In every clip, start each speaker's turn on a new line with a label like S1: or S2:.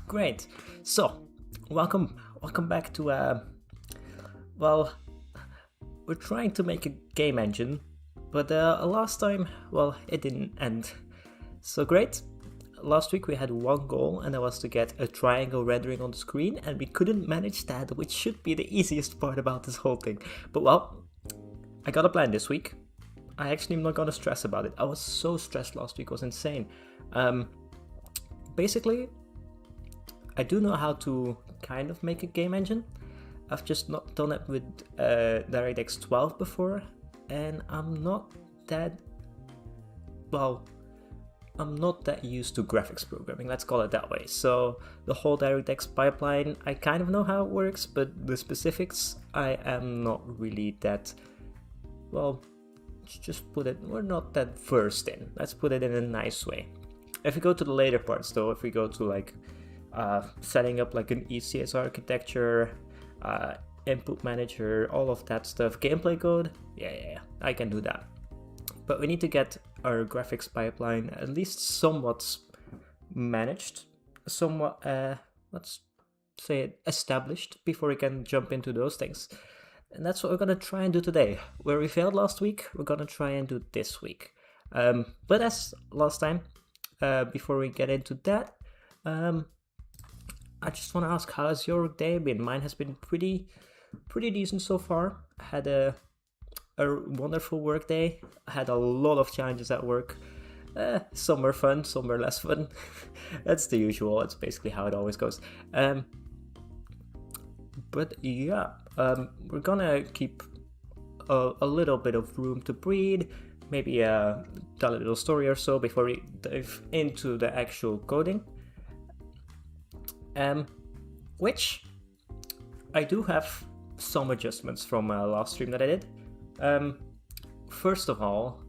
S1: Great. So, welcome back to well, we're trying to make a game engine, but last time, well, it didn't end. So great. Last week we had one goal, and that was to get a triangle rendering on the screen, and we couldn't manage that, which should be the easiest part about this whole thing. But well, I got a plan this week. I actually am not gonna stress about it. I was so stressed last week, it was insane. Basically, I do know how to kind of make a game engine. I've just not done it with DirectX 12 before, and I'm not that used to graphics programming, let's call it that way. So the whole DirectX pipeline, I kind of know how it works, but the specifics, I am not really that, we're not that versed in. Let's put it in a nice way. If we go to the later parts though, if we go to like setting up like an ECS architecture, input manager, all of that stuff, gameplay code, yeah, I can do that. But we need to get our graphics pipeline at least somewhat managed, somewhat, let's say it, established before we can jump into those things. And that's what we're gonna try and do today. Where we failed last week, we're gonna try and do this week. But as last time, before we get into that, I just want to ask, how's your day been? Mine has been pretty decent so far. I had a wonderful work day. I had a lot of challenges at work. Some were fun, some were less fun. That's the usual. That's basically how it always goes. But yeah, we're gonna keep a little bit of room to breathe. Maybe tell a little story or so before we dive into the actual coding. Which I do have some adjustments from last stream that I did. First of all,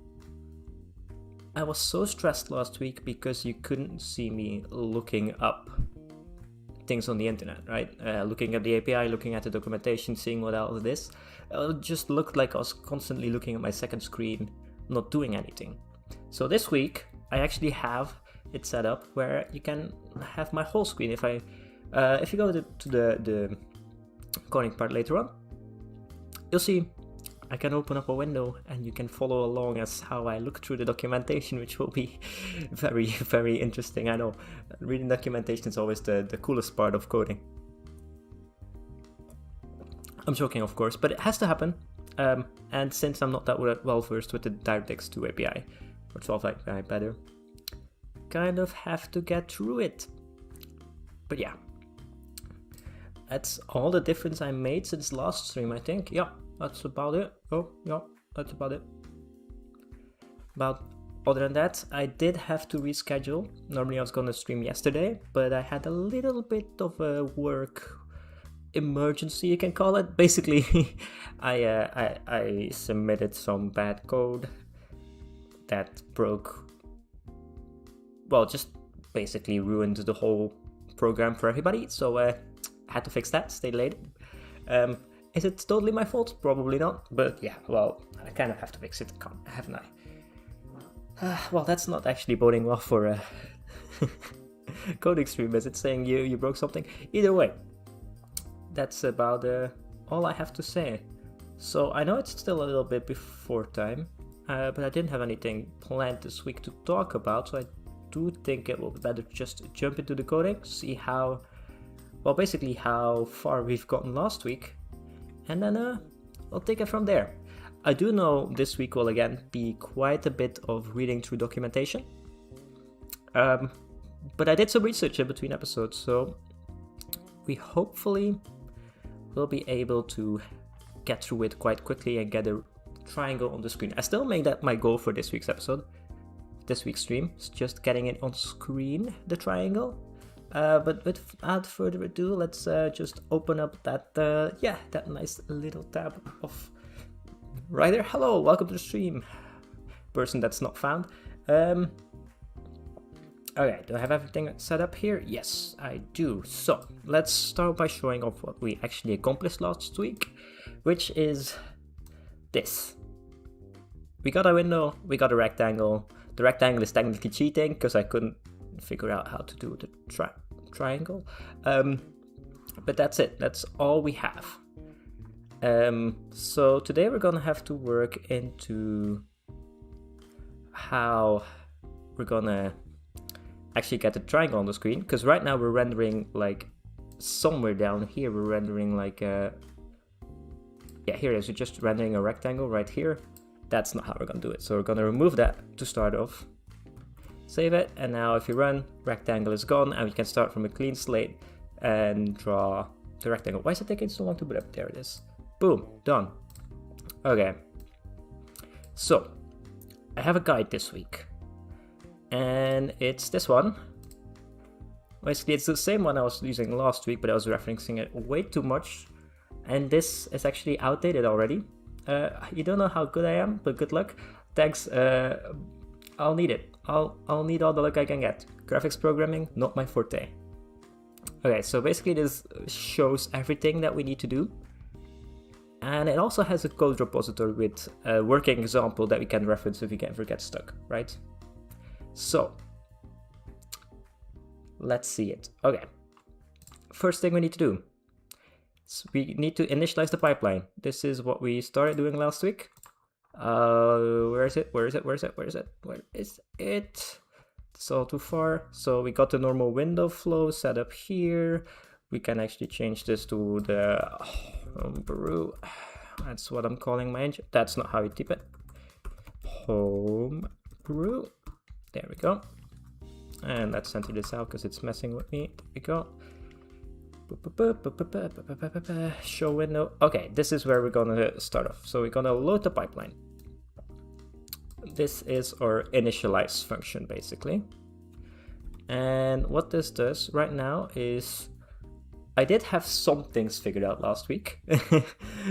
S1: I was so stressed last week because you couldn't see me looking up things on the internet, right? Looking at the API, looking at the documentation, seeing what else it is. It just looked like I was constantly looking at my second screen, not doing anything. So this week, I actually have it set up where you can have my whole screen. If you go to the coding part later on, you'll see I can open up a window and you can follow along as how I look through the documentation, which will be very, very interesting. I know reading documentation is always the coolest part of coding. I'm joking, of course, but it has to happen. And since I'm not that well versed with the DirectX 2 API, or 12 API better, kind of have to get through it. But yeah, that's all the difference I made since last stream, I think. Yeah, that's about it. Oh, yeah, that's about it. Other than that, I did have to reschedule. Normally I was gonna stream yesterday, but I had a little bit of a work emergency, you can call it. Basically, I submitted some bad code that broke, just basically ruined the whole program for everybody. So I had to fix that, stay late. Is it totally my fault? Probably not, but yeah, I kind of have to fix it, haven't I? That's not actually boding well for a coding stream, is it? Saying you broke something? Either way, that's about all I have to say. So I know it's still a little bit before time, but I didn't have anything planned this week to talk about, so I do think it will be better just jump into the coding, see how far we've gotten last week, and then we'll take it from there. I do know this week will again be quite a bit of reading through documentation, but I did some research in between episodes, so we hopefully will be able to get through it quite quickly and get a triangle on the screen. I still make that my goal for this week's episode, this week's stream, is just getting it on screen, the triangle. But without further ado, let's just open up that nice little tab of Ryder. Hello, welcome to the stream, person that's not found. Okay, do I have everything set up here? Yes, I do. So let's start by showing off what we actually accomplished last week, which is this. We got a window, we got a rectangle. The rectangle is technically cheating because I couldn't figure out how to do the triangle. But that's it. That's all we have. So today we're gonna have to work into how we're gonna actually get the triangle on the screen, because right now we're rendering like somewhere down here. We're rendering like yeah, here it is. We're just rendering a rectangle right here. That's not how we're gonna do it. So we're gonna remove that to start off. Save it, and now if you run, rectangle is gone, and we can start from a clean slate and draw the rectangle. Why is it taking so long to put up? There it is. Boom, done. Okay. So I have a guide this week, and it's this one. Basically, it's the same one I was using last week, but I was referencing it way too much, and this is actually outdated already. You don't know how good I am, but good luck. Thanks. I'll need it. I'll need all the luck I can get. Graphics programming, not my forte. Okay, so basically this shows everything that we need to do. And it also has a code repository with a working example that we can reference if we ever get stuck, right? So, let's see it. Okay, first thing we need to do. So we need to initialize the pipeline. This is what we started doing last week. Where is it? Where is it? Where is it? Where is it? Where is it? It's all too far. So we got the normal window flow set up here. We can actually change this to the brew. That's what I'm calling my engine. That's not how you type it. Home brew. There we go. And let's center this out because it's messing with me. There we go. Show window. Okay, this is where we're gonna start off. So we're gonna load the pipeline. This is our initialize function basically. And what this does right now is, I did have some things figured out last week,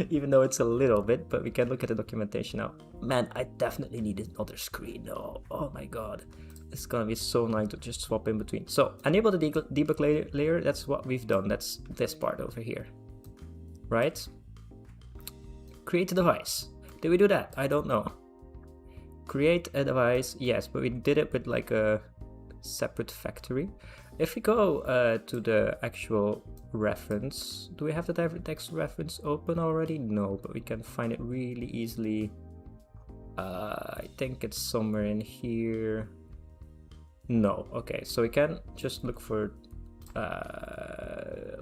S1: even though it's a little bit, but we can look at the documentation now. Man, I definitely need another screen. Oh my god. It's gonna be so nice to just swap in between. So enable the debug layer. That's what we've done. That's this part over here, right? Create a device. Did we do that? I don't know. Create a device. Yes, but we did it with like a separate factory. If we go to the actual reference, do we have the DirectX reference open already? No, but we can find it really easily. I think it's somewhere in here. No, okay, so we can just look for,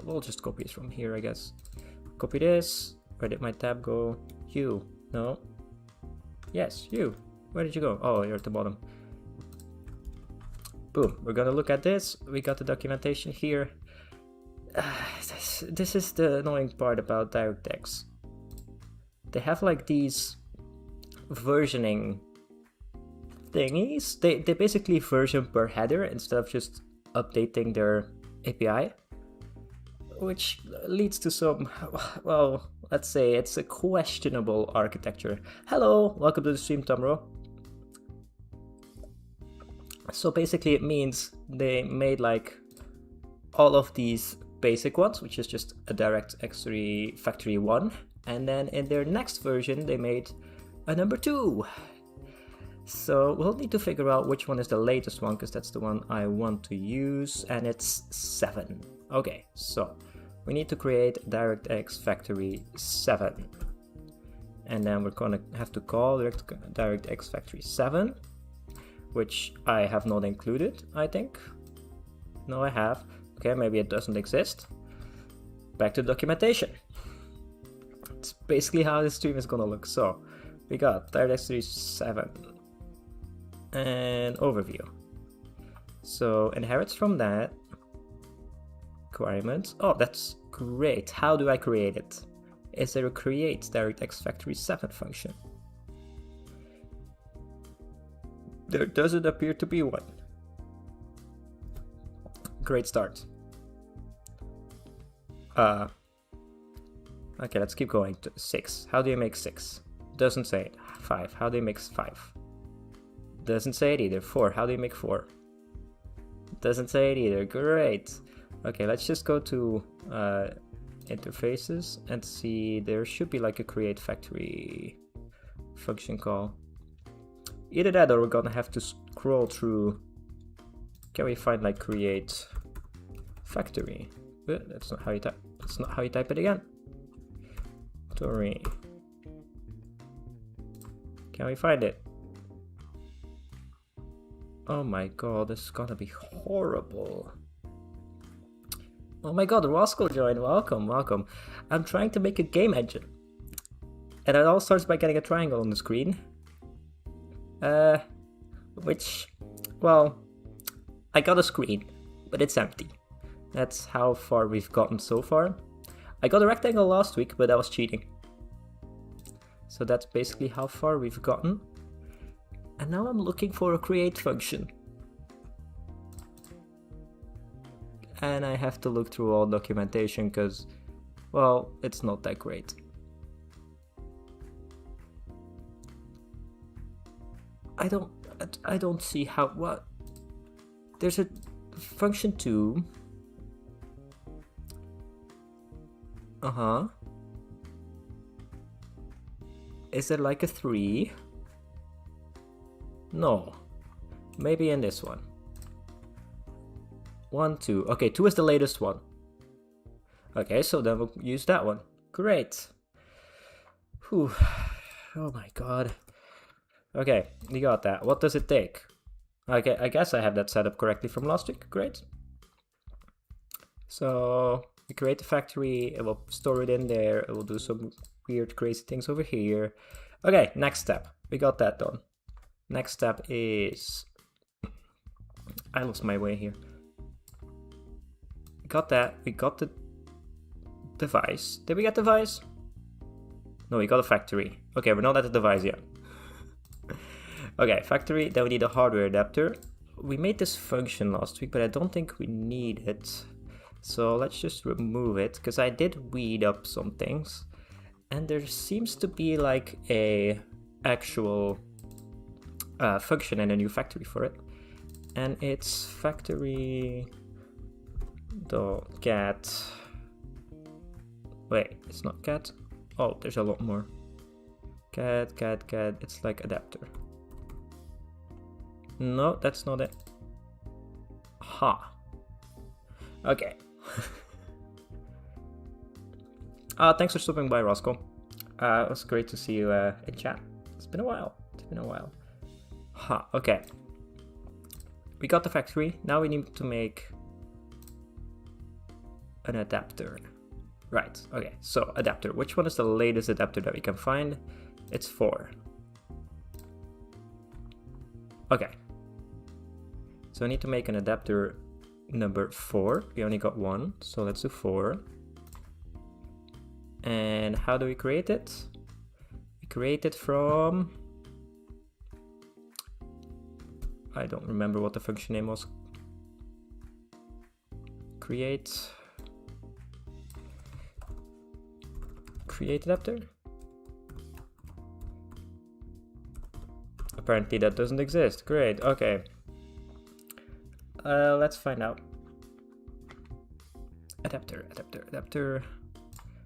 S1: we'll just copy it from here, I guess. Copy this. Where did my tab go? You, no? Yes, you. Where did you go? Oh, you're at the bottom. Boom, we're gonna look at this. We got the documentation here. This is the annoying part about DirectX. They have like these versioning thingies. They basically version per header instead of just updating their API, which leads to some, well, let's say it's a questionable architecture. Hello, welcome to the stream, Tomro. So basically it means they made like all of these basic ones, which is just a DirectX Factory 1, and then in their next version they made a number 2. So we'll need to figure out which one is the latest one, because that's the one I want to use, and it's 7. Okay, so we need to create DirectX Factory 7, and then we're gonna have to call DirectX Factory 7, which I have not included, I think. No, I have. Okay, maybe it doesn't exist. Back to documentation. It's basically how this stream is gonna look. So we got DirectX Factory 7 and overview. So inherits from that. Requirements. Oh, that's great. How do I create it? Is there a create DirectX Factory 7 function? There doesn't appear to be one. Great start. Okay, let's keep going. 6. How do you make 6? Doesn't say it. 5. How do you make 5? Doesn't say it either. 4. How do you make 4? Doesn't say it either. Great. Okay, let's just go to interfaces and see. There should be like a create factory function call. Either that, or we're gonna have to scroll through. Can we find like create factory. That's not how you type. That's not how you type it again. Factory. Can we find it? Oh my god, this is gonna be horrible. Oh my god, Roscoe joined. Welcome, welcome. I'm trying to make a game engine. And it all starts by getting a triangle on the screen. Which, well, I got a screen, but it's empty. That's how far we've gotten so far. I got a rectangle last week, but that was cheating. So that's basically how far we've gotten. And now I'm looking for a create function. And I have to look through all documentation because, well, it's not that great. I don't see how, what? There's a function 2. Is there like a 3? No. Maybe in this one. 1, 2. Okay, 2 is the latest one. Okay, so then we'll use that one. Great. Whew. Oh my god. Okay, we got that. What does it take? Okay, I guess I have that set up correctly from last week. Great. So we create the factory, it will store it in there, it will do some weird crazy things over here. Okay, next step. We got that done. Next step is... I lost my way here. Got that. We got the device. Did we get the device? No, we got a factory. Okay, we're not at the device yet. Okay, factory. Then we need a hardware adapter. We made this function last week, but I don't think we need it. So let's just remove it, because I did weed up some things. And there seems to be like a actual function in a new factory for it. And it's factory.get. Wait, it's not cat. Oh, there's a lot more. Cat. It's like adapter. No, that's not it. Ha. Okay. Thanks for stopping by, Roscoe. It was great to see you in chat. It's been a while. Ha, okay. We got the factory. Now we need to make an adapter. Right, okay. So, adapter. Which one is the latest adapter that we can find? It's 4. Okay. So I need to make an adapter number 4. We only got 1, so let's do 4. And how do we create it? We create it from... I don't remember what the function name was. Create adapter? Apparently that doesn't exist. Great, okay. Let's find out. Adapter.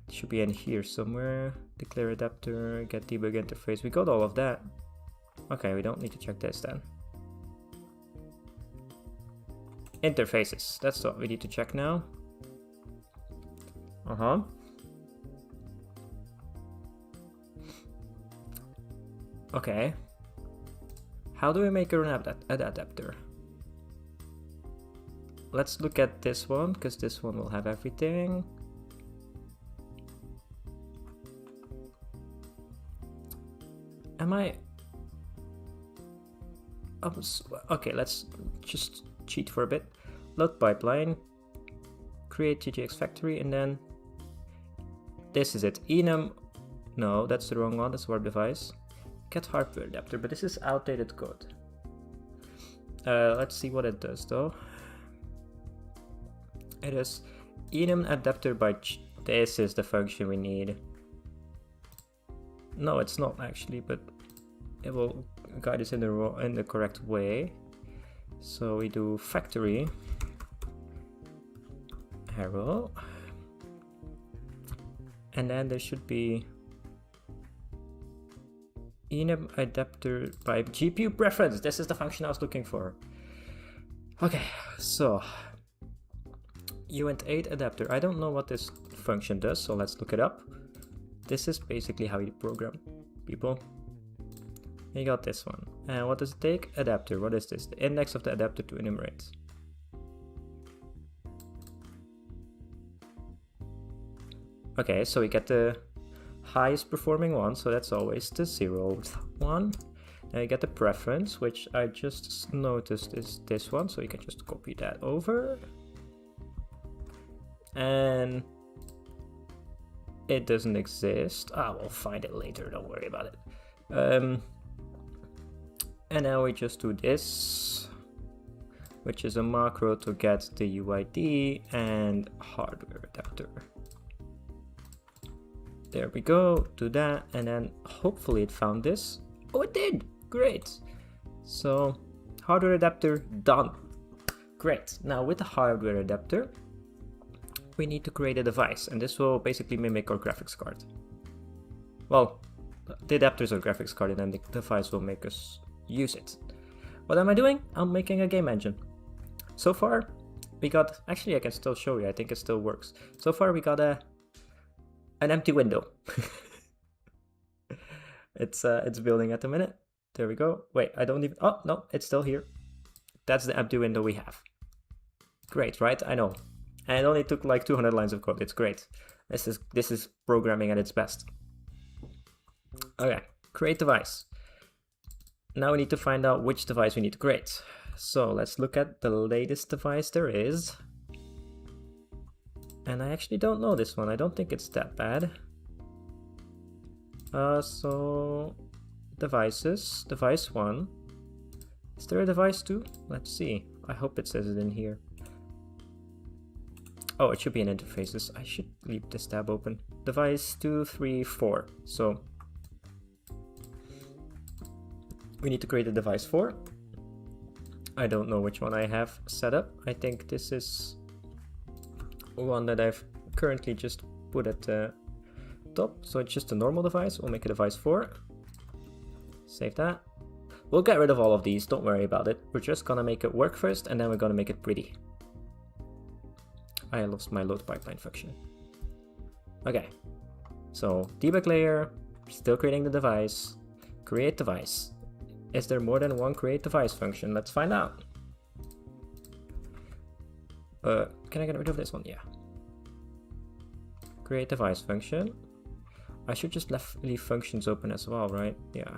S1: It should be in here somewhere. Declare adapter, get debug interface. We got all of that. Okay, we don't need to check this then. Interfaces, that's what we need to check now. Okay. How do we make an adapter? Let's look at this one, because this one will have everything. Okay, let's just cheat for a bit. Load pipeline, create TJX factory, and then this is it. Enum, no, that's the wrong one, that's web device. Get hardware adapter, but this is outdated code. Let's see what it does though. It is enum adapter by this is the function we need. No, it's not actually, but it will guide us in the correct way. So we do factory arrow, and then there should be enum adapter by GPU preference. This is the function I was looking for. Okay, so uint8 adapter. I don't know what this function does, so let's look it up. This is basically how you program people. You got this one. And what does it take? Adapter. What is this? The index of the adapter to enumerate. Okay, so we get the highest performing one, so that's always the 0th one. Now you get the preference, which I just noticed is this one, so you can just copy that over. And it doesn't exist. We'll find it later, don't worry about it. And now we just do this, which is a macro to get the UID and hardware adapter. There we go, do that, and then hopefully it found this. Oh, it did! Great! So, hardware adapter done. Great. Now with the hardware adapter, we need to create a device, and this will basically mimic our graphics card. Well, the adapter is our graphics card, and then the device will make us use it. What am I doing? I'm making a game engine. So far, we got, actually I can still show you, I think it still works. So far we got an empty window. It's building at the minute. There we go. Wait, I don't even, oh no, it's still here. That's the empty window we have. Great, right? I know. And it only took like 200 lines of code. It's great. This is programming at its best. Okay, create device. Now we need to find out which device we need to create. So let's look at the latest device there is. And I actually don't know this one. I don't think it's that bad. So devices, device 1. Is there a device 2? Let's see. I hope it says it in here. Oh, it should be in interfaces. I should leave this tab open. Device 2, 3, 4. So we need to create a device 4. I don't know which one I have set up. I think this is one that I've currently just put at the top. So it's just a normal device. We'll make a device 4. Save that. We'll get rid of all of these. Don't worry about it. We're just gonna make it work first, and then we're gonna make it pretty. I lost my load pipeline function. Okay. So debug layer, still creating the device. Create device. Is there more than one create device function? Let's find out. Can I get rid of this one? Yeah. Create device function. I should just leave functions open as well, right? Yeah.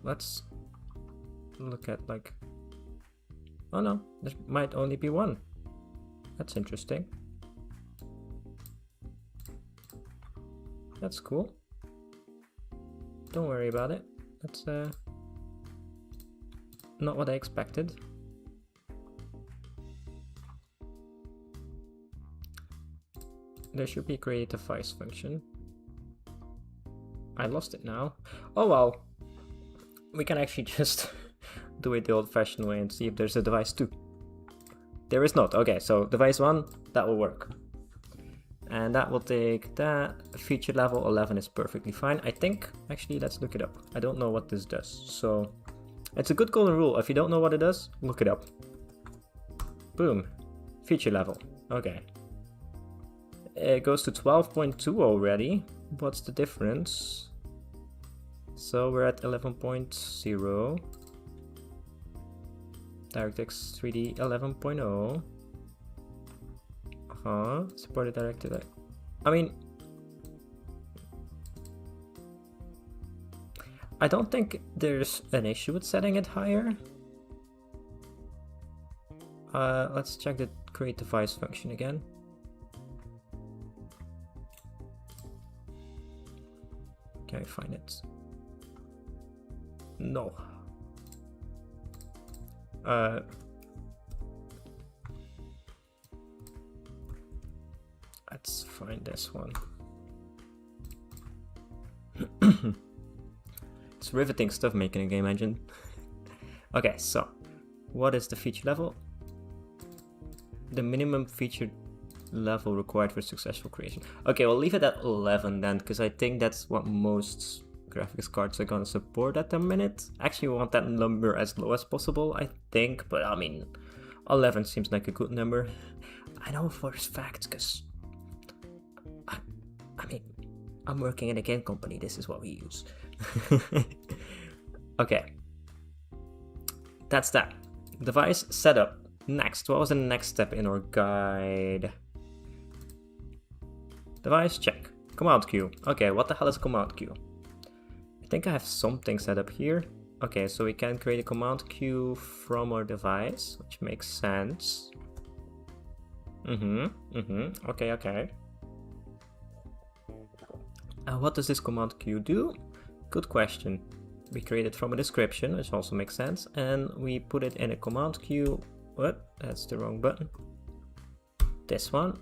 S1: Let's look at like, oh no, there might only be one. That's interesting. That's cool. Don't worry about it. That's not what I expected. There should be a create device function. I lost it now. Oh well. We can actually just do it the old-fashioned way and see if there's a device 2. There is not. Okay, so device 1, that will work. And that will take that. Feature level 11 is perfectly fine. I think, actually, let's look it up. I don't know what this does. So it's a good golden rule. If you don't know what it does, look it up. Boom. Feature level. Okay. It goes to 12.2 already. What's the difference? So we're at 11.0. DirectX 3D 11.0. Supported directed. I mean, I don't think there's an issue with setting it higher. Let's check the create device function again. Can I find it? No. Let's find this one. It's riveting stuff making a game engine. Okay, so what is the feature level? The minimum feature level required for successful creation. Okay, we'll leave it at 11 then, because I think that's what most graphics cards are gonna support at the minute. Actually, we want that number as low as possible, I think, but I mean, 11 seems like a good number. I know for a fact, because I mean, I'm working in a game company, this is what we use. Okay, that's that. Device setup. Next, what was the next step in our guide? Device check. Command queue. Okay, what the hell is a command queue? I think I have something set up here. Okay, so we can create a command queue from our device, which makes sense. Okay. What does this command queue do? Good question. We create it from a description, which also makes sense, and we put it in a command queue. What? That's the wrong button. This one.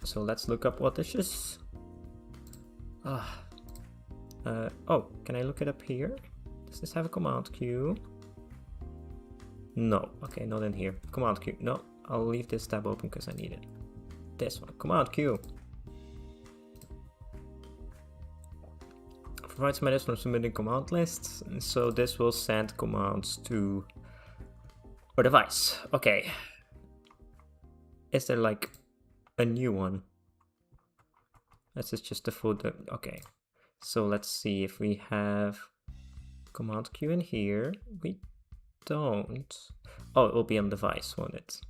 S1: So let's look up what this is. Oh, can I look it up here? Does this have a command queue? No. Okay, not in here. Command queue. No, I'll leave this tab open because I need it. This one. Command queue. Provides methods for submitting command lists. So this will send commands to our device. Okay. Is there like a new one? This is just the folder. Okay. So let's see if we have command queue in here. We don't. Oh, it will be on device, won't it?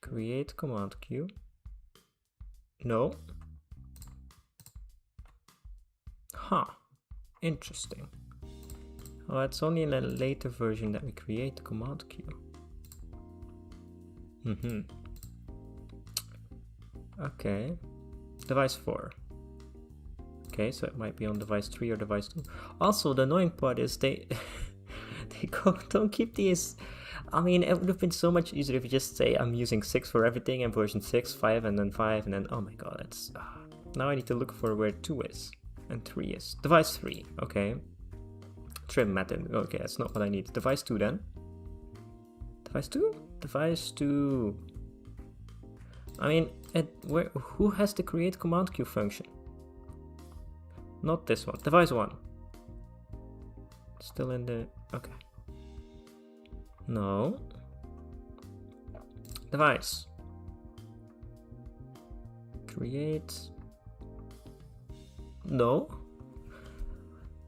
S1: Create command queue. No. Huh. Interesting. Oh, it's only in a later version that we create the command queue. Okay. Device 4. Okay, so it might be on device 3 or device 2. Also, the annoying part is they don't keep these. I mean, it would have been so much easier if you just say I'm using 6 for everything and version 6, 5, and then 5, and then oh my god, it's now I need to look for where 2 is and 3 is. Device 3, okay. Trim method, okay, that's not what I need. Device 2 then. Device 2? Device 2. I mean, who has the create command queue function? Not this one. Device 1. Still in the... okay. No. Device. Create. No.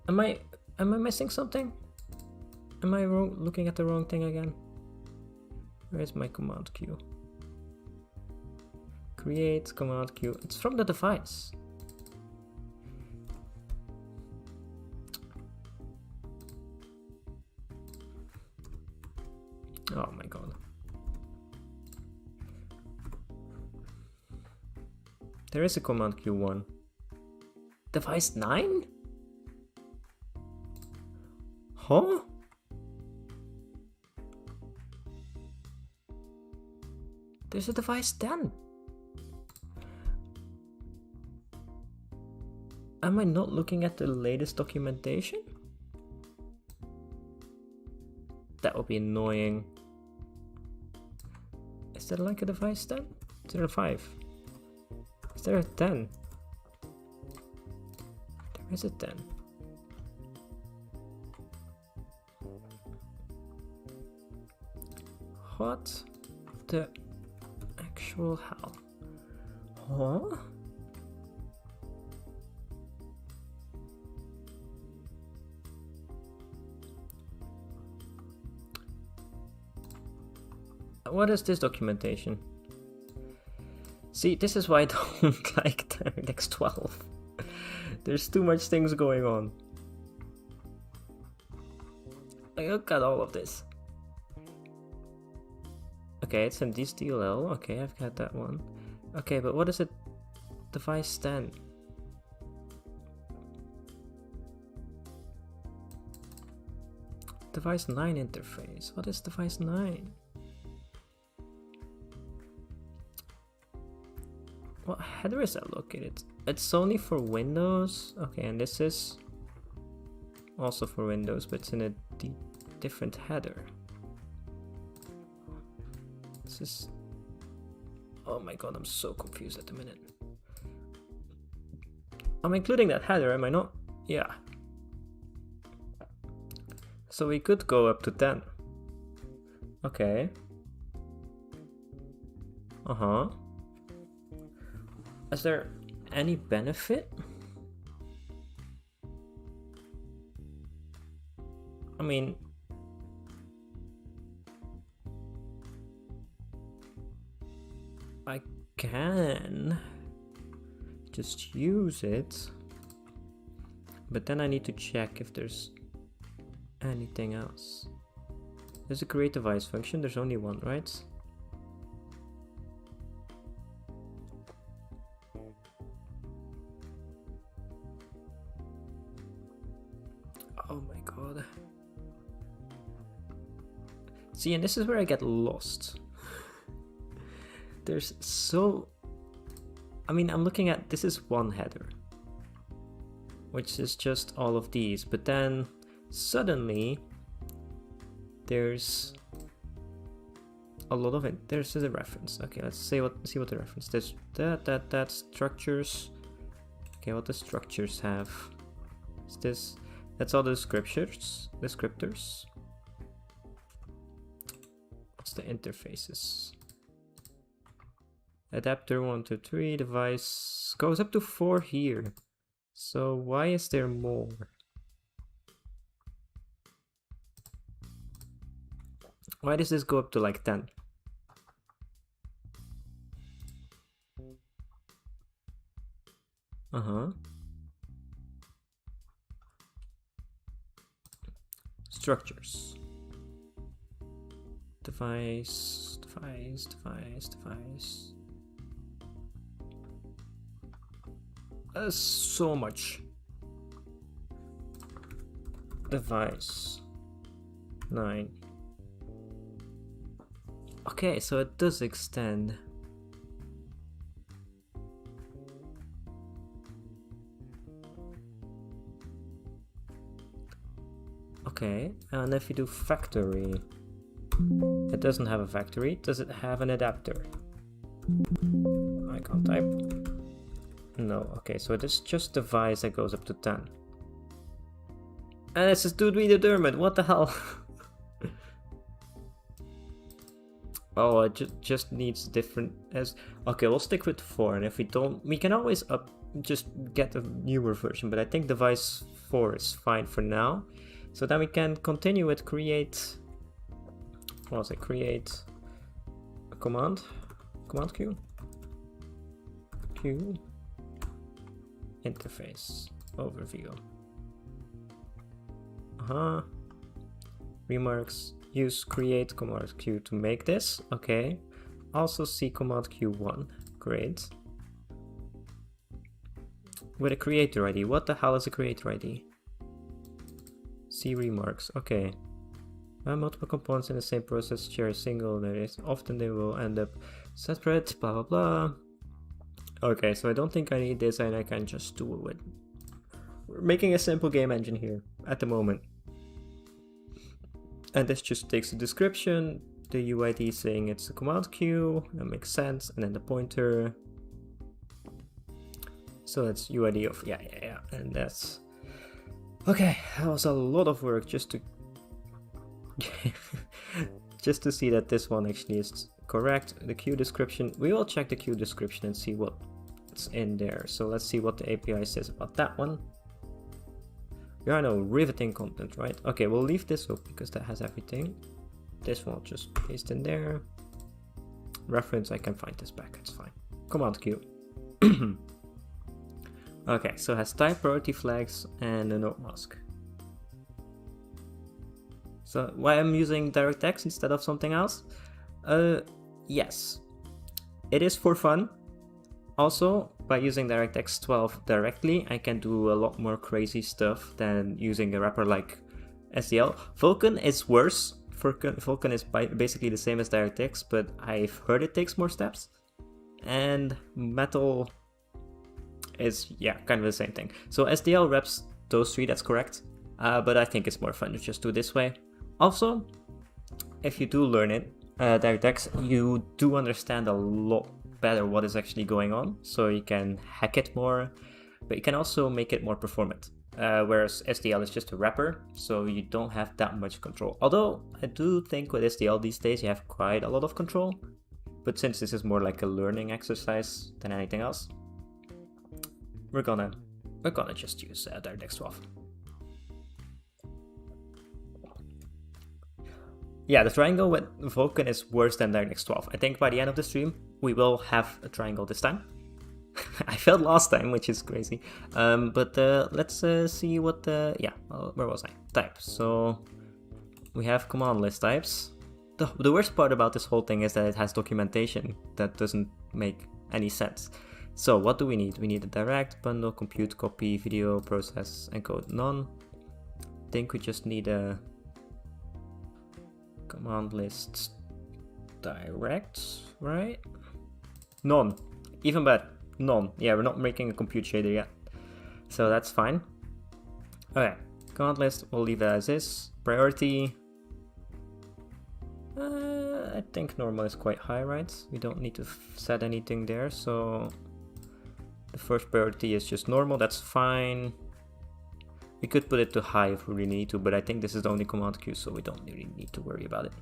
S1: Am I missing something? Am I looking at the wrong thing again? Where's my command queue? Create command queue. It's from the device. Oh my god. There is a command queue 1. Device 9? Huh? There's a device 10. Am I not looking at the latest documentation? That would be annoying. Is there like a device 10? Is there a 5? Is there a 10? There is a 10. What the actual hell? Huh? What is this documentation? See, this is why I don't like DirectX 12. There's too much things going on. Like, look at all of this. Okay, it's in this DLL. Okay, I've got that one. Okay, but what is it? Device 10. Device 9 interface. What is device 9? What header is that located? It's only for Windows. Okay, and this is also for Windows, but it's in a different header. This is... oh my god, I'm so confused at the minute. I'm including that header, am I not? Yeah. So we could go up to 10. Okay. Uh-huh. Is there any benefit? I mean, I can just use it, but then I need to check if there's anything else. There's a create device function, there's only one, right? Oh my god. See, and this is where I get lost. There's so... I mean, I'm looking at... This is one header, which is just all of these, but then suddenly there's a lot of it. There's a reference. Okay, let's see what the reference. There's that structures. Okay, what the structures have. Is this... That's all the descriptors. What's the interfaces? Adapter 1 to 3, device goes up to 4 here. So why is there more? Why does this go up to like 10? Uh-huh. Structures. Device. So much. Device 9. Okay, so it does extend. Okay, and if you do factory, it doesn't have a factory. Does it have an adapter? I can't type. No, okay, so it is just device that goes up to 10. And it's just to be determined, what the hell? Oh, it just needs different as... Okay, we'll stick with 4, and if we don't, we can always just get a newer version, but I think device 4 is fine for now. So then we can continue with create... What was it? Create a command queue. Queue. Interface overview. Remarks. Use create command queue to make this. Okay. Also see command q1. Great. With a creator ID. What the hell is a creator ID? See remarks. Okay. When multiple components in the same process share a single narrative, often they will end up separate. Blah blah blah. Okay, so I don't think I need this, and I can just do it. We're making a simple game engine here at the moment. And this just takes the description, the UID saying it's a command queue, that makes sense, and then the pointer. So that's UID of, yeah, and that's... Okay, that was a lot of work just to... just to see that this one actually is correct. The queue description, we will check the queue description and see what's in there. So let's see what the API says about that one. Yeah, no, riveting content, right? Okay, we'll leave this up because that has everything. This one I'll just paste in there. Reference, I can find this back, it's fine. Command queue. Okay, so it has type priority flags and a node mask. So why I'm using DirectX instead of something else? Yes, it is for fun. Also, by using DirectX 12 directly, I can do a lot more crazy stuff than using a wrapper like SDL. Vulkan is worse. Vulkan is basically the same as DirectX, but I've heard it takes more steps. And Metal is, yeah, kind of the same thing. So SDL reps those three, that's correct. But I think it's more fun to just do this way. Also, if you do learn it, DirectX, you do understand a lot better what is actually going on, so you can hack it more. but you can also make it more performant. Whereas SDL is just a wrapper, so you don't have that much control. Although I do think with SDL these days you have quite a lot of control, but since this is more like a learning exercise than anything else, we're gonna just use DirectX 12. Yeah, the triangle with Vulkan is worse than DirectX 12. I think by the end of the stream we will have a triangle this time. I failed last time, which is crazy. But let's see what where was I? Type. So we have command list types. The worst part about this whole thing is that it has documentation that doesn't make any sense. So what do we need? We need a direct, bundle, compute, copy, video, process, encode, none. I think we just need a command list direct, right? None. Even better. None. Yeah, we're not making a compute shader yet, so that's fine. Okay, command list, we'll leave it as is. Priority, I think normal is quite high, right? We don't need to set anything there, so the first priority is just normal, that's fine. We could put it to high if we really need to, but I think this is the only command queue, so we don't really need to worry about it.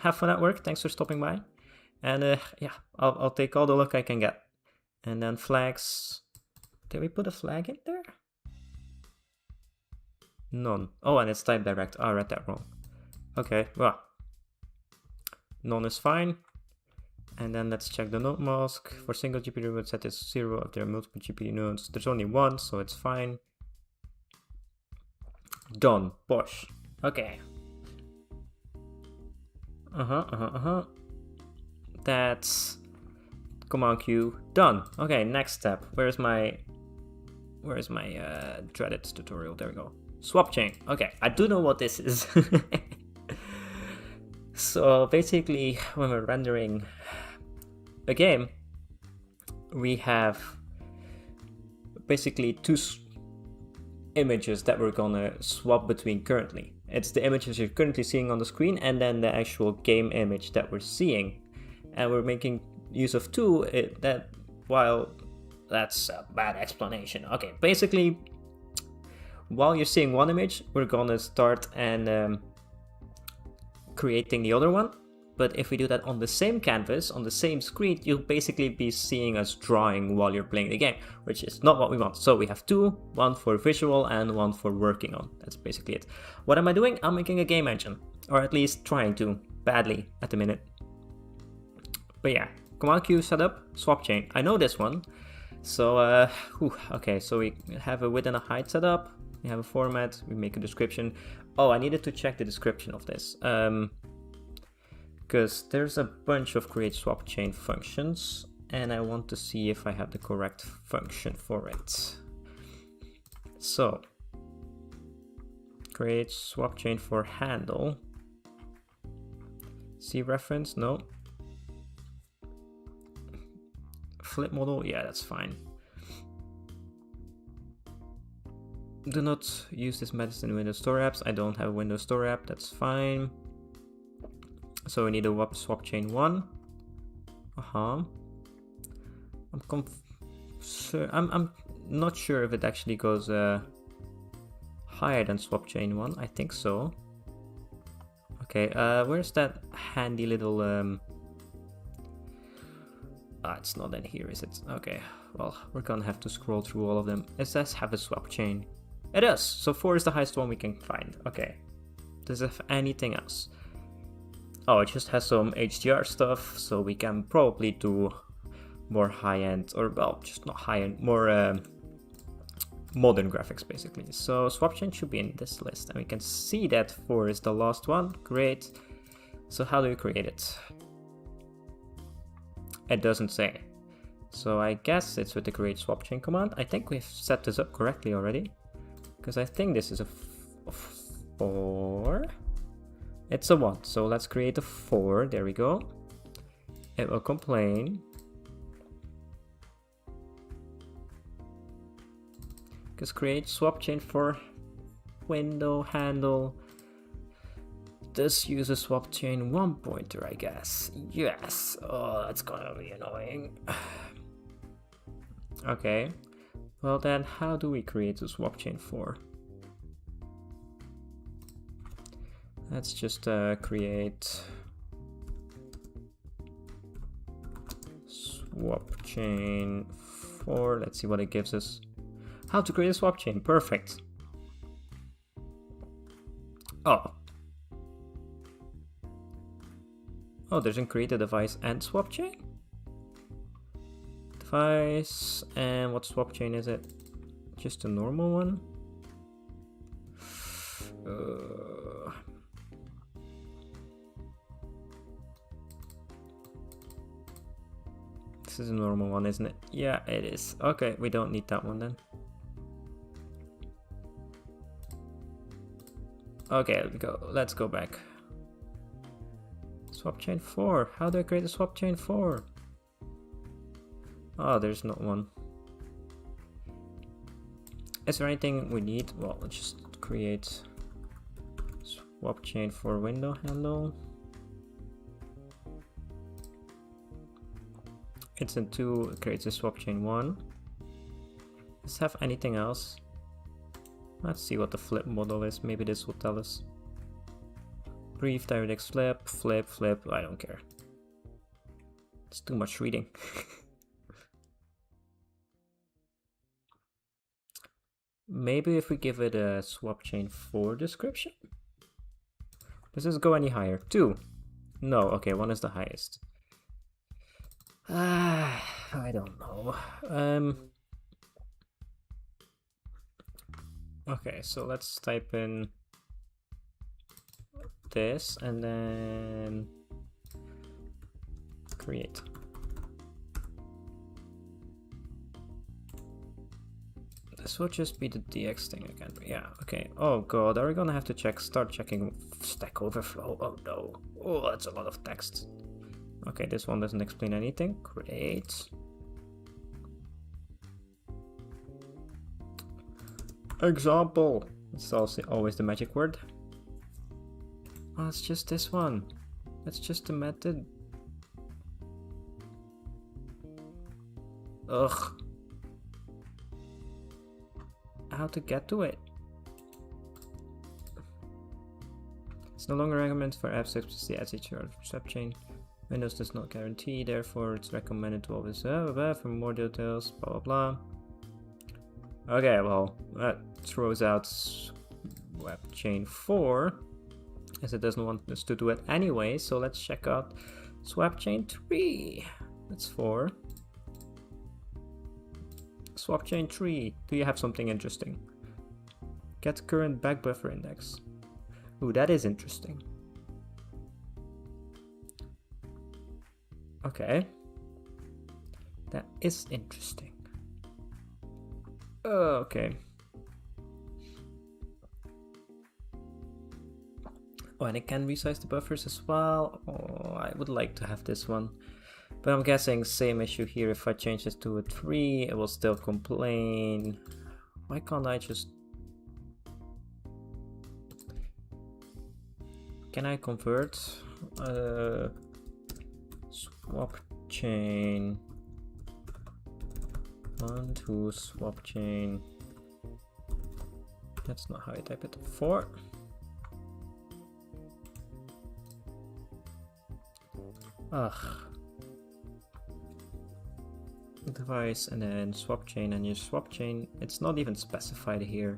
S1: Have fun at work, thanks for stopping by. And yeah, I'll take all the luck I can get. And then flags. Did we put a flag in there? None. Oh, and it's type direct. Oh, I read that wrong. Okay, well. None is fine. And then let's check the node mask. For single GPU node, set is 0. If there are multiple GPU nodes, there's only one, so it's fine. Done. Bosh. Okay. That's command queue done. Okay, next step. Where's my dreaded tutorial? There we go. Swap chain. Okay, I do know what this is. So basically, when we're rendering a game, we have basically two images that we're gonna swap between currently. It's the images you're currently seeing on the screen and then the actual game image that we're seeing. And we're making use of two, that's a bad explanation. Okay, basically, while you're seeing one image, we're gonna start and creating the other one. But if we do that on the same canvas, on the same screen, you'll basically be seeing us drawing while you're playing the game, which is not what we want. So we have two, one for visual and one for working on. That's basically it. What am I doing? I'm making a game engine, or at least trying to, badly at the minute. But yeah, command queue setup, swap chain. I know this one. So, okay, so we have a width and a height setup. We have a format, we make a description. Oh, I needed to check the description of this. Because there's a bunch of create swap chain functions, and I want to see if I have the correct function for it. So, create swap chain for handle. See reference? No. Flip model, yeah, that's fine. Do not use this method in Windows Store apps. I don't have a Windows Store app, that's fine. So we need a swap chain 1. I'm not sure if it actually goes higher than swap chain 1. I think so. Okay, where's that handy little it's not in here, is it? Okay, well, we're gonna have to scroll through all of them. It says have a swap chain. It does, so 4 is the highest one we can find. Okay, does it have anything else? Oh, it just has some HDR stuff, so we can probably do more high-end, or well, just not high-end, more modern graphics basically. So swap chain should be in this list, and we can see that 4 is the last one. Great. So how do we create it? It doesn't say. So I guess it's with the create swap chain command. I think we've set this up correctly already, because I think this is a 4. It's a 1, so let's create a 4. There we go. It will complain. Because create swap chain for window handle does use a swap chain 1 pointer, I guess. Yes. Oh, that's gonna be annoying. Okay, well then how do we create a swap chain for? Let's just create swap chain for, let's see what it gives us. How to create a swap chain, perfect. Oh, there's a create a device and swap chain? Device, and what swap chain is it? Just a normal one? This is a normal one, isn't it? Yeah, it is. Okay, we don't need that one then. Okay, let's go back. Swap chain 4. How do I create a swap chain 4? Oh, there's not one. Is there anything we need? Well, let's just create swap chain for window handle. It's in 2, it creates a swap chain 1. Let's have anything else. Let's see what the flip model is. Maybe this will tell us. Brief, direct flip, flip, flip. I don't care. It's too much reading. Maybe if we give it a swap chain 4 description. Does this go any higher? 2. No, okay, 1 is the highest. I don't know. Okay, so let's type in this and then create. This will just be the DX thing again. Yeah, okay. Oh god, are we gonna have to start checking Stack Overflow? Oh no. Oh, that's a lot of text. Okay, this one doesn't explain anything. Create. Example. It's also always the magic word. Oh, it's just this one. That's just the method. Ugh. How to get to it? It's no longer recommended for apps explicitly as a swap chain. Windows does not guarantee, therefore it's recommended to always for more details, blah blah blah. Okay, well, that throws out swap chain 4, as it doesn't want us to do it anyway, so let's check out swap chain 3. That's 4. Swap chain 3. Do you have something interesting? Get current back buffer index. Ooh, that is interesting. Okay. That is interesting. Okay. Oh, and it can resize the buffers as well. Oh, I would like to have this one. But I'm guessing same issue here. If I change this to a 3, it will still complain. Why can't I just... Can I convert swap chain 1 to swap chain? That's not how I type it. 4. Ugh. Device and then swap chain, and your swap chain, it's not even specified here.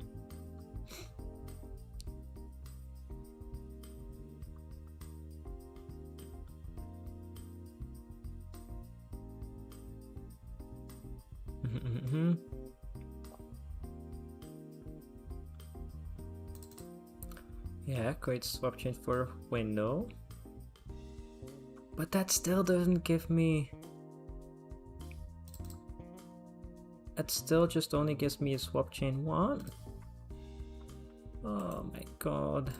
S1: Yeah, create swap chain for window. But that still doesn't give me... It still just only gives me a swap chain 1. Oh my god.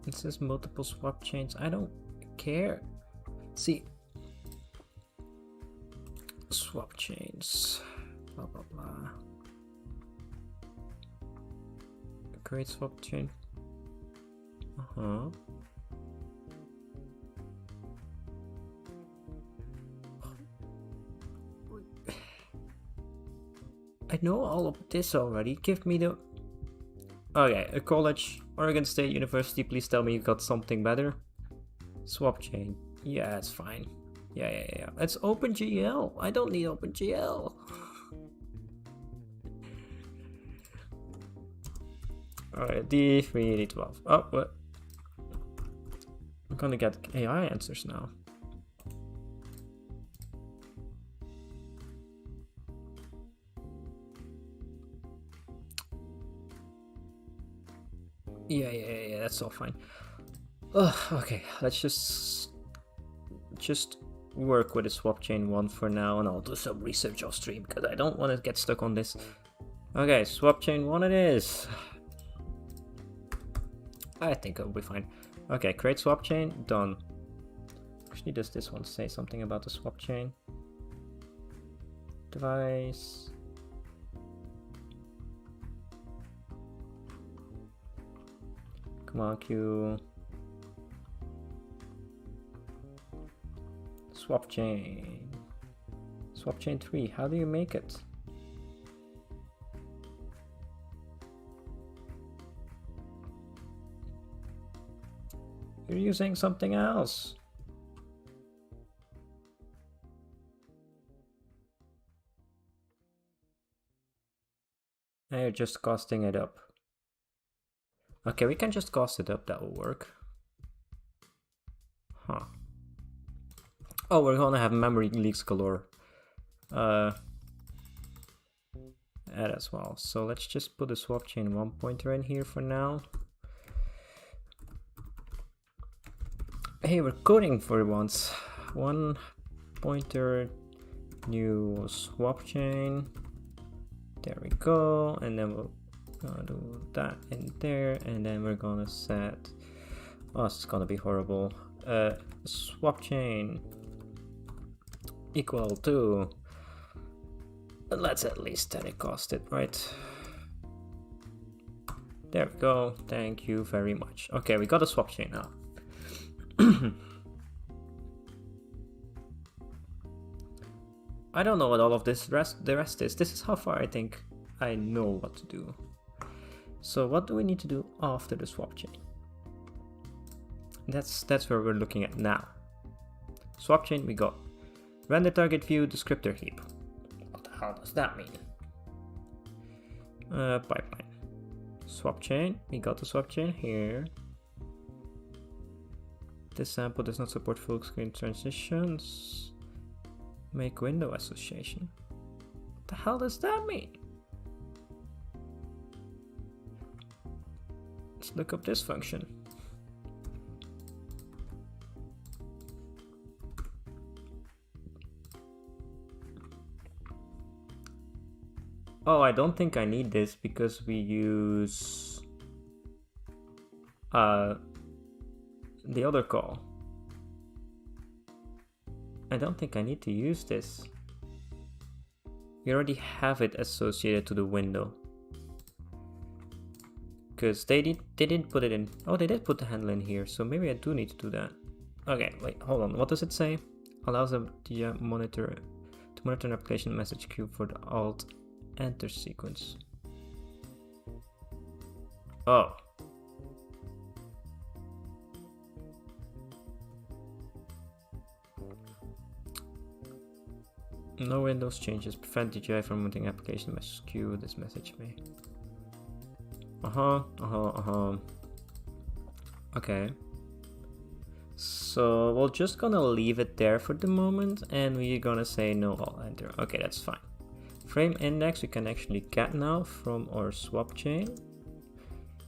S1: It says multiple swap chains. I don't care. See. Swap chains. Blah blah blah. Create swap chain. I know all of this already. Give me the... Okay, a college, Oregon State University. Please tell me you got something better. Swap chain. Yeah, it's fine. Yeah. It's OpenGL. I don't need OpenGL. Alright, D3, D12. Oh, what? I'm gonna get AI answers now. Yeah, that's all fine. Ugh, okay, let's just work with the swap chain one for now, and I'll do some research off stream because I don't want to get stuck on this. Okay, swap chain one it is. I think it'll be fine. Okay, create swap chain, done. Actually, does this one say something about the swap chain? Device. Come on, Q. Swap chain. Swap chain 3, how do you make it? You're using something else. Now you're just costing it up. Okay, we can just cost it up, that will work. Huh. Oh, we're gonna have memory leaks galore. Add as well. So let's just put a swap chain 1 pointer in here for now. Hey, we're coding for once. 1 pointer, new swap chain. There we go. And then we'll do that in there. And then we're gonna set... Oh, this is gonna be horrible. Swap chain equal to... Let's at least let it cost it, right? There we go. Thank you very much. Okay, we got a swap chain now. I don't know what all of the rest is. This is how far I think I know what to do. So what do we need to do after the swap chain? That's where we're looking at now. Swap chain, we got render target view descriptor heap. What the hell does that mean? Pipeline. Swap chain, we got the swap chain here. This sample does not support full screen transitions. Make window association. What the hell does that mean? Let's look up this function. Oh, I don't think I need this because we use the other call. I don't think I need to use this. We already have it associated to the window. Because they didn't put it in. Oh, they did put the handle in here, so maybe I do need to do that. Okay, wait, hold on. What does it say? Allows the monitor to monitor an application message queue for the alt enter sequence. Oh. No Windows changes prevent DJI from moving application message queue. This message may. Okay. So we're just gonna leave it there for the moment, and we're gonna say no alt enter. Okay, that's fine. Frame index we can actually get now from our swap chain.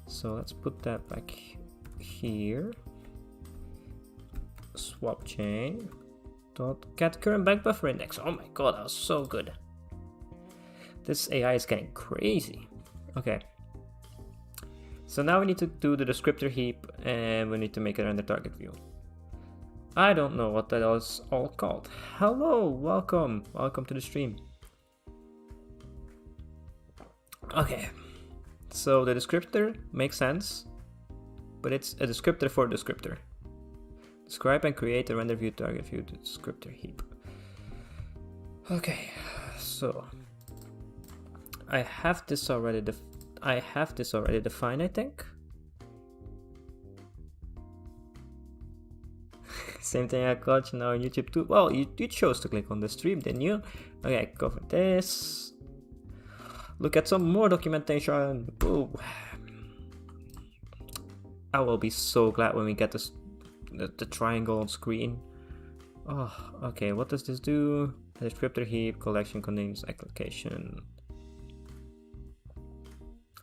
S1: So let's put that back here. Swap chain dot get current back buffer index. Oh my god, that was so good. This AI is getting crazy. Okay. So now we need to do the descriptor heap, and we need to make it render target view. I don't know what that is all called. Hello, welcome to the stream. Okay, so the descriptor makes sense, but it's a descriptor for a descriptor. Describe and create a render view target view descriptor heap. Okay, so I have this already defined, I think. Same thing I got now on YouTube too. Well, you chose to click on the stream, didn't you? Okay, cover this. Look at some more documentation. Ooh. I will be so glad when we get this, the triangle on screen. Oh, okay, what does this do? The descriptor heap collection contains application.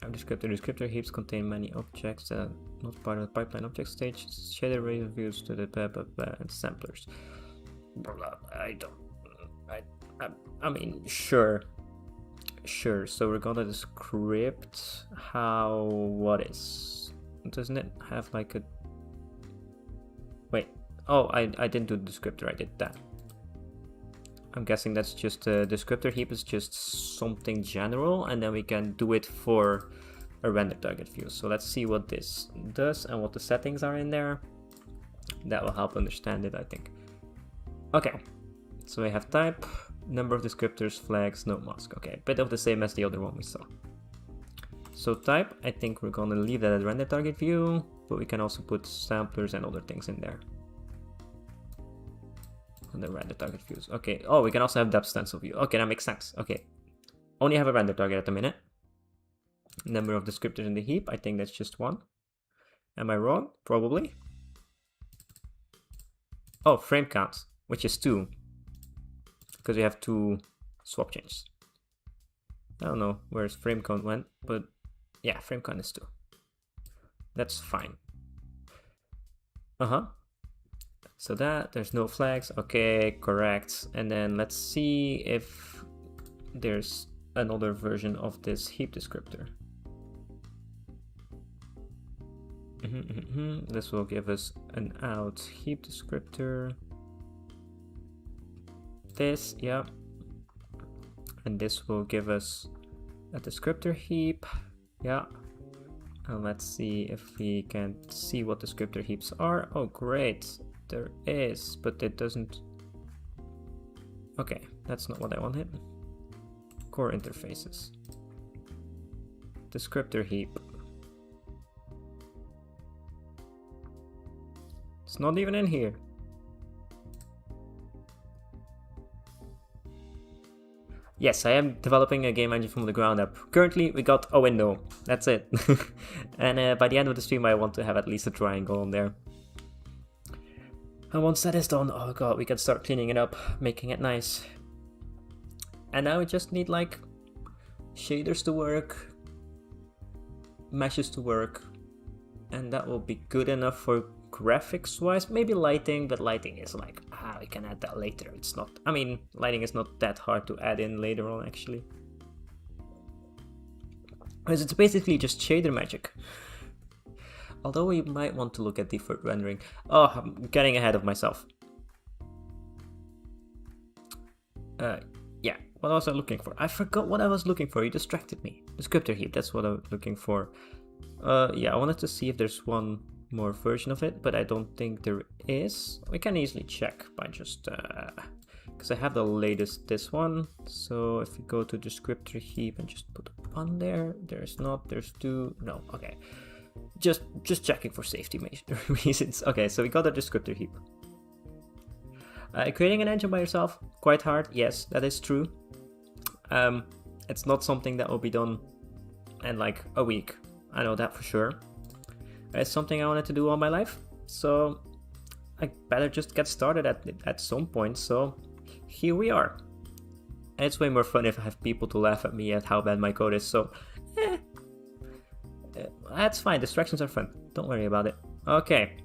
S1: Descriptor heaps contain many objects that are not part of the pipeline object stage. Shader reviews to the and samplers. I mean, sure. So we're gonna descript how what is. Doesn't it have like a? Wait. Oh, I didn't do the descriptor. I did that. I'm guessing that's just a descriptor heap is just something general, and then we can do it for a render target view. So let's see what this does and what the settings are in there. That will help understand it, I think. Okay, so we have type, number of descriptors, flags, no mask. Okay, bit of the same as the other one we saw. So type, I think we're gonna leave that as render target view, but we can also put samplers and other things in there. And the render target views. Okay. Oh, we can also have depth stencil view. Okay, that makes sense. Okay. Only have a render target at the minute. Number of descriptors in the heap. I think that's just one. Am I wrong? Probably. Oh, frame count, which is 2. Because we have 2 swap changes. I don't know where frame count went, but yeah, frame count is 2. That's fine. So that, there's no flags, okay, correct. And then let's see if there's another version of this heap descriptor. This will give us an out heap descriptor. This, yeah. And this will give us a descriptor heap, yeah. And let's see if we can see what descriptor heaps are. Oh, great. There is, but it doesn't. Okay, that's not what I wanted. Core interfaces. Descriptor heap. It's not even in here. Yes, I am developing a game engine from the ground up. Currently, we got a window. That's it. And by the end of the stream, I want to have at least a triangle on there. And once that is done, oh god, we can start cleaning it up, making it nice. And now we just need like shaders to work, meshes to work, and that will be good enough for graphics wise. Maybe lighting, but lighting is like, we can add that later. It's not, I mean, lighting is not that hard to add in later on actually. Because it's basically just shader magic. Although we might want to look at default rendering. Oh, I'm getting ahead of myself. Yeah, what was I looking for? I forgot what I was looking for. You distracted me. Descriptor heap, that's what I was looking for. Yeah, I wanted to see if there's one more version of it, but I don't think there is. We can easily check by just... because I have the latest, this one. So if you go to descriptor heap and just put 1 there, there's not, there's 2, no, okay. Just checking for safety reasons. Okay, so we got a descriptor heap. Creating an engine by yourself, quite hard. Yes, that is true. It's not something that will be done in like a week. I know that for sure. It's something I wanted to do all my life, so I better just get started at some point. So here we are. And it's way more fun if I have people to laugh at me at how bad my code is. So that's fine, distractions are fun, don't worry about it. Okay.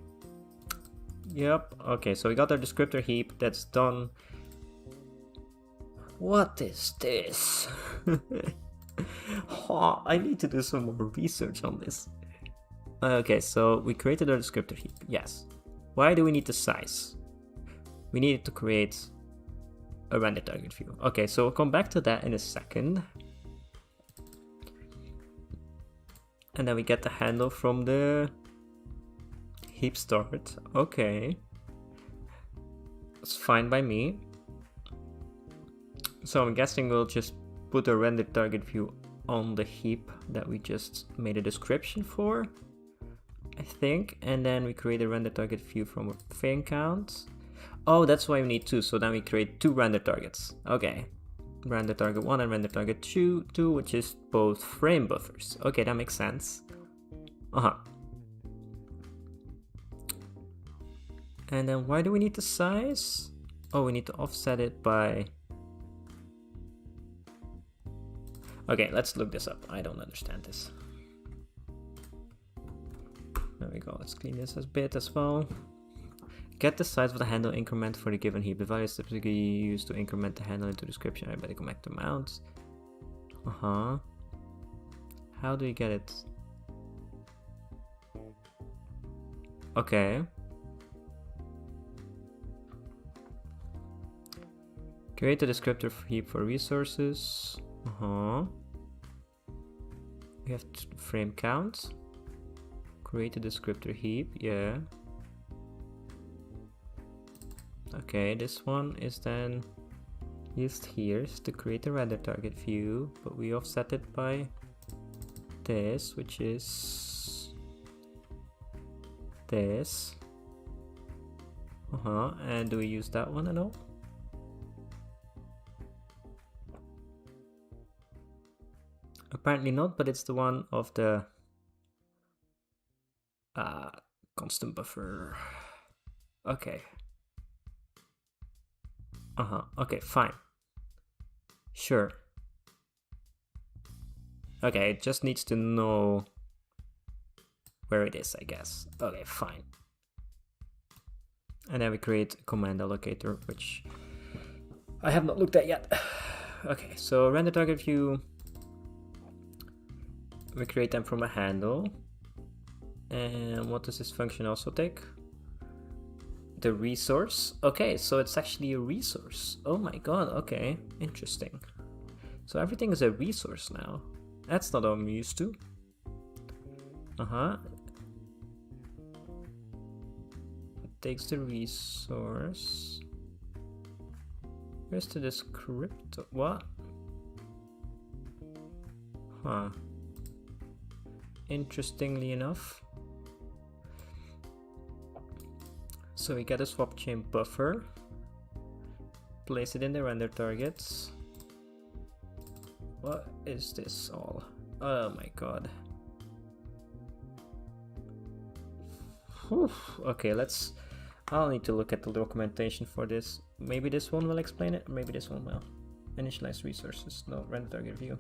S1: Yep, okay, so we got our descriptor heap, that's done. What is this? Oh, I need to do some more research on this. Okay, so we created our descriptor heap, yes. Why do we need the size? We needed to create a render target view. Okay, so we'll come back to that in a second. And then we get the handle from the heap start. Okay. It's fine by me. So I'm guessing we'll just put a render target view on the heap that we just made a description for, I think, and then we create a render target view from a frame count. Oh, that's why we need two, so then we create two render targets. Okay, render target 1 and render target 2, which is both frame buffers. Okay, that makes sense. And then why do we need the size? Oh, we need to offset it by... Okay, let's look this up. I don't understand this. There we go. Let's clean this a bit as well. Get the size of the handle increment for the given heap. The value is typically used to increment the handle into description. I better go back to mount. How do you get it? Okay. Create a descriptor heap for resources. We have frame count. Create a descriptor heap, yeah. Okay, this one is then used here to create a render target view, but we offset it by this, which is this. And do we use that one at all? Apparently not, but it's the one of the constant buffer. Okay. Okay, fine. Sure. Okay, it just needs to know where it is, I guess. Okay, fine. And then we create a command allocator, which I have not looked at yet. Okay, so render target view. We create them from a handle. And what does this function also take? The resource. Okay, so it's actually a resource. Oh my god, okay, interesting. So everything is a resource now. That's not what I'm used to. It takes the resource. Where's the descriptor? What? Interestingly enough. So we get a swap chain buffer, place it in the render targets. What is this all? Oh my god. Whew. Okay, I'll need to look at the documentation for this. Maybe this one will explain it, maybe this one will. Initialize resources, no, render target view.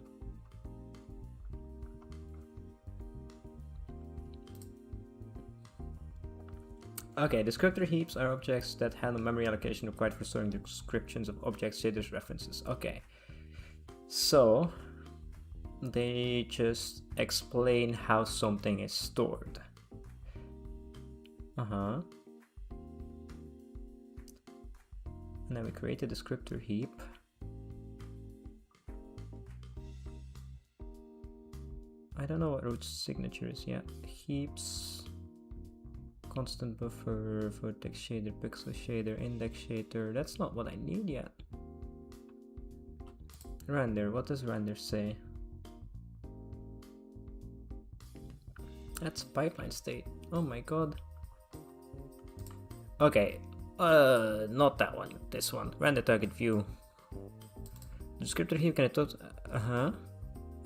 S1: Okay, descriptor heaps are objects that handle memory allocation required for storing descriptions of objects, shaders, references. Okay, so they just explain how something is stored. And then we create a descriptor heap. I don't know what root signature is yet. Heaps. Constant buffer, vertex shader, pixel shader, index shader. That's not what I need yet. Render, what does render say? That's pipeline state. Oh my god. Okay, not that one, this one. Render target view. Descriptor here can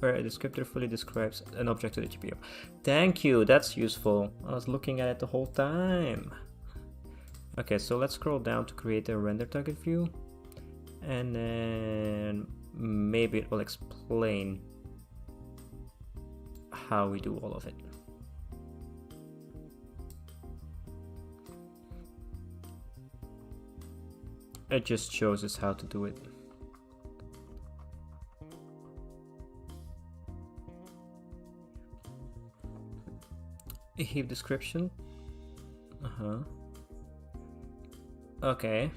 S1: where a descriptor fully describes an object to the GPU. Thank you, that's useful. I was looking at it the whole time. Okay, so let's scroll down to create a render target view. And then maybe it will explain how we do all of it. It just shows us how to do it. A heap description. Okay.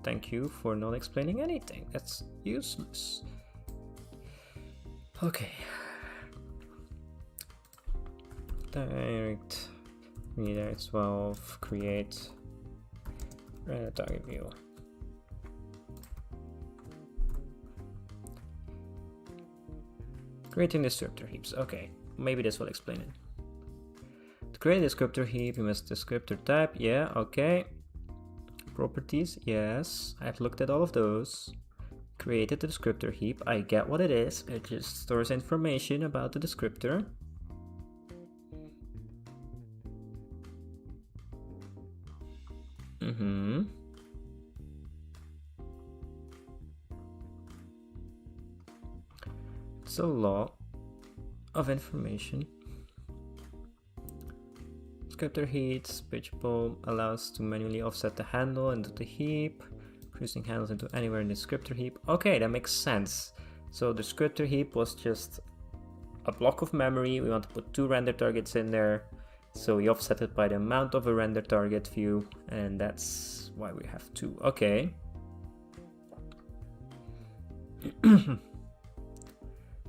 S1: Thank you for not explaining anything. That's useless. Okay. Redirect 12. Create render target view. Creating descriptor heaps. Okay, maybe this will explain it. To create a descriptor heap, you must descriptor type. Yeah, okay. Properties, yes. I've looked at all of those. Created the descriptor heap. I get what it is. It just stores information about the descriptor. It's a lot of information. Descriptor heaps, page bulb allows to manually offset the handle into the heap, producing handles into anywhere in the descriptor heap. Okay, that makes sense. So the descriptor heap was just a block of memory. We want to put 2 render targets in there. So we offset it by the amount of a render target view, and that's why we have 2. Okay.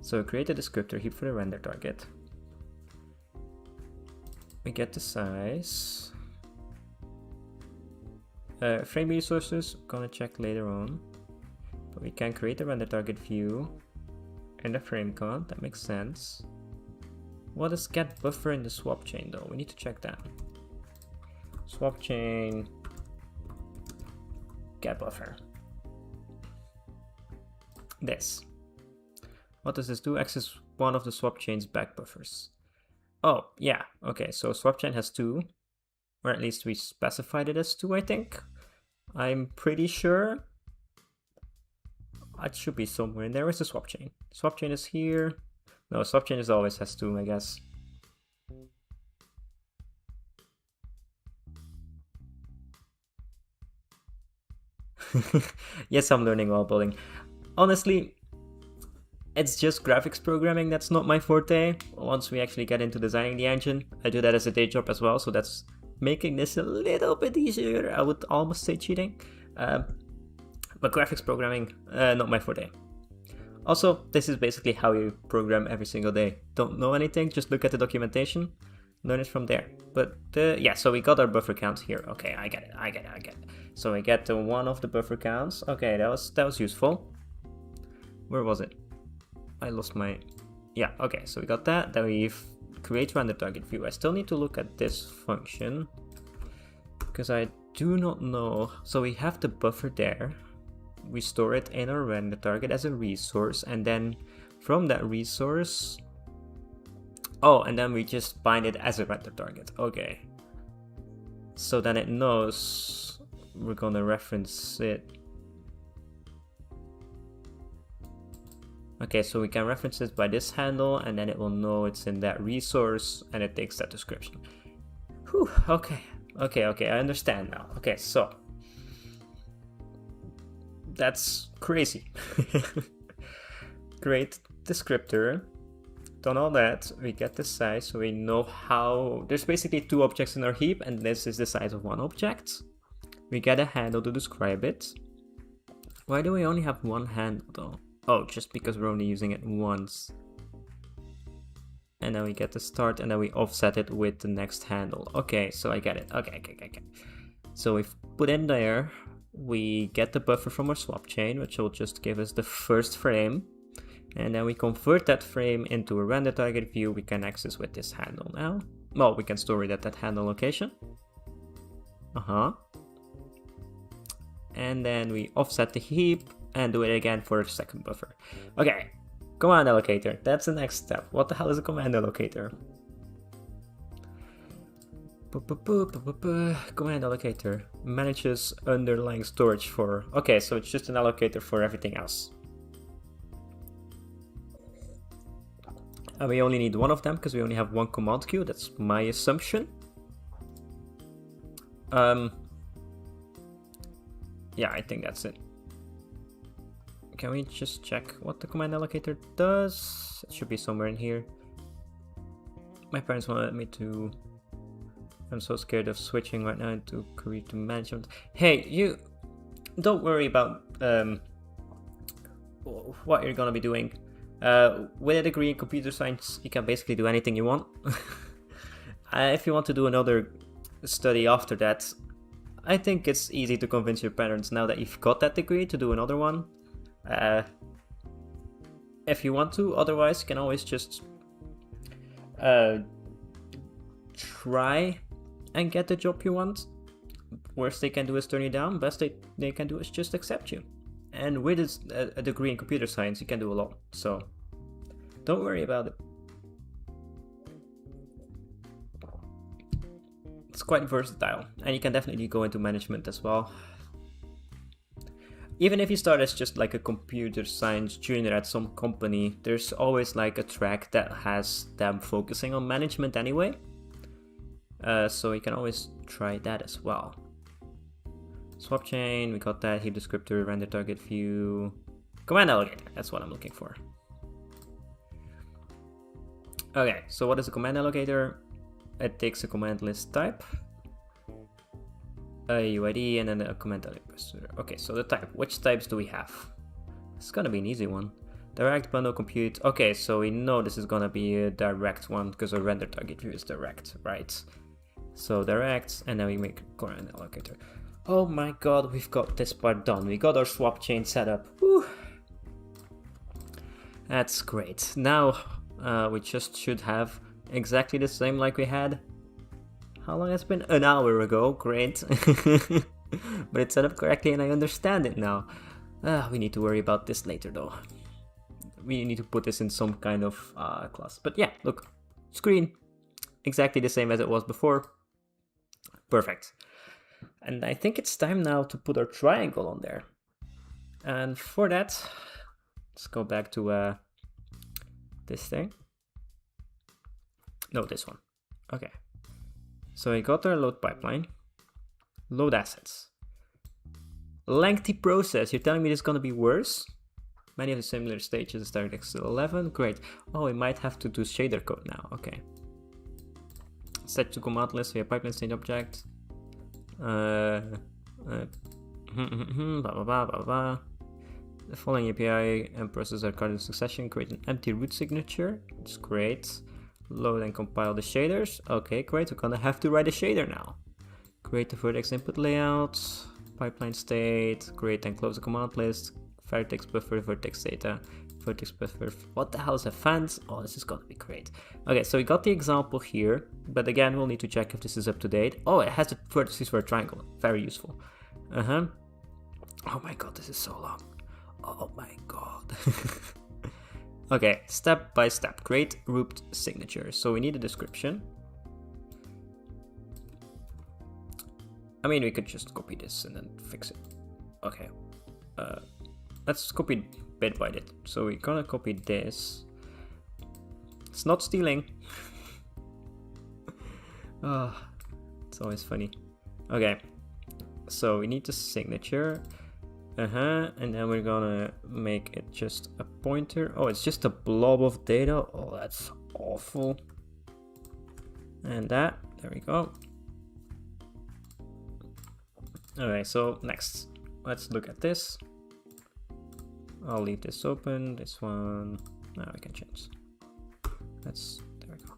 S1: So create a descriptor heap for the render target. We get the size. Frame resources, gonna check later on. But we can create a render target view and a frame count, that makes sense. What is get buffer in the swap chain though? We need to check that. Swap chain, get buffer. This. What does this do? Access one of the swap chain's back buffers. Oh, yeah, okay, so swap chain has 2, or at least we specified it as 2, I think. I'm pretty sure. It should be somewhere in there. Where's the swap chain? Swap chain is here. No, swap chain is always has 2, I guess. Yes, I'm learning while building. Honestly, it's just graphics programming that's not my forte. Once we actually get into designing the engine, I do that as a day job as well, so that's making this a little bit easier. I would almost say cheating. But graphics programming, not my forte. Also, this is basically how you program every single day. Don't know anything, just look at the documentation, learn it from there. But yeah, so we got our buffer count here. Okay, I get it. So we get to one of the buffer counts. Okay, that was useful. Where was it? I lost my... Yeah, okay, so we got that. Then we create render target view. I still need to look at this function because I do not know. So we have the buffer there. We store it in our render target as a resource, and then from that resource... Oh, and then we just bind it as a render target. Okay. So then it knows we're gonna reference it. Okay, so we can reference it by this handle, and then it will know it's in that resource, and it takes that description. Whew, okay, I understand now. Okay, so that's crazy. Great descriptor. Done all that, we get the size, so we know how... There's basically 2 objects in our heap, and this is the size of 1 object. We get a handle to describe it. Why do we only have 1 handle though? Oh, just because we're only using it once. And then we get the start, and then we offset it with the next handle. Okay, so I get it. Okay. So we've put in there, we get the buffer from our swap chain, which will just give us the first frame. And then we convert that frame into a render target view we can access with this handle now. Well, we can store it at that handle location. And then we offset the heap and do it again for a second buffer. Okay, command allocator, that's the next step. What the hell is a command allocator? Command allocator manages underlying storage for... Okay, so it's just an allocator for everything else. And we only need 1 of them because we only have 1 command queue, that's my assumption. Yeah, I think that's it. Can we just check what the command allocator does? It should be somewhere in here. My parents wanted me to... I'm so scared of switching right now into career to management. Hey, you... Don't worry about what you're gonna be doing. With a degree in computer science, you can basically do anything you want. If you want to do another study after that, I think it's easy to convince your parents now that you've got that degree to do another one. if you want to. Otherwise, you can always just try and get the job you want. Worst they can do is turn you down. Best they can do is just accept you. And with a degree in computer science, you can do a lot. So don't worry about it. It's quite versatile, and you can definitely go into management as well. Even if you start as just like a computer science junior at some company, there's always like a track that has them focusing on management anyway. So you can always try that as well. Swap chain, we got that. Heap descriptor, render target view, command allocator. That's what I'm looking for. Okay, so what is a command allocator? It takes a command list type, a UID, and then a command allocator. Okay, so the type. Which types do we have? It's gonna be an easy one. Direct, bundle, compute. Okay, so we know this is gonna be a direct one because our render target view is direct, right? So direct, and then we make command allocator. Oh my god, we've got this part done. We got our swap chain set up. Whew. That's great. Now we just should have exactly the same like we had. How long has it been? An hour ago. Great. But it's set up correctly and I understand it now. We need to worry about this later though. We need to put this in some kind of class. But yeah, look. Screen. Exactly the same as it was before. Perfect. And I think it's time now to put our triangle on there. And for that, let's go back to this thing. No, this one. Okay. So we got our load pipeline. Load assets. Lengthy process. You're telling me this is going to be worse? Many of the similar stages as DirectX 11. Great. Oh, we might have to do shader code now. Okay. Set to command list via pipeline state object. Blah, blah, blah, blah, blah. The following API and process are carded in succession. Create an empty root signature. It's great. Load and compile the shaders. Okay, great. We're gonna have to write a shader now. Create the vertex input layout. Pipeline state. Create and close the command list. Vertex buffer, vertex data. Vertex buffer. What the hell is a fence? Oh, this is gonna be great. Okay, so we got the example here, but again, we'll need to check if this is up to date. Oh, it has the vertices for a triangle. Very useful. Oh my god, this is so long. Oh my god. Okay, step by step. Create root signature. So we need a description. I mean, we could just copy this and then fix it. Okay. Let's copy bit by bit. So we're gonna copy this. It's not stealing. Oh, it's always funny. Okay. So we need the signature. And then we're gonna make it just a pointer. Oh, it's just a blob of data. Oh, that's awful. And that, there we go. Okay, so next, let's look at this. I'll leave this open, this one. Now we can change. There we go.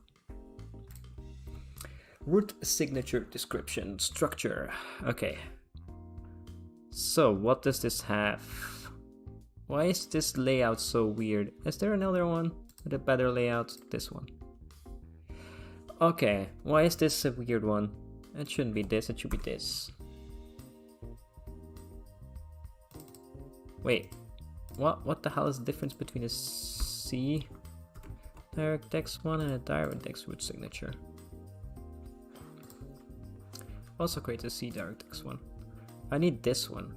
S1: Root signature description structure. Okay. So what does this have? Why is this layout so weird? Is there another one with a better layout? This one. Okay, why is this a weird one? It shouldn't be this, it should be this. Wait, what the hell is the difference between a C DirectX one and a DirectX root signature? Also create a C DirectX one. I need this one.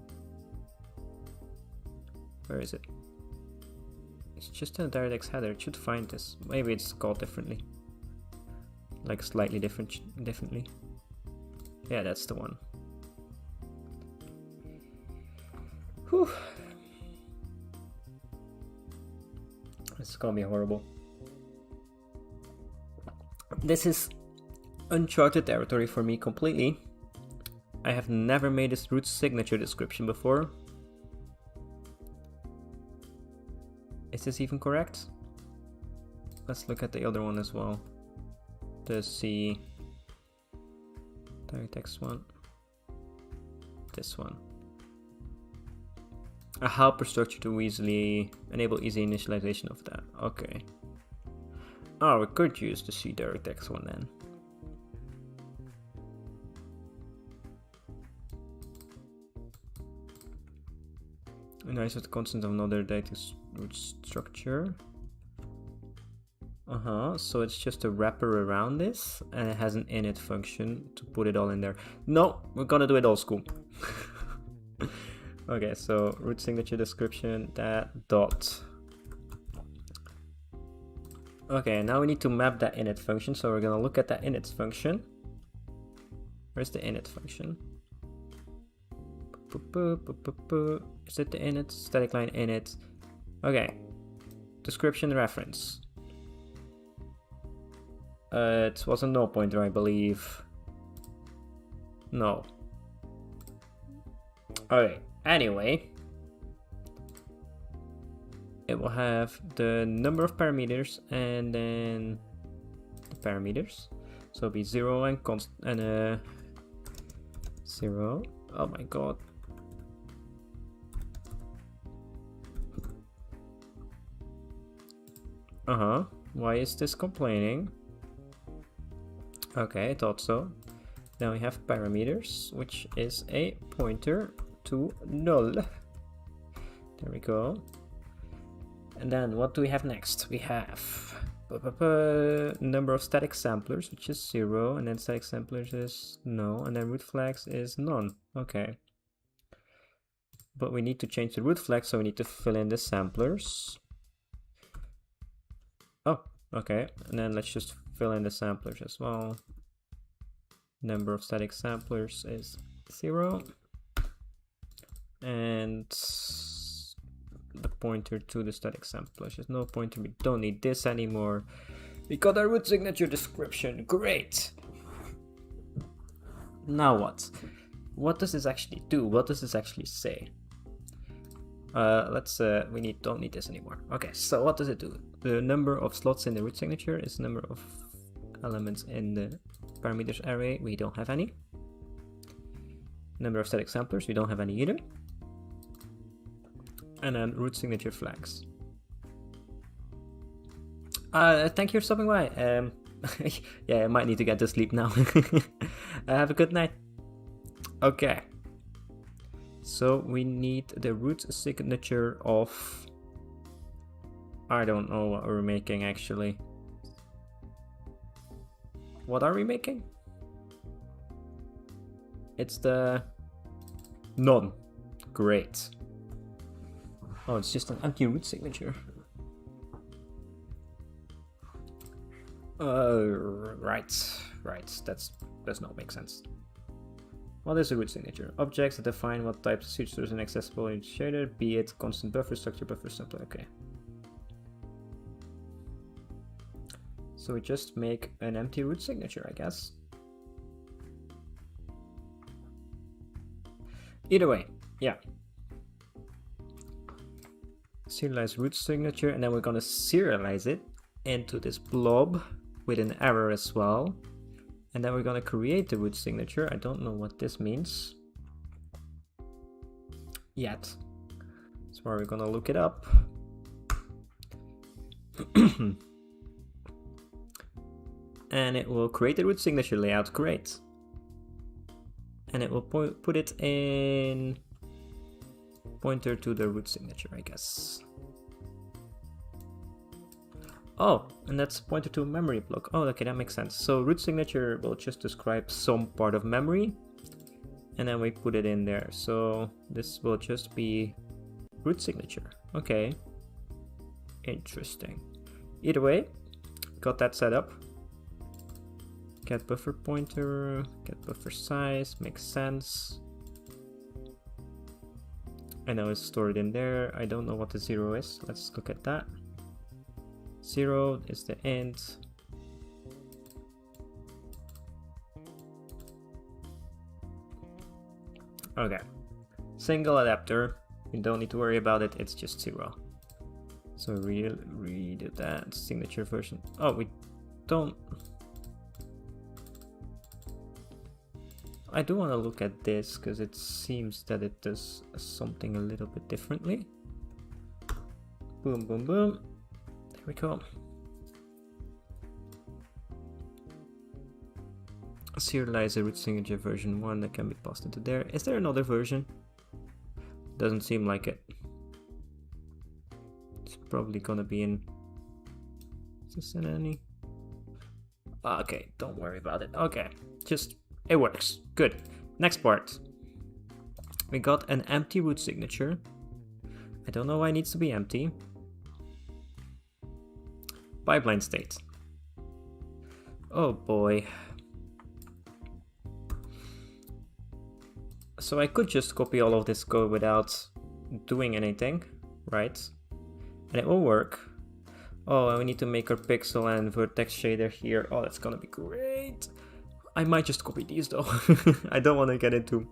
S1: Where is it? It's just in the DirectX header. It should find this. Maybe it's called differently. Like slightly differently. Yeah, that's the one. Whew. It's gonna be horrible. This is uncharted territory for me completely. I have never made this root signature description before. Is this even correct? Let's look at the other one as well. The C DirectX one. This one. A helper structure to easily enable easy initialization of that. Okay. Oh, we could use the cDirectX one then. Nice with constant of another data root structure. So it's just a wrapper around this, and it has an init function to put it all in there. No, we're gonna do it old school. Okay, so root signature description, that dot. Okay, now we need to map that init function, so we're gonna look at that init function. Where's the init function? Is it the init? Static line init. Okay. Description reference. It was a null pointer, I believe. No. Okay. Anyway, it will have the number of parameters and then the parameters. So it'll be 0 and const and 0. Oh my god. Why is this complaining? Okay, I thought so. Then we have parameters, which is a pointer to null. There we go. And then what do we have next? We have number of static samplers, which is 0, and then static samplers is no, and then root flags is none. Okay. But we need to change the root flag, so we need to fill in the samplers. Oh, okay. And then let's just fill in the samplers as well. Number of static samplers is 0. And the pointer to the static samplers is no pointer. We don't need this anymore. We got our root signature description. Great. Now what? What does this actually do? What does this actually say? We don't need this anymore. Okay, so what does it do? The number of slots in the root signature is the number of elements in the parameters array. We don't have any. Number of static samplers, we don't have any either. And then root signature flags. Thank you for stopping by. Yeah, I might need to get to sleep now. Have a good night. Okay. So we need the root signature of... I don't know what we're making actually. What are we making? It's the none. Great. Oh, it's just an empty root signature. Right. That does not make sense. What is a root signature? Objects that define what types of signatures are accessible in shader, be it constant buffer, structure, buffer, sampler. Okay. So we just make an empty root signature, I guess. Either way, yeah. Serialize root signature, and then we're gonna serialize it into this blob with an error as well. And then we're gonna create the root signature. I don't know what this means yet. So we're gonna look it up. And it will create the root signature layout. Great. And it will put it in pointer to the root signature, I guess. Oh, and that's pointer to a memory block. Oh, okay, that makes sense. So root signature will just describe some part of memory, and then we put it in there. So this will just be root signature. Okay. Interesting. Either way, got that set up. Get buffer pointer, get buffer size, makes sense. I know it's stored in there. I don't know what the 0 is. Let's look at that. 0 is the int. Okay. Single adapter. You don't need to worry about it. It's just 0. So redo that signature version. Oh, we don't. I do want to look at this because it seems that it does something a little bit differently. Boom, boom, boom. There we go. Serializer root signature version 1 that can be passed into there. Is there another version? Doesn't seem like it. It's probably gonna be in. Is this in any? Okay, don't worry about it. Okay, just it works. Good. Next part. We got an empty root signature. I don't know why it needs to be empty. Pipeline state. Oh boy. So I could just copy all of this code without doing anything, right? And it will work. Oh, we need to make our pixel and vertex shader here. Oh, that's gonna be great. I might just copy these though. I don't want to get into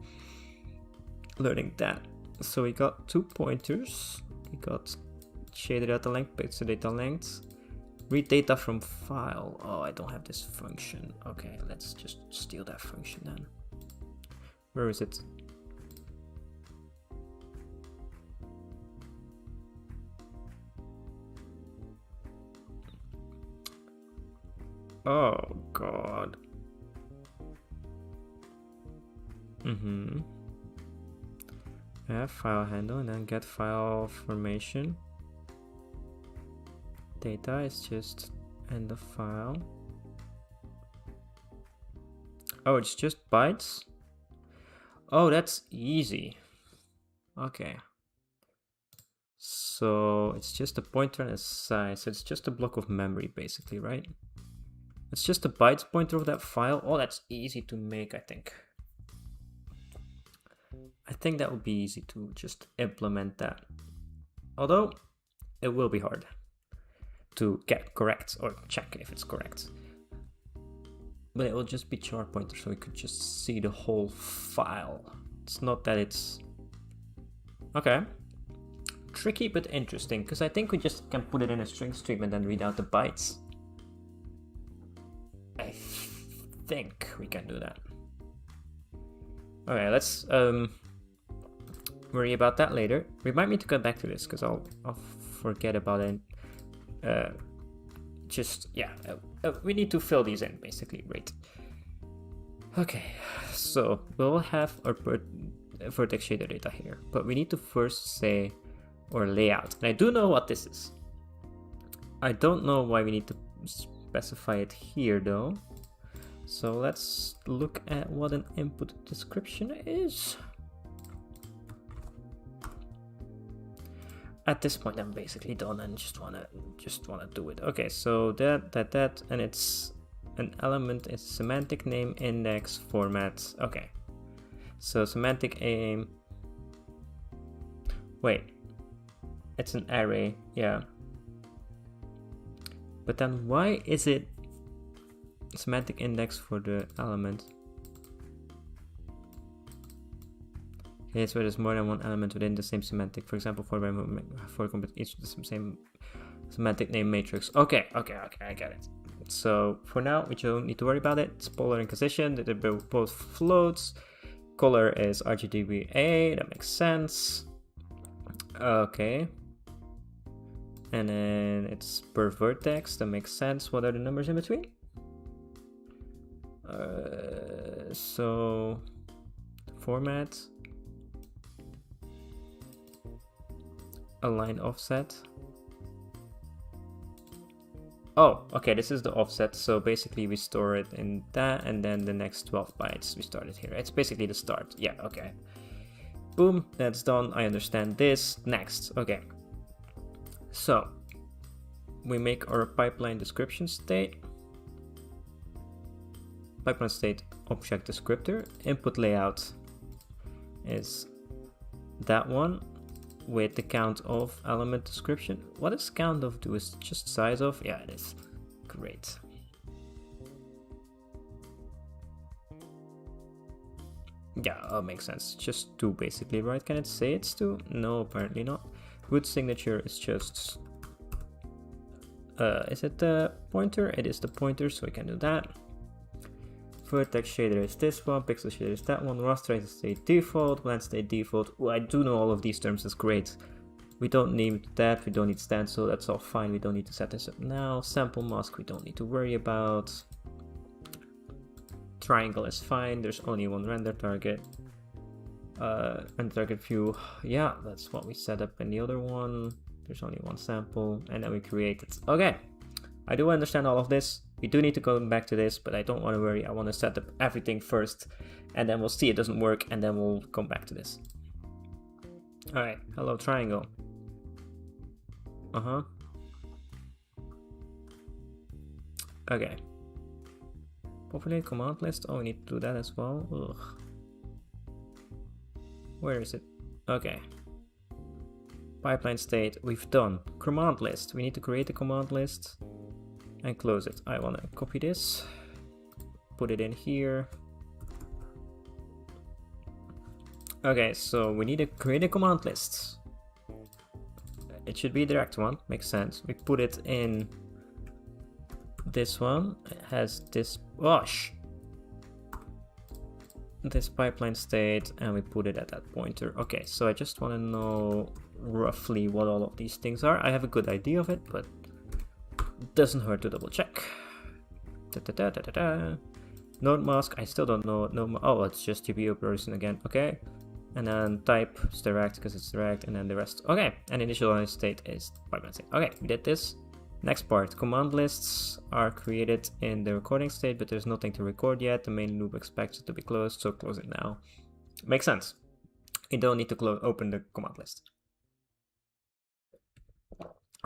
S1: learning that. So we got 2 pointers. We got shader data length, pixel data length. Read data from file. Oh, I don't have this function. Okay, let's just steal that function then. Where is it? Oh god. Yeah, file handle and then get file formation. Data is just end of file. Oh, it's just bytes? Oh, that's easy. Okay. So it's just a pointer and a size. So it's just a block of memory basically, right? It's just a bytes pointer of that file. Oh, that's easy to make, I think. I think that would be easy to just implement that. Although, it will be hard to get correct or check if it's correct. But it will just be char pointer, so we could just see the whole file. It's not that it's... Okay. Tricky but interesting, because I think we just can put it in a string stream and then read out the bytes. I think we can do that. Okay, let's worry about that later. We might need to come back to this because I'll forget about it. We need to fill these in basically. Right. Okay, so we'll have our vertex shader data here, but we need to first say our layout. And I do know what this is. I don't know why we need to specify it here though. So let's look at what an input description is. At this point I'm basically done and just wanna do it. Okay, so that and it's an element, it's semantic name index format. Okay. So semantic aim. Wait. It's an array, yeah. But then why is it semantic index for the element? Okay, so there's more than one element within the same semantic. For example, for each the same semantic name matrix. Okay, I get it. So for now, we don't need to worry about it. It's polar inquisition. They're both floats. Color is RGBA. That makes sense. Okay. And then it's per vertex. That makes sense. What are the numbers in between? So format, align offset. Oh, okay, this is the offset. So basically we store it in that, and then the next 12 bytes we start it here. It's basically the start. Yeah, okay. Boom, that's done. I understand this. Next, okay. So we make our pipeline description state. Pipeline state object descriptor. Input layout is that one with the count of element description. What does count of do? Is it just size of? Yeah, it is. Great. Yeah, makes sense. Just 2 basically, right? Can it say it's 2? No, apparently not. Root signature is just... is it the pointer? It is the pointer, so we can do that. Vertex shader is this one, pixel shader is that one, raster state default, blend state default. Oh, I do know all of these terms, that's great. We don't need that, we don't need stencil, that's all fine, we don't need to set this up now. Sample mask we don't need to worry about. Triangle is fine, there's only one render target. And target view, yeah, that's what we set up in the other one. There's only one sample, and then we create it. Okay, I do understand all of this. We do need to go back to this, but I don't want to worry. I want to set up everything first, and then we'll see it doesn't work, and then we'll come back to this. Alright, hello triangle. Okay. Populate command list. Oh, we need to do that as well. Ugh. Where is it? Okay. Pipeline state, we've done. Command list. We need to create a command list and close it. I want to copy this, put it in here. Okay, so we need to create a command list. It should be a direct one, makes sense. We put it in this one. It has this, this pipeline state, and we put it at that pointer. Okay, so I just want to know roughly what all of these things are. I have a good idea of it, but it doesn't hurt to double check. Node mask, I still don't know. Oh, it's just GPU person again. Okay, and then type is direct because it's direct, and then the rest. Okay, and initialized state is pipeline state. Okay, we did this. Next part, command lists are created in the recording state, but there's nothing to record yet. The main loop expects it to be closed, so close it now. Makes sense. You don't need to open the command list.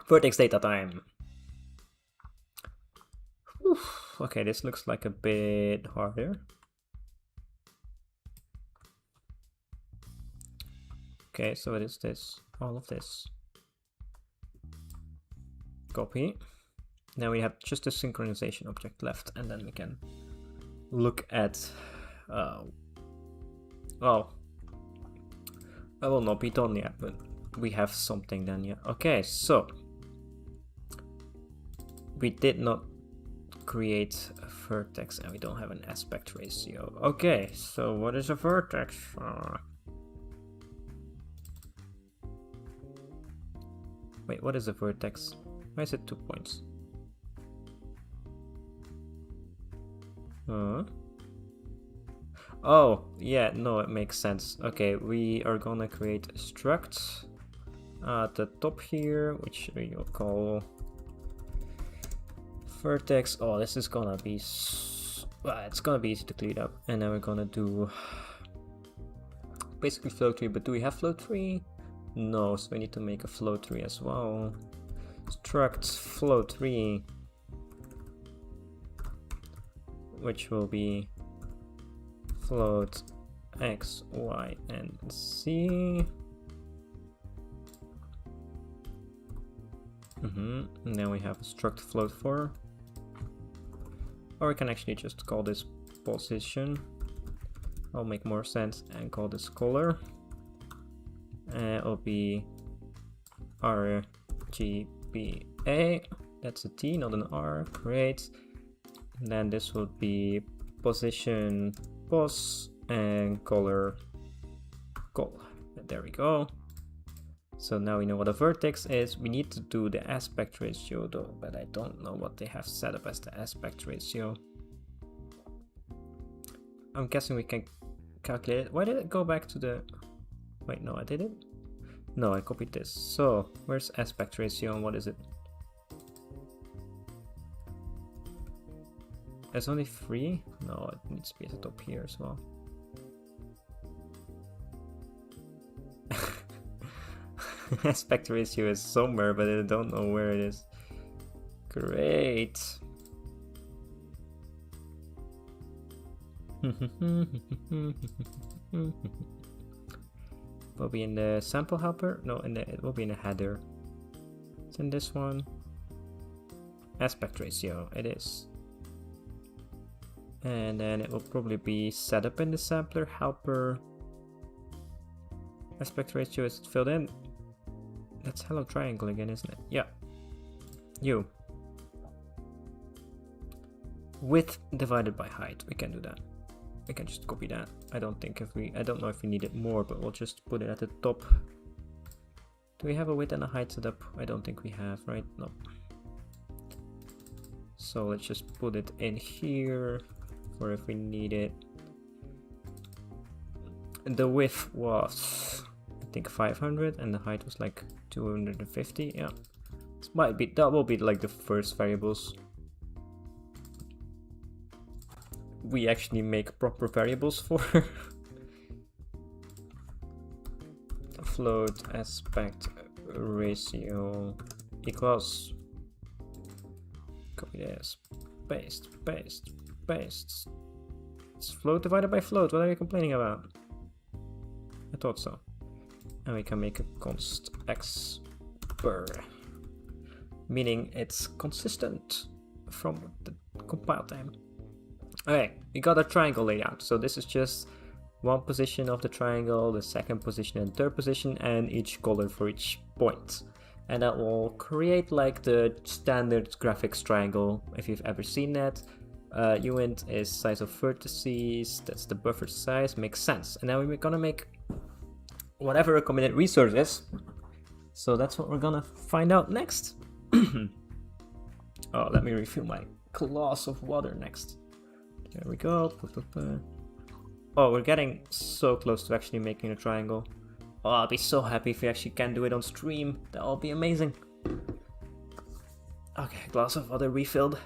S1: Vertex data time. Oof. Okay, this looks like a bit harder. Okay, so it is this, all of this. Copy. Now we have just a synchronization object left, and then we can look at well, I will not be done yet, but we have something then. Yeah, okay, so we did not create a vertex and we don't have an aspect ratio. Okay, so what is a vertex? Wait, what is a vertex? Why is it 2 points? Oh, yeah, no, it makes sense. Okay, we are gonna create a struct at the top here, which we will call vertex. Oh, this is gonna be it's gonna be easy to clean up. And then we're gonna do basically flow tree. But do we have flow tree? No, so we need to make a flow tree as well. Struct flow tree, which will be float x, y, and z. And then we have a struct float for, or we can actually just call this position. I'll make more sense and call this color. It'll be RGBA. That's a T, not an R. Great. And then this will be position pos and color col. There we go. So now we know what a vertex is. We need to do the aspect ratio though, but I don't know what they have set up as the aspect ratio. I'm guessing we can calculate it. Why did it go back to the... Wait, no, I did it? No, I copied this. So, where's aspect ratio and what is it? It's only 3? No, it needs to be at the top here as well. Aspect ratio is somewhere, but I don't know where it is. Great. Will be in the sample helper? No, it will be in the header. It's in this one. Aspect ratio, it is. And then it will probably be set up in the sampler helper. Aspect ratio is filled in. That's hello triangle again, isn't it? Yeah. You. width divided by height. We can do that. We can just copy that. I don't know if we need it more, but we'll just put it at the top. Do we have a width and a height set up? I don't think we have, right? No. So let's just put it in here for if we need it. And the width was, I think, 500 and the height was like 250. Yeah, that will be like the first variables. We actually make proper variables for float aspect ratio equals, copy this, paste. It's float divided by float. What are you complaining about? I thought so. And we can make a const x per, meaning it's consistent from the compile time. Okay, we got a triangle laid out. So this is just one position of the triangle, the second position and third position, and each color for each point. And that will create like the standard graphics triangle, if you've ever seen that. uint is size of vertices, that's the buffer size, makes sense. And now we're gonna make whatever a committed resource is. So that's what we're gonna find out next. Oh, let me refill my glass of water next. There we go. Oh, we're getting so close to actually making a triangle. Oh, I'll be so happy if we actually can do it on stream. That'll be amazing. Okay, glass of water refilled.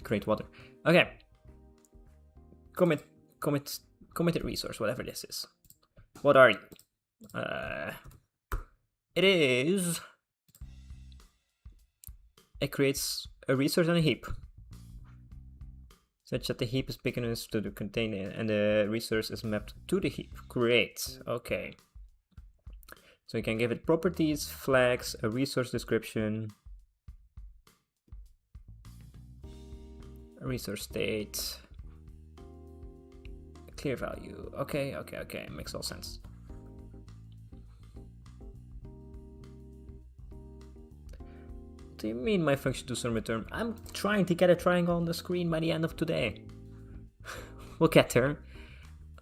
S1: Great water. Okay. Committed resource, whatever this is. What are you? It creates a resource on a heap, such that the heap is big enough to contain it, and the resource is mapped to the heap. Great. Okay. So you can give it properties, flags, a resource description, a resource state, a clear value. Okay. Makes all sense. What do you mean my function does some return? I'm trying to get a triangle on the screen by the end of today. We'll get there.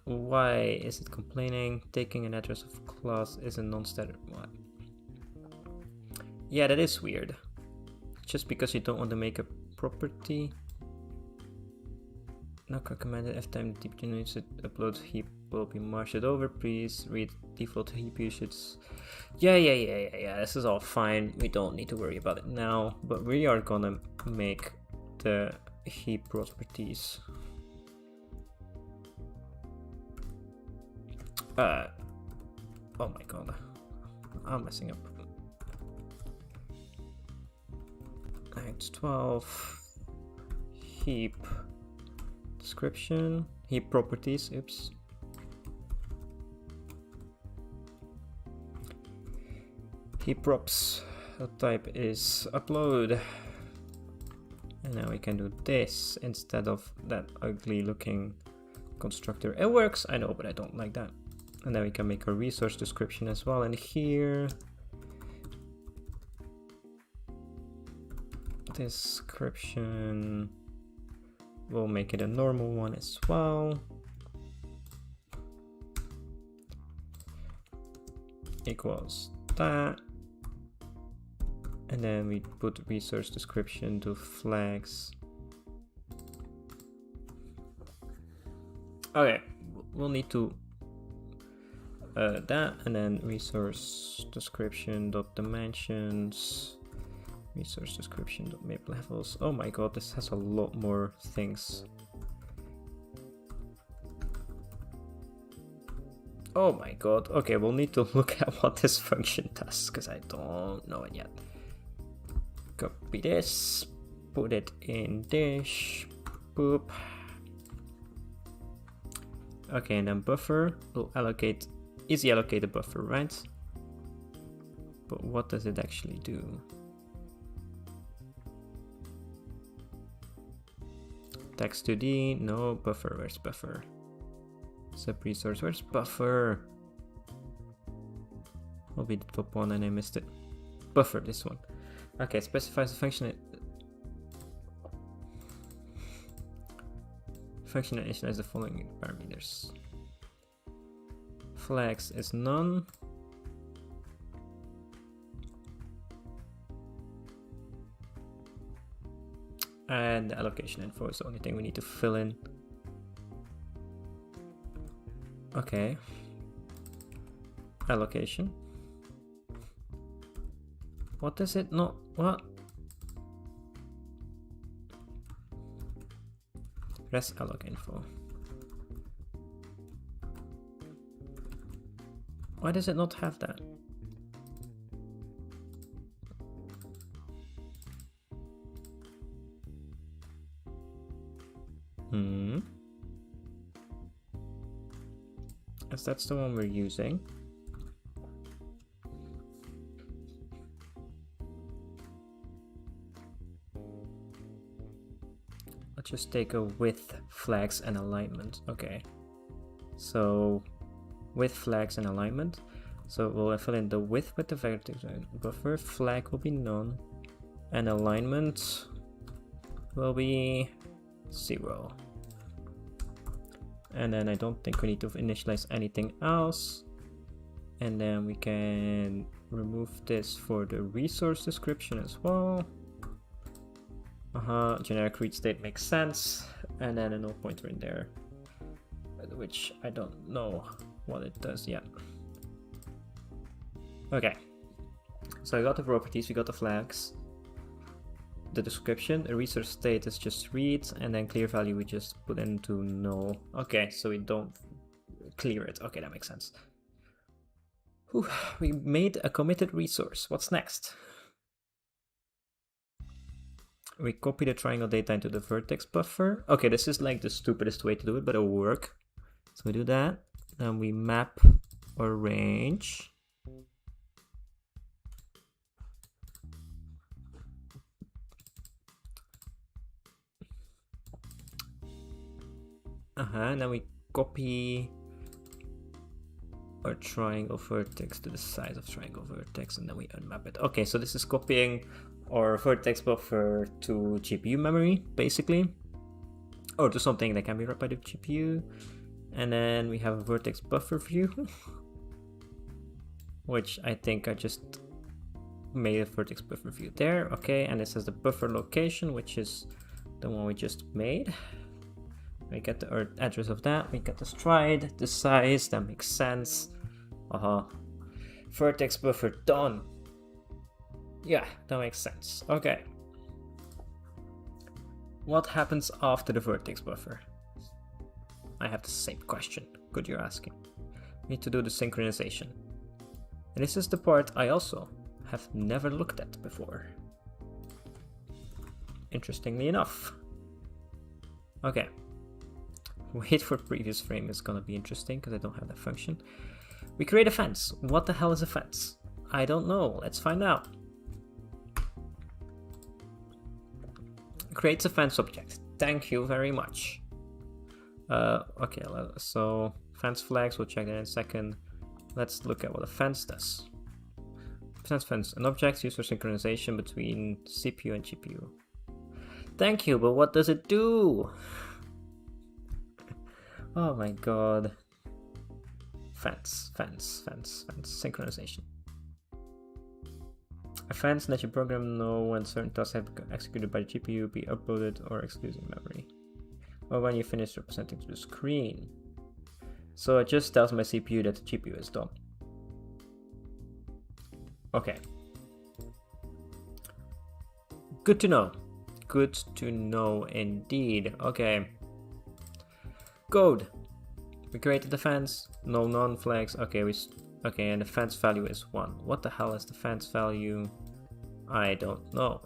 S1: Why is it complaining? Taking an address of class is a non-standard. What? Yeah, that is weird. Just because you don't want to make a property. Not recommended. Every time the deep generates it, upload heap will be marshed over. Please read default heap usage. Yeah. This is all fine. We don't need to worry about it now. But we are gonna make the heap properties. Oh my god. I'm messing up. It's 12. Heap description. Heap properties. Oops. Heap props. The type is upload. And now we can do this instead of that ugly looking constructor. It works, I know, but I don't like that. And then we can make a resource description as well. And here, description, we'll make it a normal one as well. Equals that. And then we put resource description to flags. Okay, we'll need to that, and then resource description dot dimensions, resource description dot map levels. Oh my god, this has a lot more things. Oh my god. Okay, we'll need to look at what this function does, because I don't know it yet. Copy this, put it in dish, boop. Okay, and then buffer will allocate, easy allocate a buffer, right? But what does it actually do? Text 2D, no buffer, where's buffer? Sub resource, where's buffer? Will be the top one and I missed it. Buffer, this one. Okay, specifies the function. Function initialize the following parameters. Flags is none. And the allocation info is the only thing we need to fill in. Okay. Allocation. What is it not? What? Res alloc info. Why does it not have that? As that's the one we're using. Let's just take a width, flags, and alignment. Okay. So width, flags, and alignment. So we'll fill in the width with the vertex buffer. Flag will be none. And alignment will be 0. And then I don't think we need to initialize anything else. And then we can remove this for the resource description as well. Generic read state makes sense. And then a null pointer in there, which I don't know what it does yet. Okay. So I got the properties, we got the flags. The description, a resource state is just read, and then clear value we just put into null. Okay, so we don't clear it. Okay, that makes sense. Whew, we made a committed resource. What's next? We copy the triangle data into the vertex buffer. Okay, this is like the stupidest way to do it, but it'll work. So we do that. Then we map our range. And then we copy our triangle vertex to the size of triangle vertex, and then we unmap it. Okay, so this is copying our vertex buffer to GPU memory, basically, or to something that can be read by the GPU. And then we have a vertex buffer view, which I think I just made a vertex buffer view there. Okay, and this has the buffer location, which is the one we just made. We get the address of that, we get the stride, the size, that makes sense. Vertex buffer done. Yeah, that makes sense. Okay. What happens after the vertex buffer? I have the same question. Good, you're asking. We need to do the synchronization. And this is the part I also have never looked at before. Interestingly enough. Okay. Wait for previous frame is gonna be interesting because I don't have that function. We create a fence. What the hell is a fence? I don't know. Let's find out. Creates a fence object. Thank you very much. Okay, so fence flags, we'll check that in a second. Let's look at what a fence does. Fence, an object used for synchronization between CPU and GPU. Thank you, but what does it do? Oh my god. Fence, synchronization. A fence lets your program know when certain tasks have been executed by the GPU be uploaded or excluded in memory, or when you finish representing to the screen. So it just tells my CPU that the GPU is done. Okay. Good to know. Good to know indeed. Okay. Code. We created the fence. No non-flags. Okay, okay, and the fence value is 1. What the hell is the fence value? I don't know.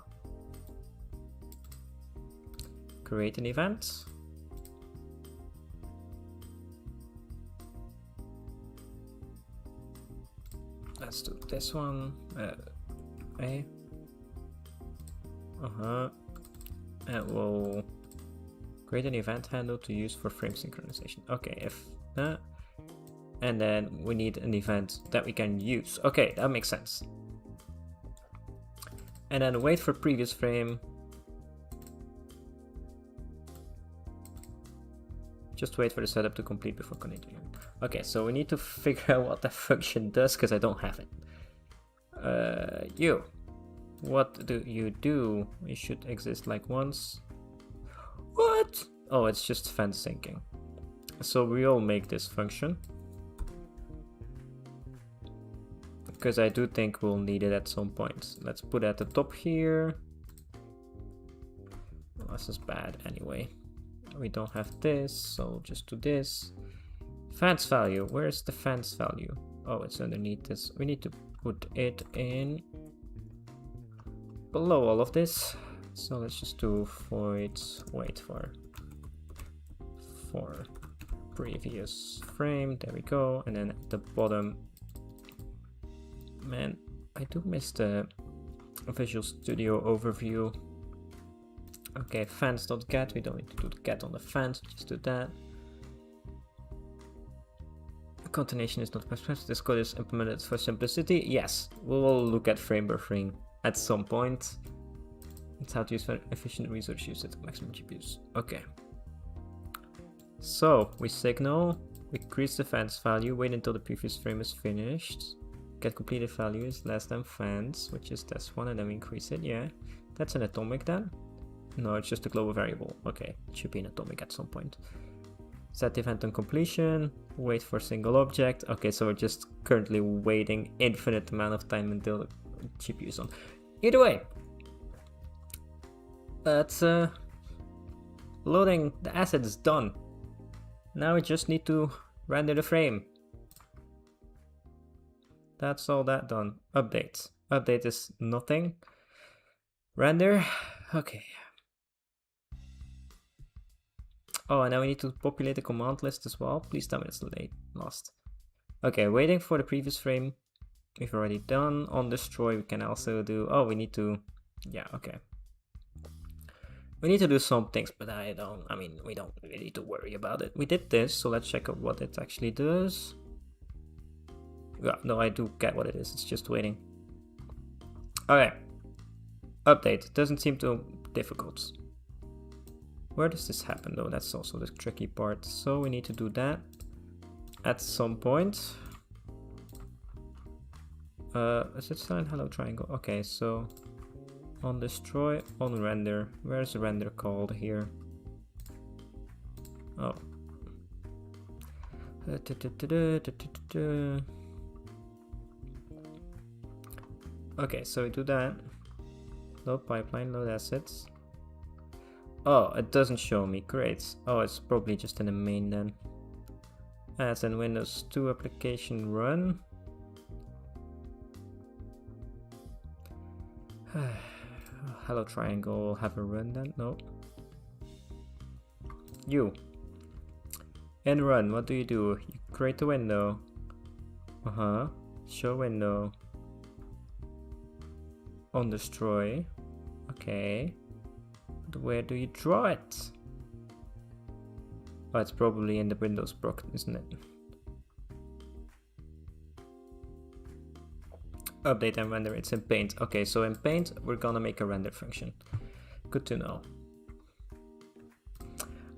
S1: Create an event. Let's do this one. A. And we'll create an event handle to use for frame synchronization. Okay, if that. And then we need an event that we can use. Okay, that makes sense. and then wait for previous frame. Just wait for the setup to complete before continuing. Okay, so we need to figure out what that function does because I don't have it. What do you do? It should exist like once. What? Oh, it's just fence syncing. So we'll make this function. Because I do think we'll need it at some point. Let's put it at the top here. Oh, this is bad anyway. We don't have this, so just do this. Fence value, where's the fence value? Oh, it's underneath this. We need to put it in below all of this. So let's just do void wait for previous frame. There we go. And then at the bottom, man, I do miss the Visual Studio overview. Okay, fence.get, we don't need to do the get on the fence, just do that. Continuation is not present. This code is implemented for simplicity. Yes, we will look at frame buffering at some point. It's how to use efficient resource use at maximum GPUs. Okay. So we signal, increase the fence value, wait until the previous frame is finished. Get completed value is less than fence, which is this one, and then we increase it. Yeah, that's an atomic then. No, it's just a global variable. Okay, it should be an atomic at some point. Set the event on completion, wait for a single object. Okay, so we're just currently waiting infinite amount of time until the GPU is on. Either way, that's loading the asset is done. Now we just need to render the frame. That's all that done. Update. Update is nothing. Render. Okay. Oh, and now we need to populate the command list as well. Please tell me it's late. Lost. Okay, waiting for the previous frame. We've already done. On destroy, we can also do... Oh, we need to... Yeah, okay. We need to do some things, but we don't really need to worry about it. We did this, so let's check out what it actually does. Yeah, no, I do get what it is. It's just waiting. Okay. Update. Doesn't seem too difficult. Where does this happen though? That's also the tricky part. So we need to do that at some point. Is it still in hello triangle? Okay, so on destroy, on render. Where's the render called here? Oh. Okay, so we do that. Load pipeline, load assets. Oh, it doesn't show me. Great. Oh, it's probably just in the main then. As in Windows 2 application run. Hello triangle have a run then? No. You. In run, what do? You create a window. Show window. On destroy. Okay. But where do you draw it? Oh, it's probably in the Windows proc, isn't it? Update and render, it's in Paint. Okay, so in Paint, we're gonna make a render function. Good to know.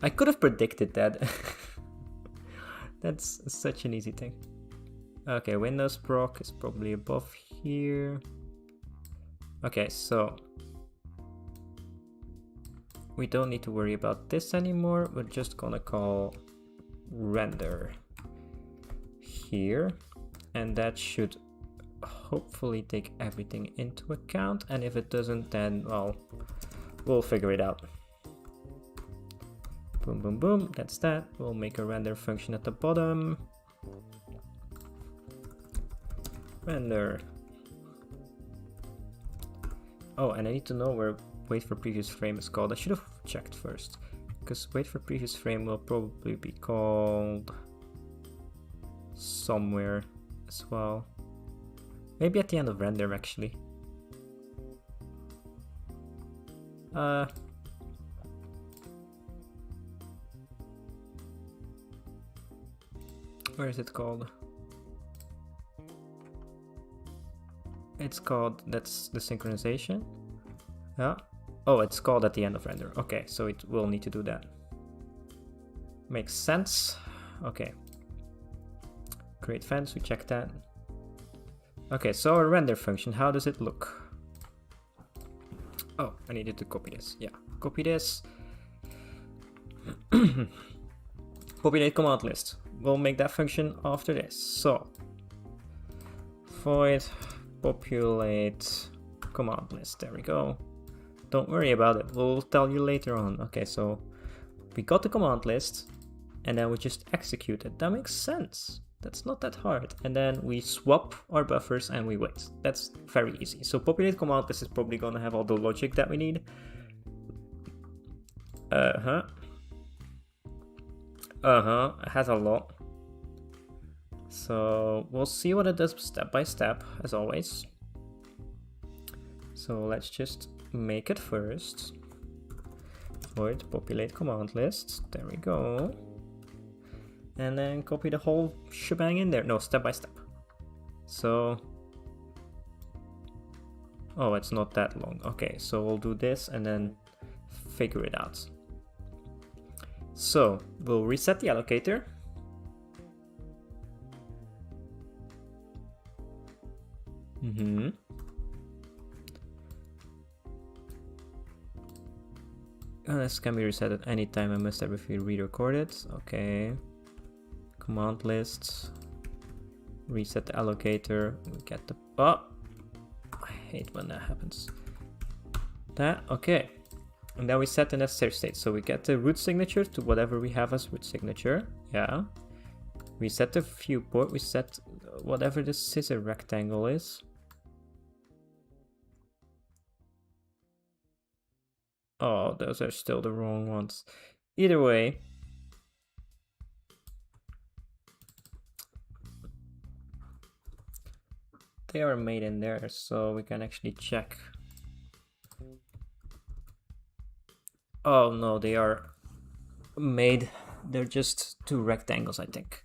S1: I could have predicted that. That's such an easy thing. Okay, Windows proc is probably above here. Okay, so we don't need to worry about this anymore. We're just gonna call render here, and that should hopefully take everything into account. And if it doesn't, then well, we'll figure it out. Boom, boom, boom. That's that. We'll make a render function at the bottom. Render. Oh, and I need to know where wait for previous frame is called. I should have checked first, because wait for previous frame will probably be called somewhere as well. Maybe at the end of render actually. Where is it called? It's called, that's the synchronization. Yeah. Oh, it's called at the end of render. Okay, so it will need to do that. Makes sense. Okay. Create fence, we check that. Okay, so our render function, how does it look? Oh, I needed to copy this. Yeah, copy this. Populate command list. We'll make that function after this. So, void populate command list. There we go. Don't worry about it. We'll tell you later on. Okay, so we got the command list and then we just execute it. That makes sense. That's not that hard. And then we swap our buffers and we wait. That's very easy. So populate command list is probably going to have all the logic that we need. It has a lot. So we'll see what it does step by step, as always. So let's just make it first. Void populate command list. There we go. And then copy the whole shebang in there. No, step by step. So, oh, it's not that long. Okay, so we'll do this and then figure it out. So we'll reset the allocator. This can be reset at any time. I must have if we re-record it. Okay. Command list. Reset the allocator. We get the... Oh! I hate when that happens. That, okay. And then we set the necessary state. So we get the root signature to whatever we have as root signature. Yeah. We set the viewport. We set whatever the scissor rectangle is. Oh, those are still the wrong ones. Either way. They are made in there, so we can actually check. Oh no, they are made. They're just two rectangles, I think.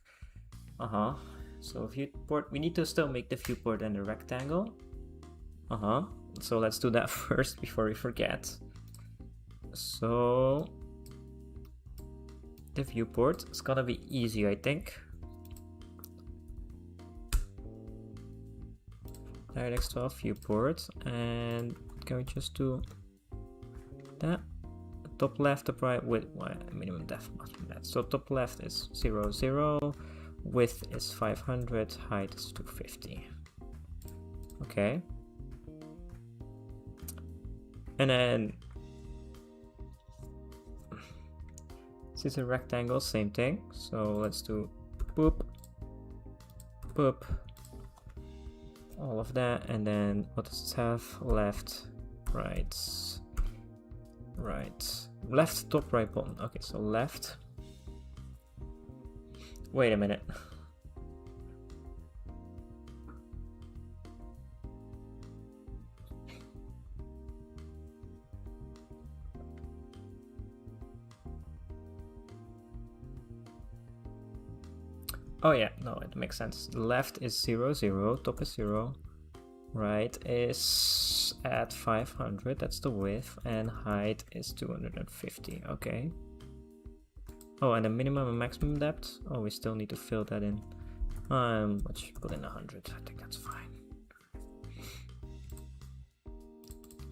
S1: So viewport, we need to still make the viewport and the rectangle. So let's do that first before we forget. So the viewport is gonna be easy, I think. DirectX 12 viewport, and can we just do that? Top left, top right, width, minimum depth must be that. So top left is 0, 0, width is 500, height is 250. Okay. And then this is a rectangle, same thing. So let's do boop, boop, all of that. And then what does this have? Left, right, right, left, top, right, bottom. Okay, so left. Wait a minute. Oh yeah, no, it makes sense. Left is 0, 0, top is 0, right is at 500, that's the width, and height is 250, okay. Oh, and the minimum and maximum depth? Oh, we still need to fill that in. Let's put in 100, I think that's fine.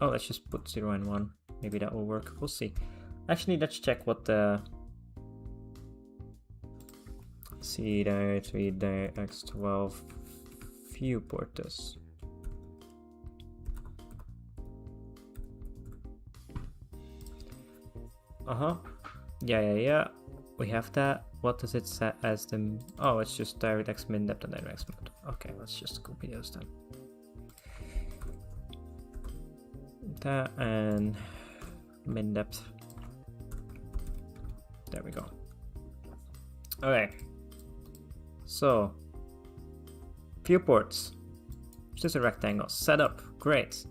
S1: Oh, let's just put 0 and 1, maybe that will work, we'll see. Actually, let's check what the DirectX 12 viewport does. Yeah. We have that. What does it set as the... Oh, it's just DirectX min depth and DirectX mode. Okay, let's just copy those then. That and min depth. There we go. Okay. So, viewports, just a rectangle, setup, great.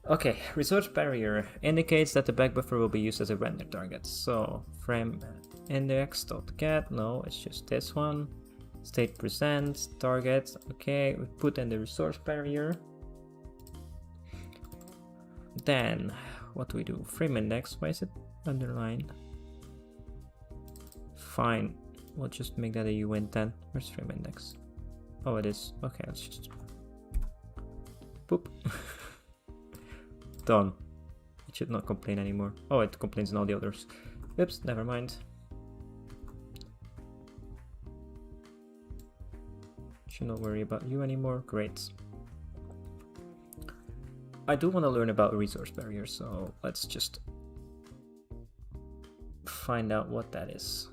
S1: Okay, resource barrier indicates that the back buffer will be used as a render target. So, frame index.get, no, it's just this one. State present, target, okay, we put in the resource barrier. then what do we do? Frame index, why is it underlined? Fine, we'll just make that a UN 10. Where's frame index? Oh, it is. Okay, let's just boop. Done. It should not complain anymore. Oh, it complains in all the others. Oops, never mind. Should not worry about you anymore. Great. I do want to learn about resource barriers, so let's just find out what that is.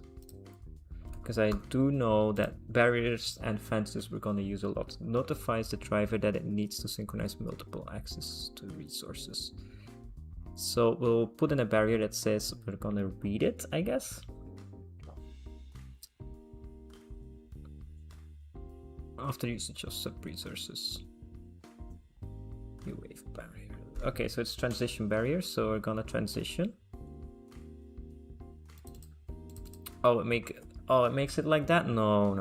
S1: Because I do know that barriers and fences we're going to use a lot. Notifies the driver that it needs to synchronize multiple access to resources. So we'll put in a barrier that says we're going to read it, I guess. After usage of sub-resources. New wave barrier. Okay, so it's transition barrier, so we're gonna transition. Oh, it makes it like that? No.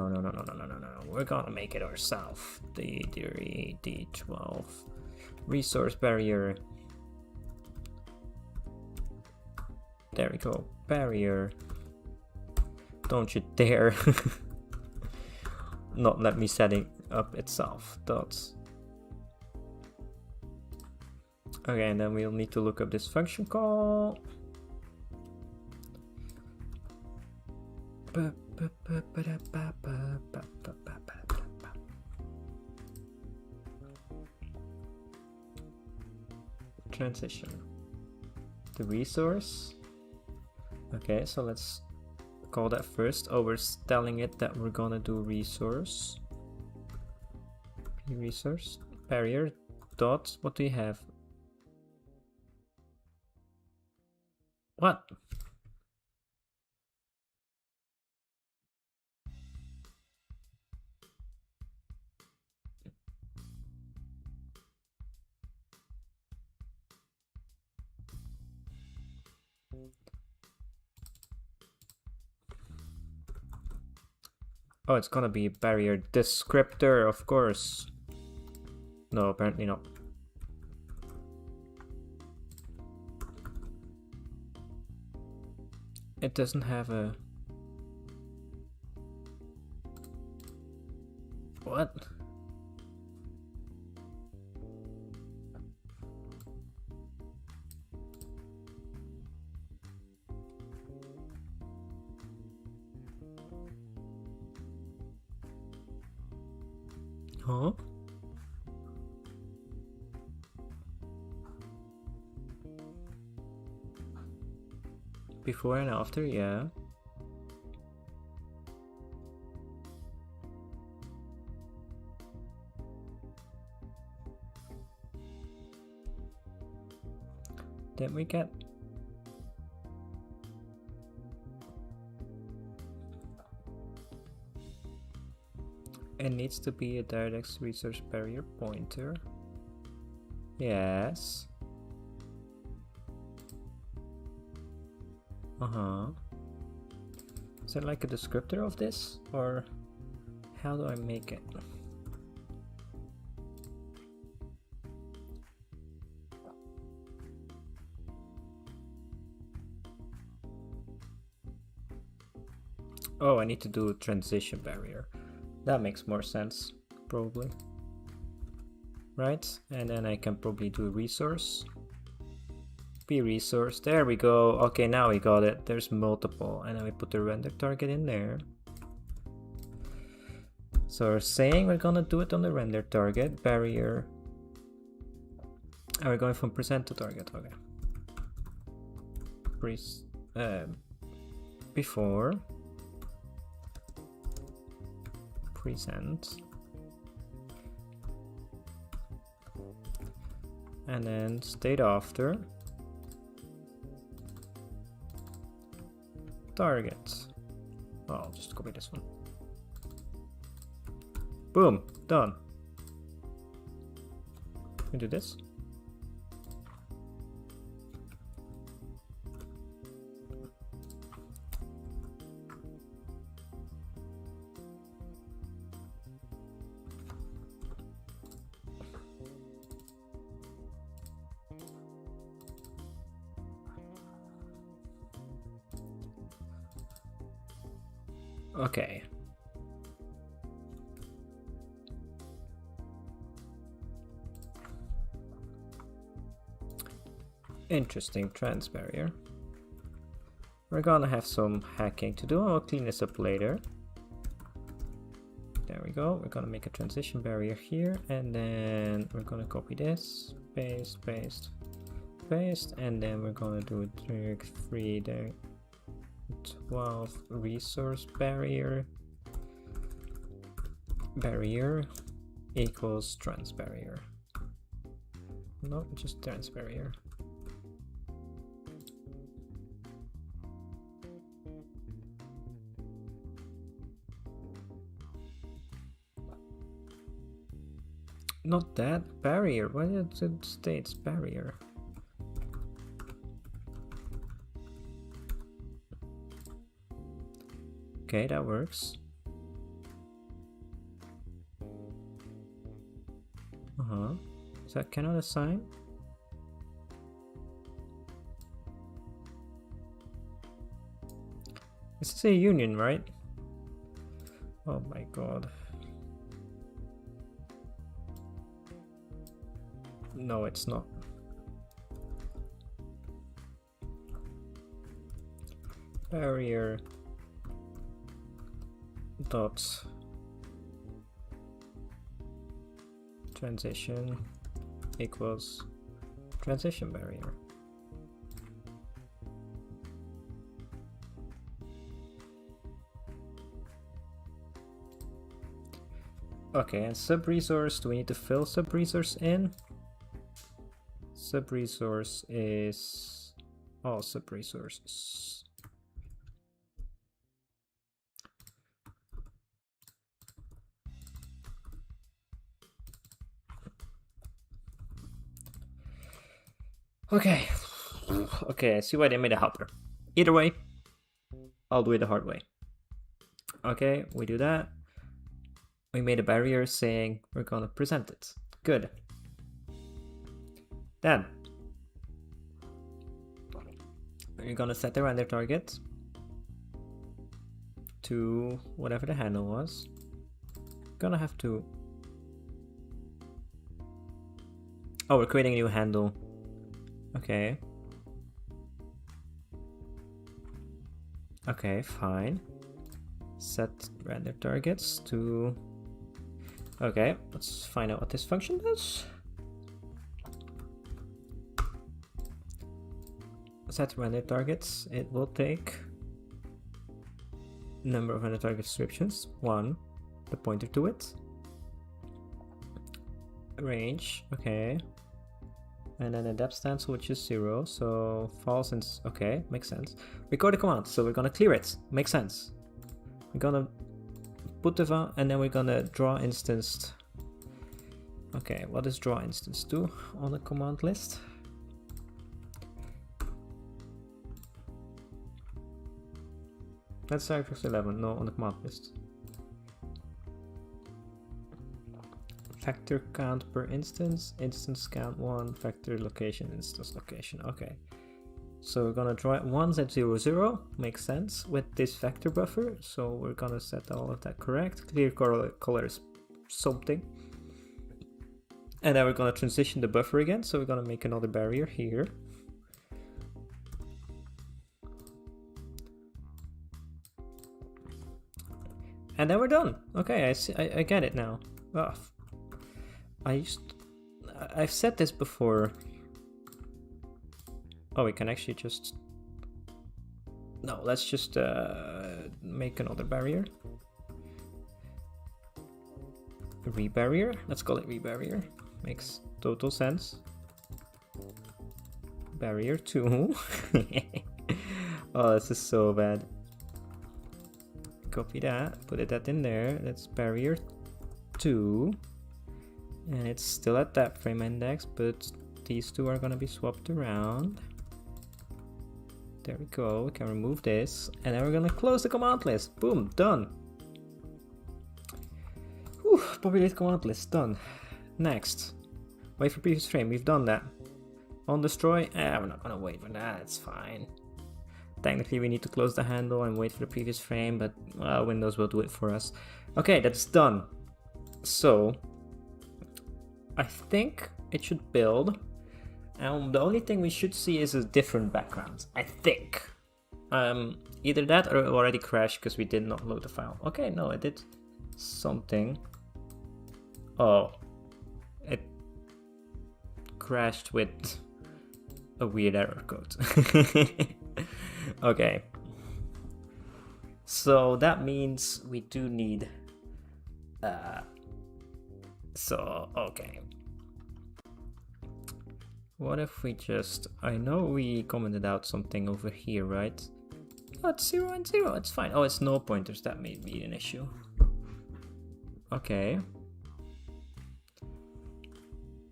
S1: We're gonna make it ourselves. D12 resource barrier. There we go. Barrier. Don't you dare not let me setting up itself. Dots. Okay, and then we'll need to look up this function call. Transition. The resource. Okay, so let's call that first. Oh, we're telling it that we're gonna do resource. Resource barrier dot. What do you have? What? Oh, it's gonna be a barrier descriptor, of course. No, apparently not. It doesn't have a... What? Huh? Before and after, yeah. Then we get... It needs to be a direct resource barrier pointer. Yes. Is it like a descriptor of this? Or how do I make it? Oh, I need to do a transition barrier. That makes more sense, probably. Right? And then I can probably do a resource. Be resource. There we go. Okay, now we got it. There's multiple. And then we put the render target in there. So we're saying we're gonna do it on the render target. Barrier. And we're going from present to target. Okay. Before. Present. And then state after. Target. Oh, I'll just copy this one. Boom, done. We do this. Okay. Interesting trans barrier. We're gonna have some hacking to do. I'll clean this up later. There we go. We're gonna make a transition barrier here, and then we're gonna copy this, paste, paste, paste, and then we're gonna do a trick 3 there. 12 resource barrier equals trans barrier. No, just trans barrier. Not that barrier. Why does it states barrier? Okay, that works. Is that cannot assign? This is a union, right? Oh my god. No, it's not. Barrier dot transition equals transition barrier. Okay, and sub-resource, do we need to fill sub-resource in? Sub-resource is all sub-resources. Okay. Okay, I see why they made a helper. Either way, I'll do it the hard way. Okay, we do that. We made a barrier saying we're gonna present it. Good. Then we're gonna set the render target to whatever the handle was. Gonna have to. Oh, we're creating a new handle. Okay. Okay, fine. Set render targets to. Okay, let's find out what this function does. Set render targets. It will take number of render target descriptions, 1, the pointer to it, range, okay, and then a depth stencil, which is 0, so false and okay, makes sense. Record the command, so we're gonna clear it, makes sense. We're gonna put the and then we're gonna draw instanced. Okay, what does draw instance do on the command list? That's Cypress 11, no, on the command list. Factor count per instance, instance count 1, factor location, instance location. Okay, so we're gonna draw it once at 0, 0, makes sense with this vector buffer. So we're gonna set all of that correct. Clear color is something. And then we're gonna transition the buffer again. So we're gonna make another barrier here. And then we're done. Okay, I see, I get it now. Oh, I've said this before. Oh, we can actually just. No, let's just make another barrier. Rebarrier. Let's call it rebarrier. Makes total sense. Barrier 2. Oh, this is so bad. Copy that, put that in there. That's barrier 2, and it's still at that frame index, but these two are going to be swapped around. There we go. We can remove this, and then we're going to close the command list. Boom, done. Whew, populate command list, done. Next, wait for previous frame. We've done that. On destroy, we're not going to wait for that. It's fine. technically we need to close the handle and wait for the previous frame, but Windows will do it for us. Okay, that's done. So I think it should build, and the only thing we should see is a different background, I think. Either that or it already crashed because we did not load the file. Okay, no, it did something. Oh, it crashed with a weird error code. Okay, so that means we do need okay, what if we just, I know we commented out something over here, right? Oh, it's 0 and 0, it's fine. Oh, it's null pointers, that may be an issue. Okay.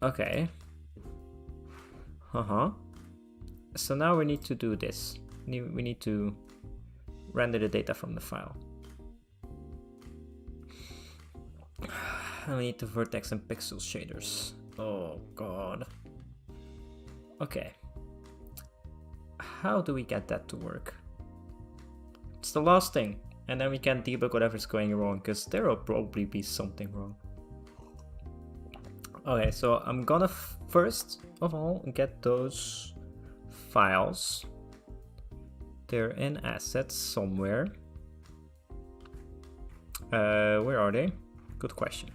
S1: Okay. So now we need to do this. We need to render the data from the file. And we need the vertex and pixel shaders. Oh god. Okay. How do we get that to work? It's the last thing. And then we can debug whatever's going wrong, because there will probably be something wrong. Okay, so I'm gonna first of all get those files. They're in assets somewhere. Where are they? Good question.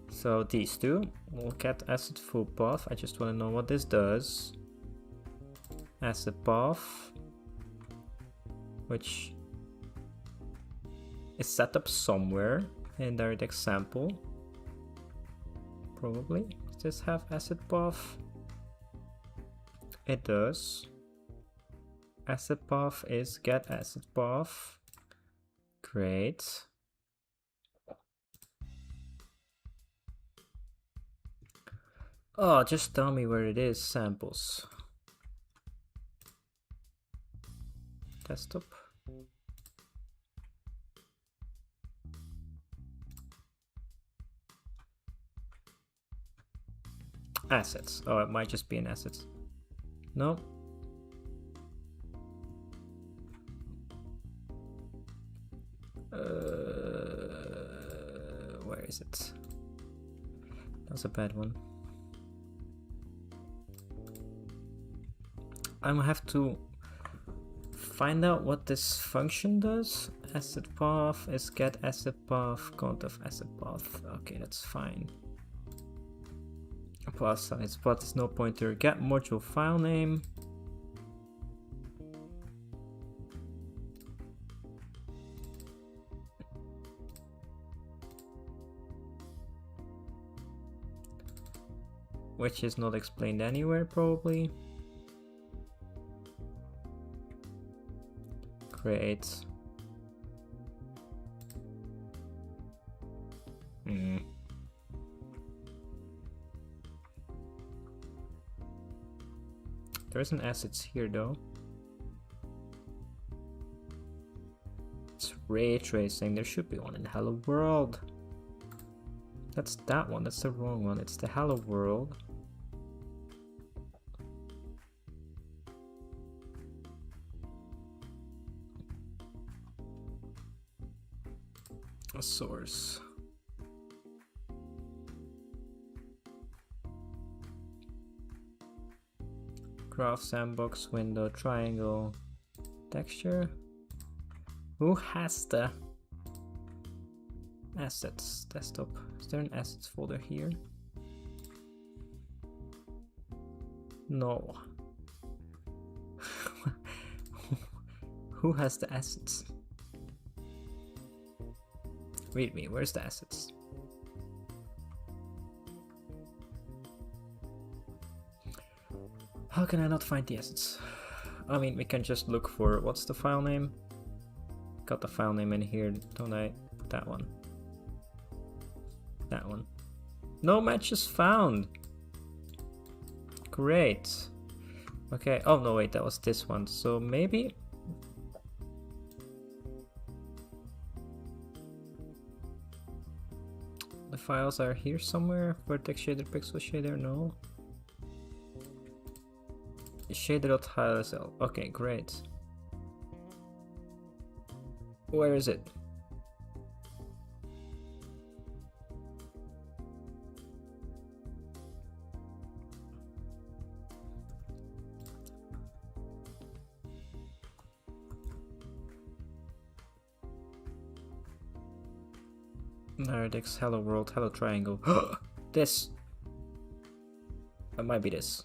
S1: So these two, we'll get asset full path. I just want to know what this does. Asset path, which is set up somewhere in direct example. Probably. Does this have asset path? It does. Asset path is get asset path. Great. Oh, just tell me where it is. Samples. Desktop. Assets. Oh, it might just be in assets. No. Where is it? That's a bad one. I'm gonna have to find out what this function does. Asset path is get asset path, count of asset path. Okay, that's fine. Plus size, but is no pointer. Get module file name. Which is not explained anywhere, probably. Create. There isn't assets here though. It's ray tracing. There should be one in Hello World. That's that one. That's the wrong one. It's the Hello World. A source. Graph, sandbox, window, triangle, texture. Who has the assets? Desktop. Is there an assets folder here? No. Who has the assets? Read me, where's the assets? How can I not find the assets? I mean, we can just look for, what's the file name? Got the file name in here, don't I? That one. That one. No matches found! Great. Okay, oh no wait, that was this one. So maybe... the files are here somewhere. Vertex shader, pixel shader, no. Shader.hlsl. Okay, great. Where is it? Nerdix, hello world, hello triangle. This. It might be this.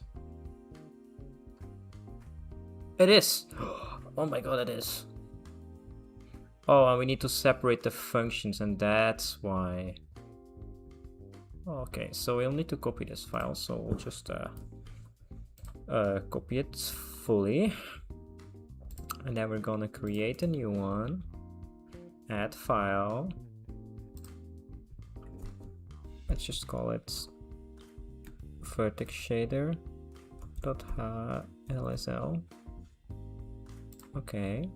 S1: It is! Oh my god, it is. Oh, and we need to separate the functions, and that's why. Okay, so we'll need to copy this file, so we'll just copy it fully. And then we're gonna create a new one. Add file. Let's just call it vertex shader .lsl. Okay.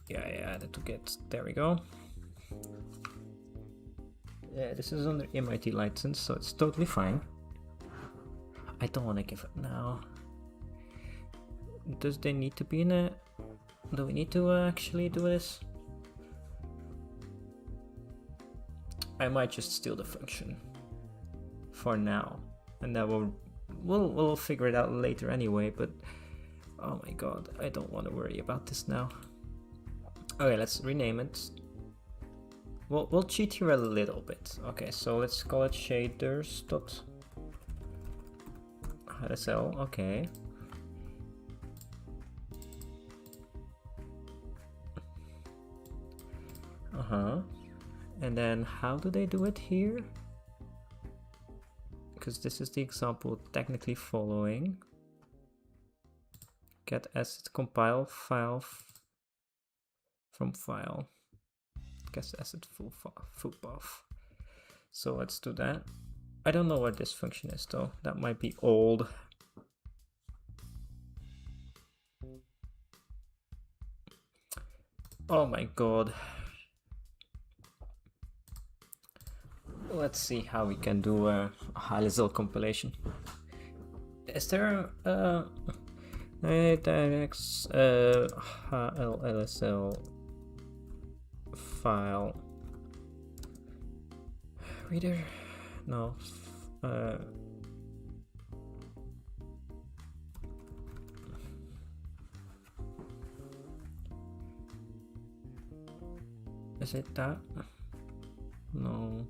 S1: Yeah, I added to get. There we go. Yeah, this is under MIT license, so it's totally fine. I don't want to give it now. Does they need to be in a? Do we need to actually do this? I might just steal the function for now, and then we'll figure it out later anyway. But oh my god, I don't want to worry about this now. Okay, let's rename it. We'll cheat here a little bit. Okay, so let's call it shaders.lsl. Okay. And then how do they do it here? Because this is the example technically following. Get asset compile file from file. Get asset full path. So let's do that. I don't know what this function is though. That might be old. Oh my god. Let's see how we can do a high-level compilation. Is there a directs HLSL file reader? No. Is it that? No.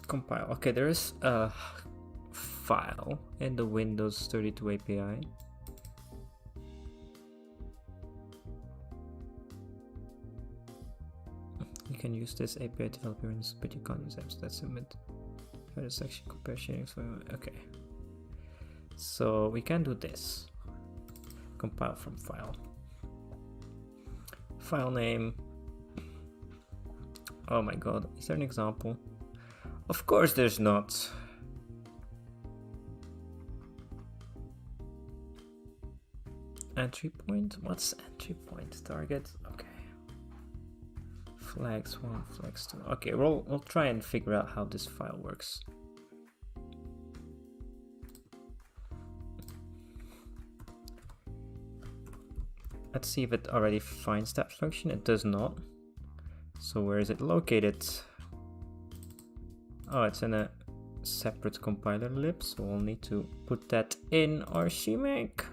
S1: Compile. Okay, there is a file in the Windows 32 API. You can use this API developer, but you can't use apps that submit. For the section compare shadings. Okay. So we can do this. Compile from file. File name. Oh my god, is there an example? Of course there's not. Entry point? What's entry point? Target? Okay. Flags 1, flags 2. Okay, we'll try and figure out how this file works. Let's see if it already finds that function. It does not. So where is it located? Oh, it's in a separate compiler lib, so we'll need to put that in our CMake.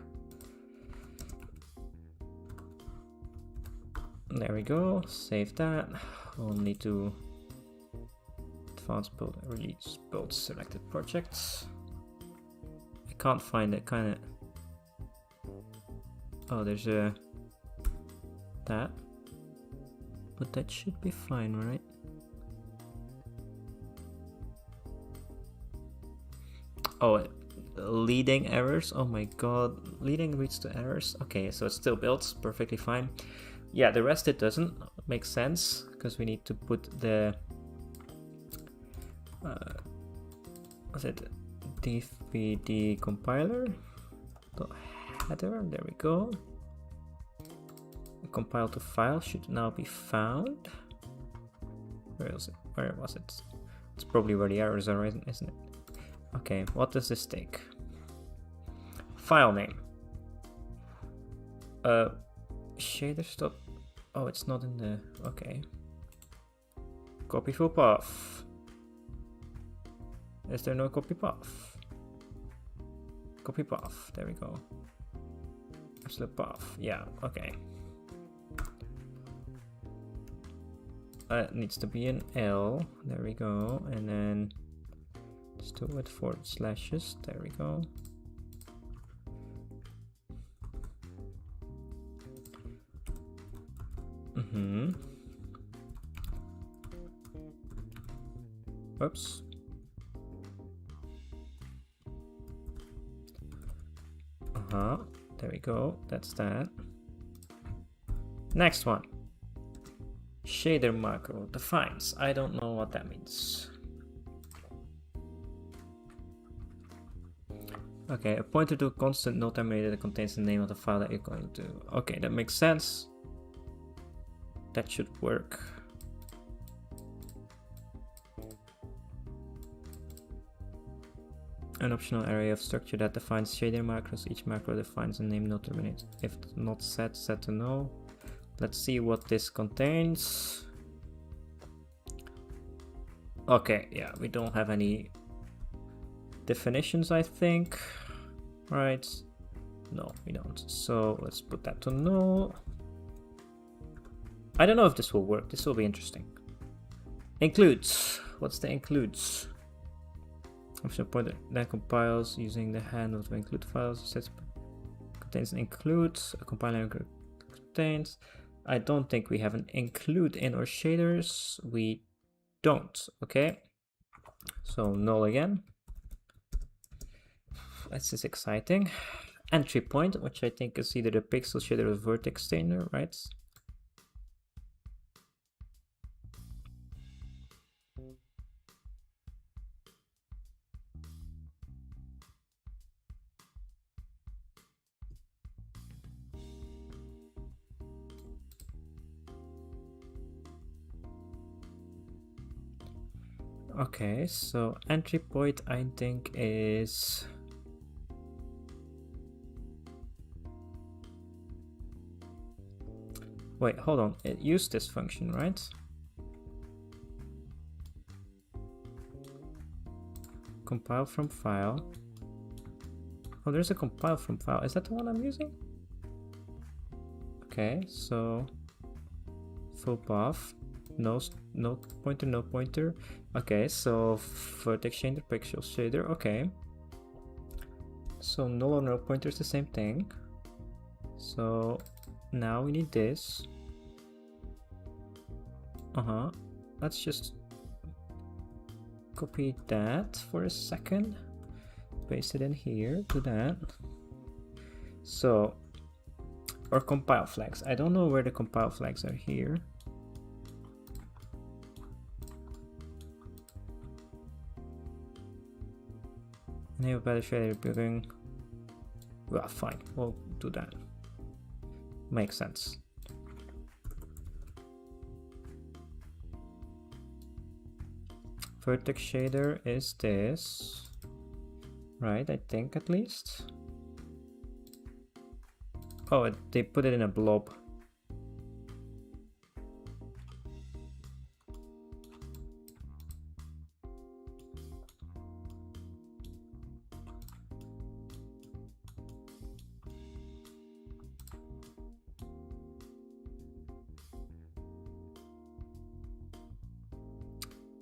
S1: There we go, save that. We'll need to advance build, release build selected projects. I can't find it, kind of. Oh, there's a that, but that should be fine, right? Oh, leading errors. Oh my god, leading leads to errors. Okay, so it still builds perfectly fine. Yeah, the rest it doesn't make sense because we need to put the what's it, dvd compiler header. There we go. compile to file should now be found. Where is it? Where was it? It's probably where the errors are, isn't it? Okay, what does this take? File name. Shader stop. Oh, it's not in the. Okay. Copy full path. Is there no copy path? Copy path. There we go. Absolute path. Yeah. Okay. It needs to be an L. There we go. And then let's do it with forward slashes. There we go. Oops. There we go. That's that. Next one. Shader macro defines. I don't know what that means. Okay, a pointer to a constant not terminated that contains the name of the file that you're going to. Okay, that makes sense. That should work. An optional array of structure that defines shader macros. Each macro defines a name not terminated. If not set, set to no. Let's see what this contains. Okay, yeah, we don't have any definitions, I think. Right? No, we don't. So let's put that to no. I don't know if this will work. This will be interesting. Includes. What's the includes? Option pointer that compiles using the handle to include files. Sets contains an include. A compiler contains. I don't think we have an include in our shaders. We don't. Okay. So null again. This is exciting. Entry point, which I think is either the pixel shader or vertex shader, right? Okay, so entry point I think is wait, hold on. It used this function, right? Compile from file. Oh, there's a compile from file. Is that the one I'm using? Okay, so full path. No pointer, no pointer. Okay, so vertex shader, pixel shader. Okay. So null or no pointer is the same thing. So now we need this. Let's just copy that for a second. Paste it in here. Do that. So our compile flags. I don't know where the compile flags are here. Name of better shader building. Well, fine, we'll do that. Makes sense. Vertex shader is this, right? I think at least. Oh, they put it in a blob.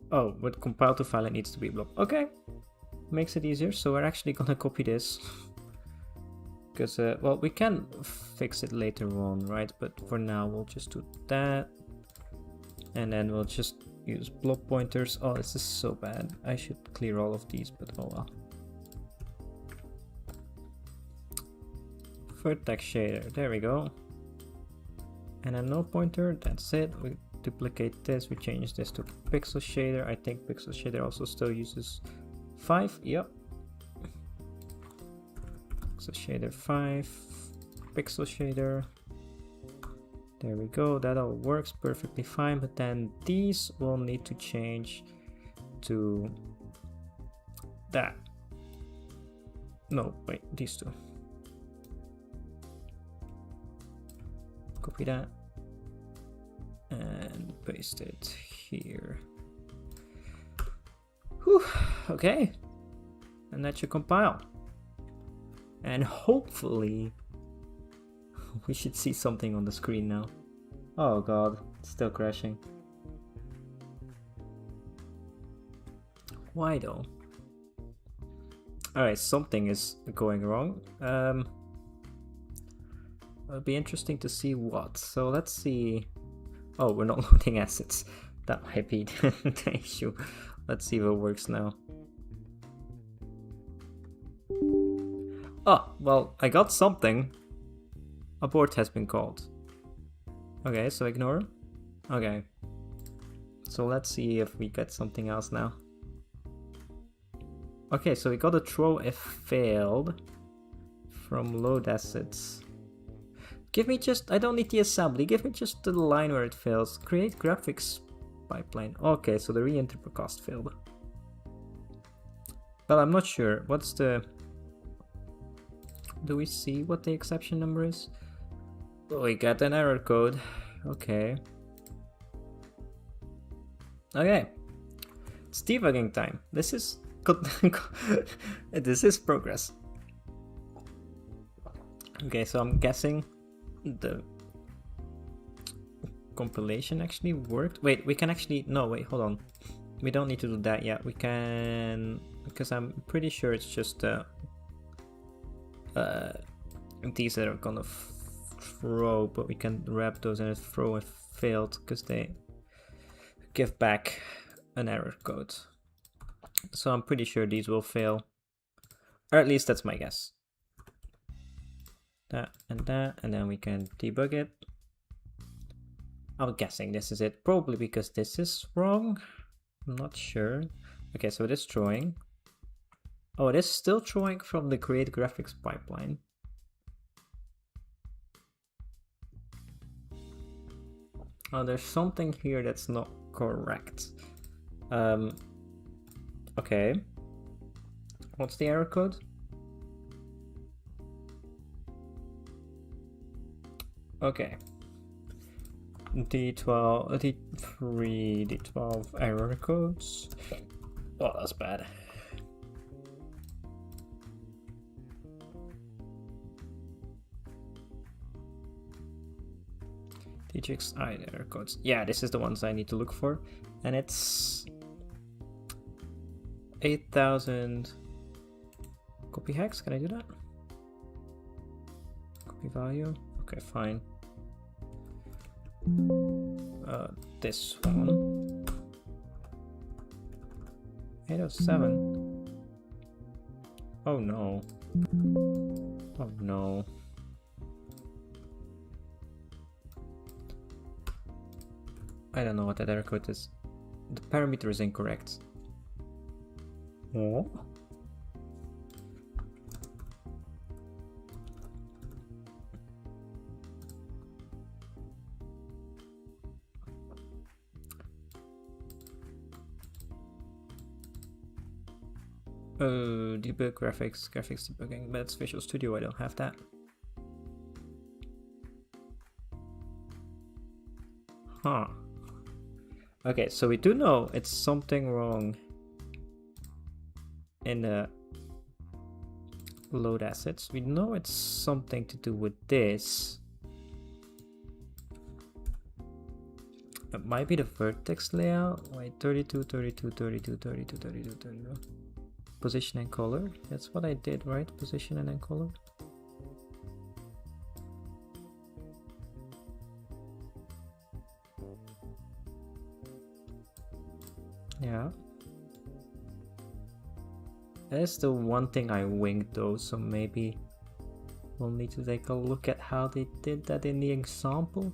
S1: Oh, with compile to file it needs to be blob. Okay, makes it easier. So we're actually gonna copy this because well, we can fix it later on, right? But for now we'll just do that, and then we'll just use blob pointers. Oh, this is so bad. I should clear all of these, but oh well. Vertex shader, there we go. And a no pointer, that's it. We duplicate this, we change this to pixel shader. I think pixel shader also still uses 5. Yep. Pixel shader 5, pixel shader. There we go, that all works perfectly fine, but then these will need to change to that. No, wait, these two. Copy that and paste it here. Whew, okay, and that should compile. And hopefully we should see something on the screen now. Oh god, it's still crashing. Why though? Alright, something is going wrong. It'll be interesting to see what. So let's see. Oh, we're not loading assets. That might be the issue. Let's see if it works now. Oh, well, I got something. Abort has been called. Okay, so ignore. Okay. So let's see if we get something else now. Okay, so we got a throw if failed from load assets. Give me just, I don't need the assembly, give me just the line where it fails. Create graphics pipeline. Okay, so the re-enter per cost failed. Well, I'm not sure. What's the... Do we see what the exception number is? Oh, we got an error code. Okay. Okay. It's debugging time. This is... this is progress. Okay, so I'm guessing the compilation actually worked. Wait, we can actually... No, wait, hold on. We don't need to do that yet. We can... Because I'm pretty sure it's just these that are gonna throw, but we can wrap those in a throw and failed because they give back an error code. So I'm pretty sure these will fail. Or at least that's my guess. That, and then we can debug it. I'm guessing this is it. Probably because this is wrong. I'm not sure. Okay, so it is throwing. Oh, it is still throwing from the create graphics pipeline. Oh, there's something here that's not correct. Okay. What's the error code? Okay. D12, D3, D12 error codes. Oh, that's bad. DGXI error codes. Yeah, this is the ones I need to look for. And it's 8,000 copy hex. Can I do that? Copy value. Okay, fine. This one. 807. Oh no. Oh no. I don't know what that error code is. The parameter is incorrect. Oh. Debug graphics debugging, but it's Visual Studio, I don't have that. Huh. Okay, so we do know it's something wrong in the load assets. We know it's something to do with this. It might be the vertex layout. Wait, 32, 32, 32, 32, 32, 32. Position and color. That's what I did, right? Position and then color. Yeah. That's the one thing I winged though, so maybe we'll need to take a look at how they did that in the example.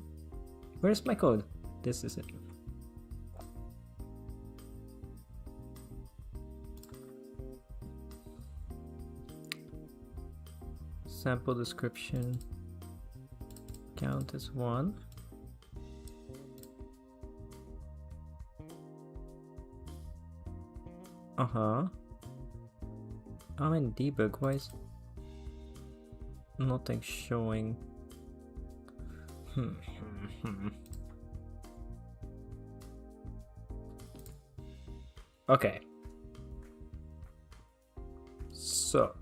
S1: Where's my code? This is it. Sample description. Count as 1. Uh-huh. I'm in debug, why is nothing showing? Okay. So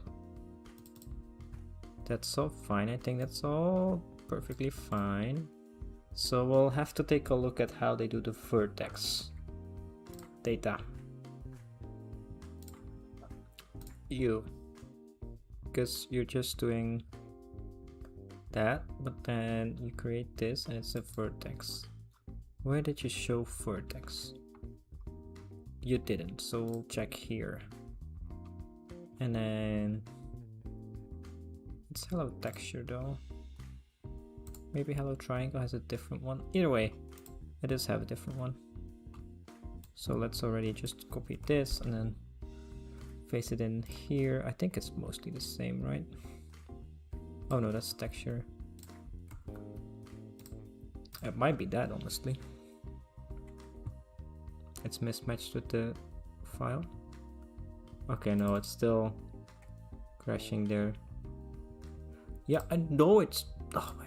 S1: that's all fine. I think that's all perfectly fine. So we'll have to take a look at how they do the vertex data. Because you're just doing that, but then you create this and it's a vertex. Where did you show vertex? You didn't, so we'll check here. And then it's hello texture though. Maybe hello triangle has a different one. Either way, it does have a different one. So let's already just copy this and then paste it in here. I think it's mostly the same, right? Oh no, that's texture. It might be that, honestly. It's mismatched with the file. Okay, no, it's still crashing there. Yeah, I know it's... Oh my...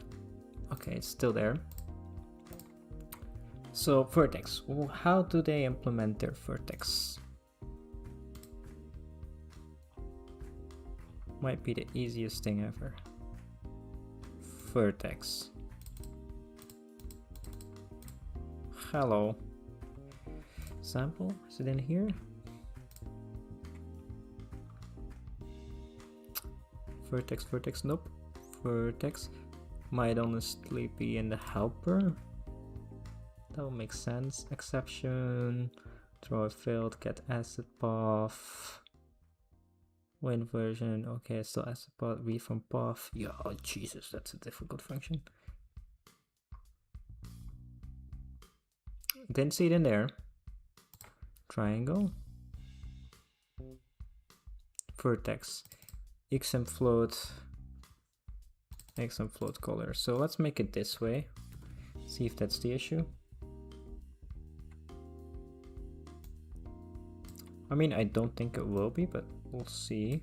S1: Okay, it's still there. So, vertex. Well, how do they implement their vertex? Might be the easiest thing ever. Vertex. Hello. Sample? Is it in here? Vertex, vertex, nope. Vertex might honestly be in the helper. That will make sense. Exception, throw a failed, get asset path. When version, okay, so asset path, read from path. Yeah, oh Jesus, that's a difficult function. Didn't see it in there. Triangle. Vertex. XM float. XM float color. So let's make it this way. See if that's the issue. I mean, I don't think it will be, but we'll see.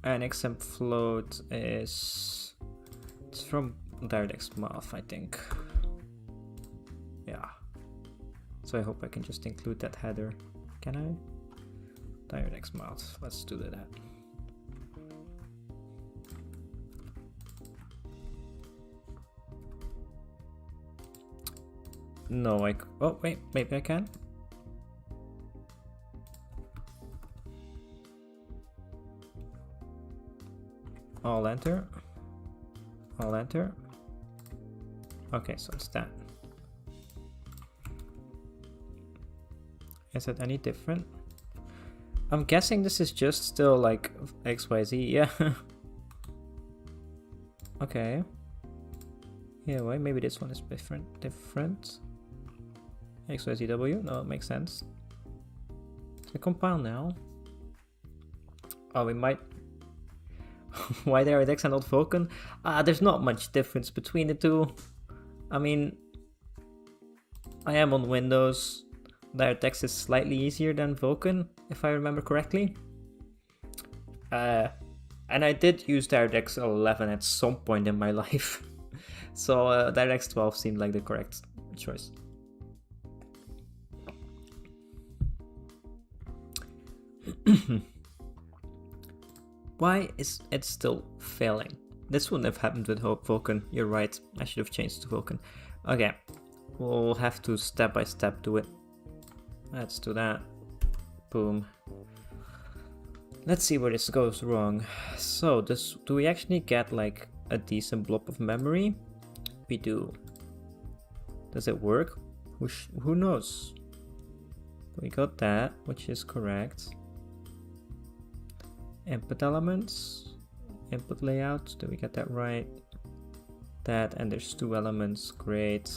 S1: And XM float is... It's from DirectX Math, I think. Yeah. So I hope I can just include that header. Can I? DirectX Math. Let's do that. No, oh wait, maybe I can. I'll enter. I'll enter. Okay, so it's that. Is it any different? I'm guessing this is just still like XYZ, yeah. Okay. Yeah, wait, maybe this one is different. XYZW, no, it makes sense. Can I compile now? Oh, we might... Why DirectX and not Vulkan? There's not much difference between the two. I mean, I am on Windows. DirectX is slightly easier than Vulkan, if I remember correctly. And I did use DirectX 11 at some point in my life. So DirectX 12 seemed like the correct choice. Why is it still failing? This wouldn't have happened with Vulkan. You're right, I should have changed to Vulkan. Okay, we'll have to step by step do it. Let's do that. Boom. Let's see where this goes wrong. So, do we actually get like a decent blob of memory? We do. Does it work? Who knows? We got that, which is correct. Input elements, input layout, did we get that right? That, and there's two elements, great.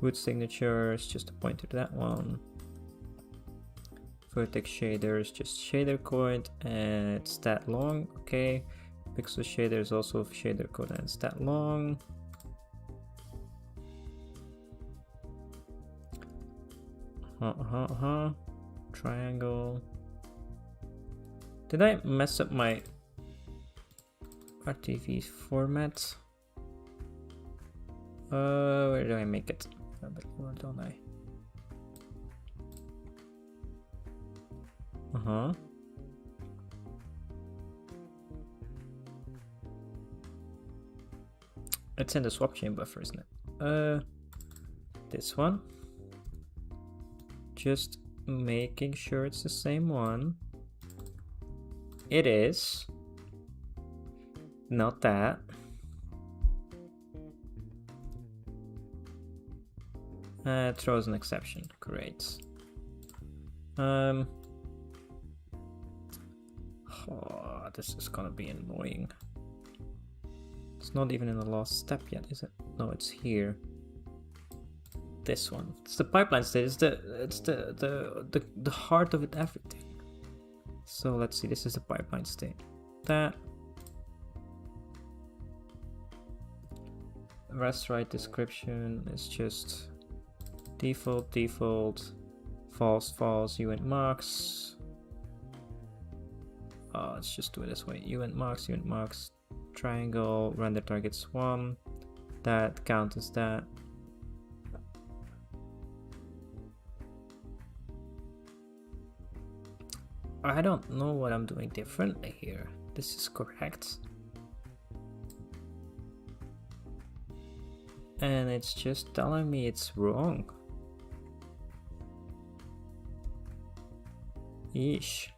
S1: Root signatures, just a pointer to that one. Vertex shaders, just shader code, and it's that long, okay. pixel shader is also a shader code and it's that long. Triangle. Did I mess up my RTV format? Where do I make it? A bit more, don't I? It's in the swap chain buffer, isn't it? This one. Just making sure it's the same one. It is. Not that. It throws an exception. Great. Oh, this is gonna be annoying. It's not even in the last step yet, is it? No, it's here. This one. It's the pipeline state. It's the heart of it, everything. So let's see. This is the pipeline state. That. Rest right description is just default, false, uint max. Let's just do it this way. Uint max, triangle, render targets 1. That count as that. I don't know what I'm doing differently here. This is correct. And it's just telling me it's wrong. Yeesh.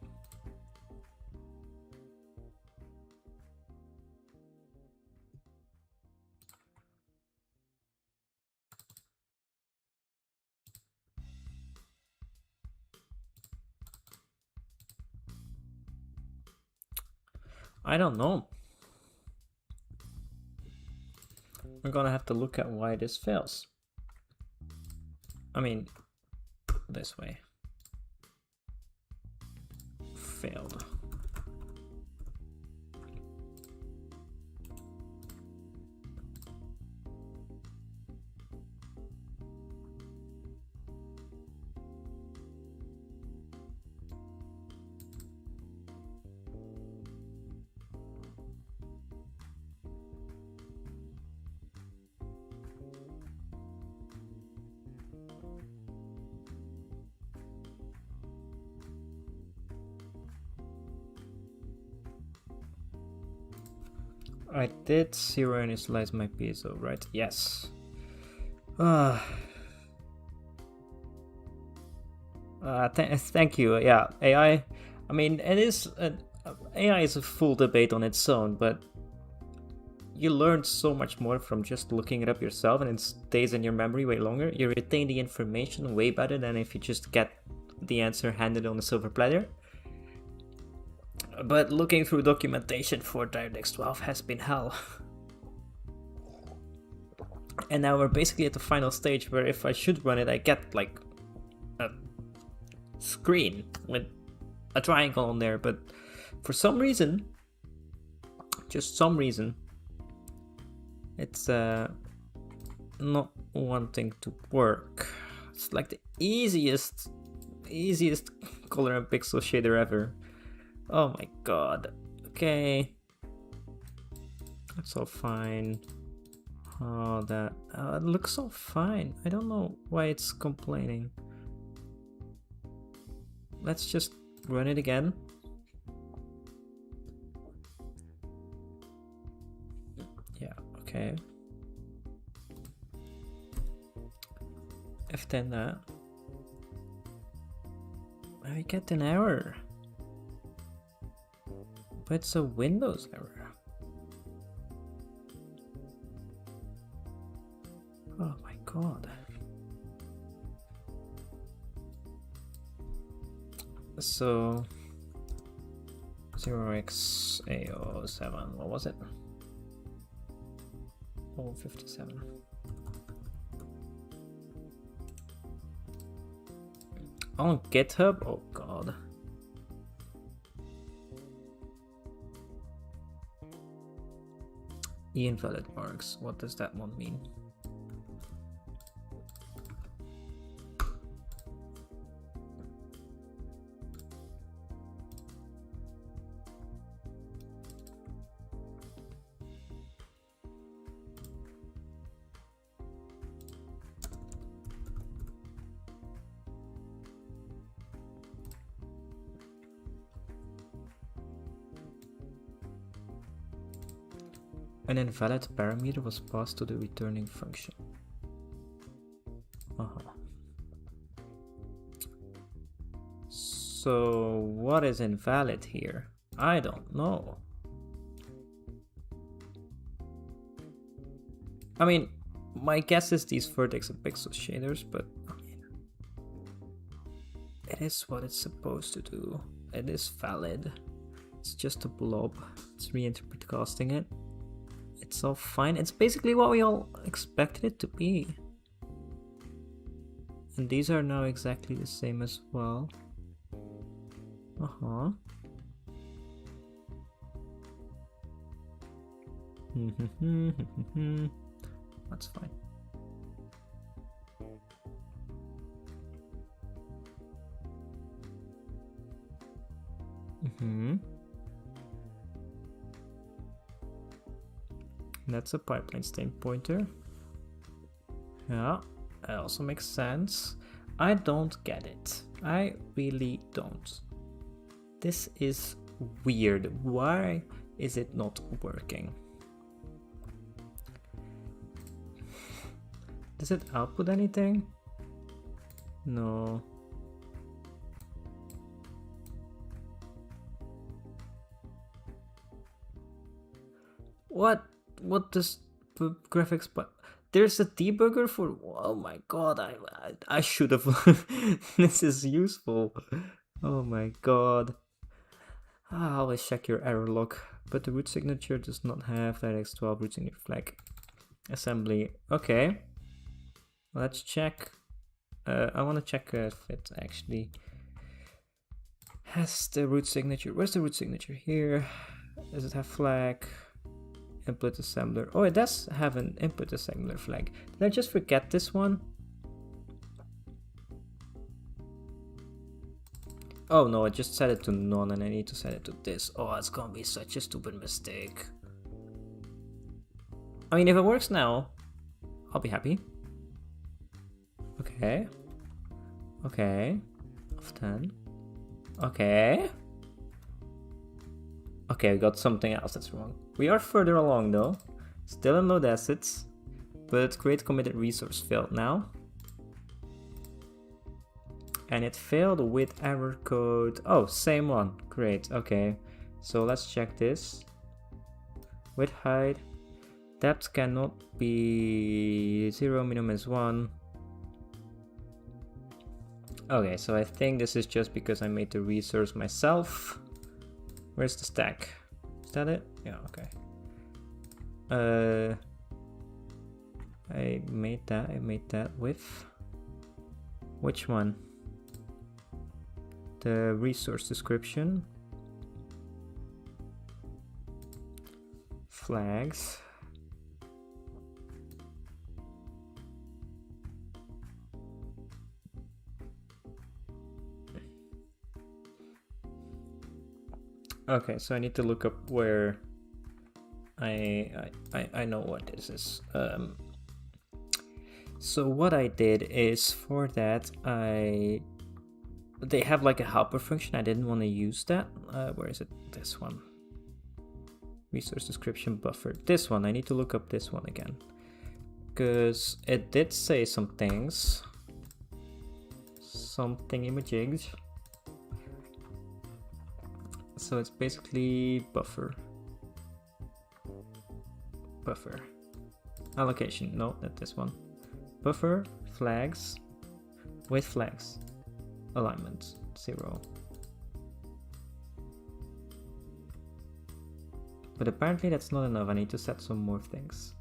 S1: I don't know. We're gonna have to look at why this fails. I mean, this way. Failed. I did zero initialize my piezo, right? Yes. Thank you. Yeah, AI. I mean, it is AI is a full debate on its own, but you learn so much more from just looking it up yourself, and it stays in your memory way longer. You retain the information way better than if you just get the answer handed on a silver platter. But looking through documentation for DirectX 12 has been hell. And now we're basically at the final stage where if I should run it, I get like a screen with a triangle on there, but for some reason, just some reason, it's not wanting to work. It's like the easiest color and pixel shader ever. Oh my god. Okay. That's all fine. Oh, that it looks all fine. I don't know why it's complaining. Let's just run it again. Yeah, okay. F10 that. I get an error. But it's a Windows error. Oh my god. So 0xA07, what was it? 057. On GitHub? Oh god. Invalid marks. What does that one mean? An invalid parameter was passed to the returning function. So what is invalid here? I don't know. I mean, my guess is these vertex and pixel shaders, but I mean, it is what it's supposed to do. It is valid. It's just a blob. Let's reinterpret casting it. It's all fine. It's basically what we all expected it to be. And these are now exactly the same as well. That's fine. That's a pipeline stain pointer. Yeah, that also makes sense. I don't get it. I really don't. This is weird. Why is it not working? Does it output anything? No. What does the graphics? But there's a debugger for. Oh my god! I should have. This is useful. Oh my god. Always check your error log. But the root signature does not have that X12 root signature flag assembly. Okay. Let's check. I want to check if it actually has the root signature. Where's the root signature? Here. Does it have flag? Input assembler. Oh, it does have an input assembler flag. Did I just forget this one? Oh no, I just set it to none and I need to set it to this. Oh, it's gonna be such a stupid mistake. I mean, if it works now, I'll be happy. Okay. Okay. Of 10. Okay. Okay, I got something else that's wrong. We are further along though. Still in load assets, but create committed resource failed now. And it failed with error code. Oh, same one. Great. Okay. So let's check this. Width height. Depth cannot be 0, minimum is 1. Okay, so I think this is just because I made the resource myself. Where's the stack? Is that it? Yeah, okay. I made that with which one? The resource description. Flags. Okay, so I need to look up where I know what this is. So what I did is for that they have like a helper function. I didn't want to use that. Where is it? This one. Resource description buffer. This one. I need to look up this one again because it did say some things. Something images. So it's basically buffer. Allocation. No, not this one. Buffer, flags, with flags. Alignment 0. But apparently that's not enough. I need to set some more things.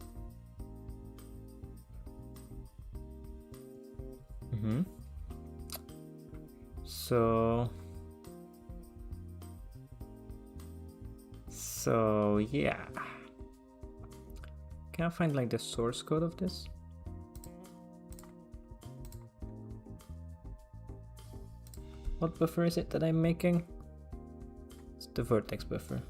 S1: So yeah. Can I find like the source code of this? What buffer is it that I'm making? It's the vertex buffer.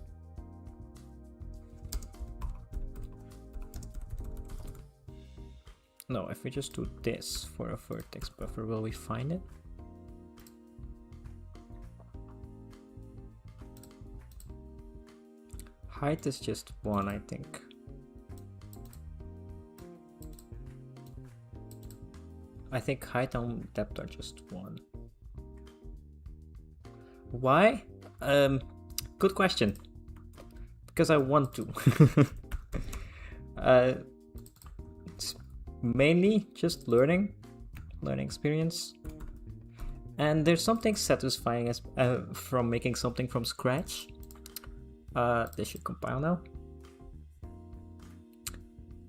S1: No, if we just do this for a vertex buffer, will we find it? Height is just 1, I think. I think height and depth are just 1. Why? Good question. Because I want to. It's mainly just learning experience. And there's something satisfying as from making something from scratch. This should compile now.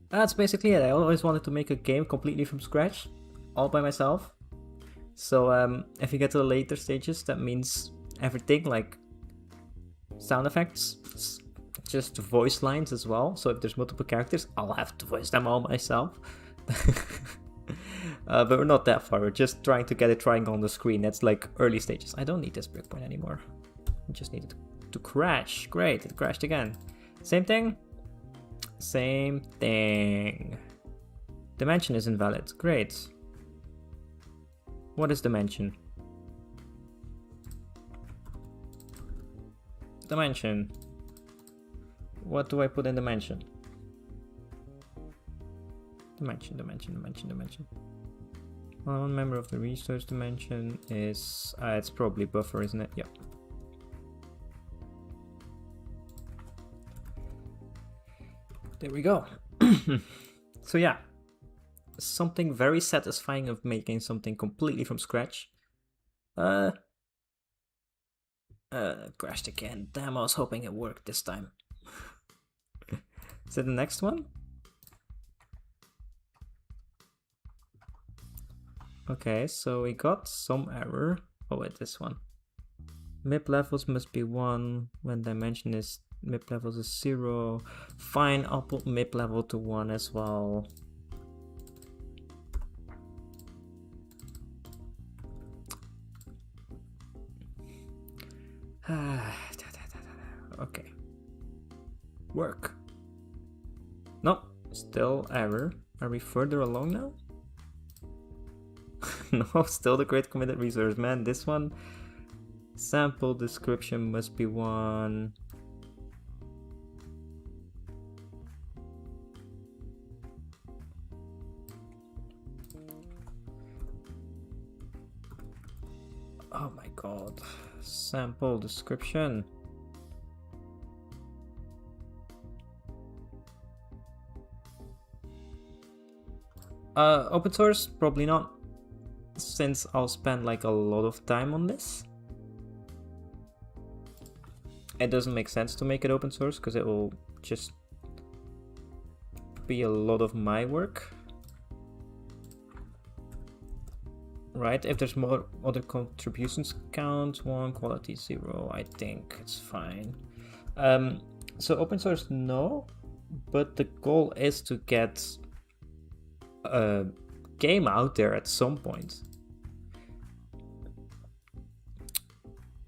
S1: That's basically it. I always wanted to make a game completely from scratch, all by myself. So if you get to the later stages, that means everything like sound effects, just voice lines as well. So if there's multiple characters, I'll have to voice them all myself. But we're not that far. We're just trying to get a triangle on the screen. That's like early stages. I don't need this breakpoint anymore. I just need it to crash. Great, it crashed again. Same thing. Same thing. Dimension is invalid. Great. What is dimension? Dimension. What do I put in dimension? Dimension. One member of the resource dimension is... it's probably buffer, isn't it? Yeah. There we go. So yeah, something very satisfying of making something completely from scratch. Crashed again. Damn, I was hoping it worked this time. Is it the next one? Okay, so we got some error. Oh wait, this one. MIP levels must be 1 when dimension is MIP levels is 0. Fine, I'll put MIP level to 1 as well. Okay. Work. No, still error. Are we further along now? No, still the great committed resource. Man, this one. Sample description must be 1. Oh my god. Sample description. Open source? Probably not. Since I'll spend like a lot of time on this. It doesn't make sense to make it open source because it will just be a lot of my work. Right, if there's more other contributions, count 1, quality 0, I think it's fine. So open source, no, but the goal is to get a game out there at some point.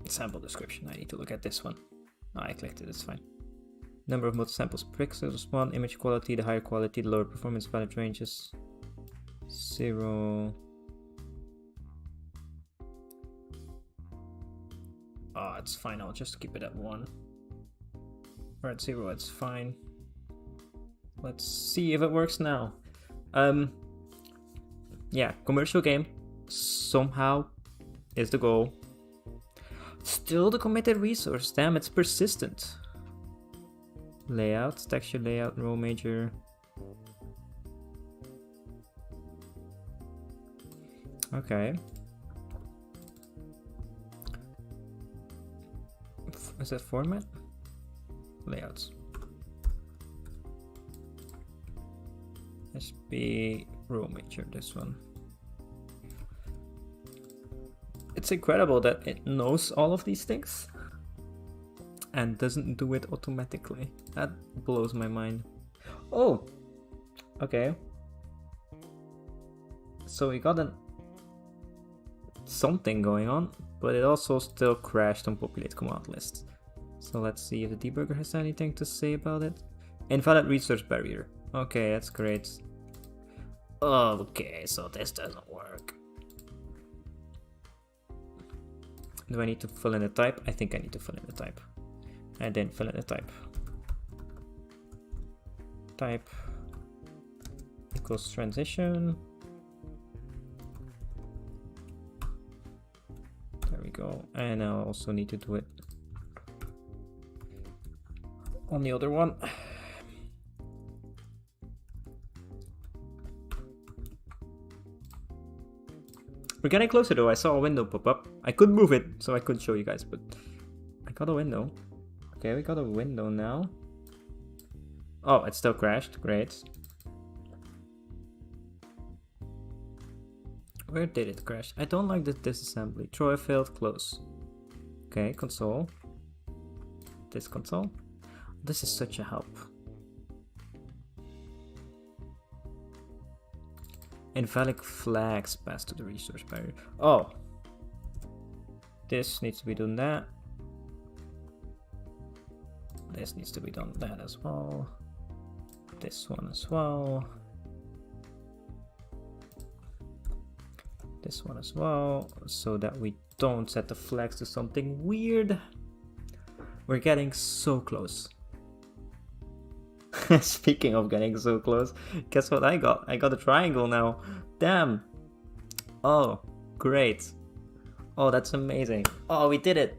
S1: Sample description, I need to look at this one. Oh, I clicked it, it's fine. Number of multi-samples pixels 1, image quality, the higher quality, the lower performance, valid ranges 0. Oh, it's fine, I'll just keep it at 1. Or at 0, it's fine. Let's see if it works now. Yeah, commercial game somehow is the goal. Still the committed resource, damn, it's persistent. Layout, texture layout, row major. Okay. Is that format? Layouts. SB row major, this one. It's incredible that it knows all of these things and doesn't do it automatically. That blows my mind. Oh, Okay. So we got something going on, but it also still crashed on populate command list. So let's see if the debugger has anything to say about it. Invalid resource barrier. Okay, that's great. Okay, so this doesn't work. Do I need to fill in the type? I think I need to fill in the type. I didn't fill in the type. Type equals transition. There we go. And I also need to do it on the other one. We're getting closer though. I saw a window pop up. I couldn't move it, so I couldn't show you guys, but I got a window. Okay, we got a window now. Oh, it still crashed. Great. Where did it crash? I don't like this disassembly. Throw a failed close. Okay, console. This console. This is such a help. Invalid flags passed to the resource barrier. Oh. This needs to be done that. This needs to be done that as well. This one as well. This one as well. So that we don't set the flags to something weird. We're getting so close. Speaking of getting so close, guess what I got? I got a triangle now. Damn. Oh, great. Oh, that's amazing. Oh, we did it.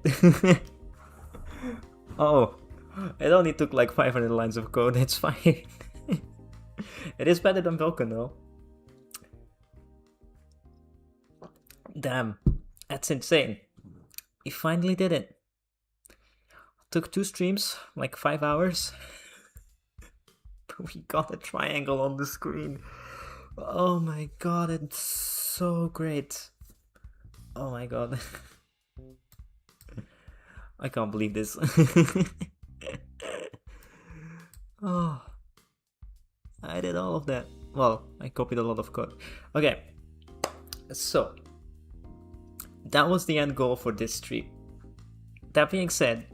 S1: Oh, it only took like 500 lines of code. It's fine. It is better than Vulkan though. Damn, that's insane. We finally did it. Took 2 streams, like 5 hours. We got a triangle on the screen. Oh my god, it's so great. Oh my god. I can't believe this. Oh, I did all of that. Well, I copied a lot of code. Okay, so that was the end goal for this stream. That being said,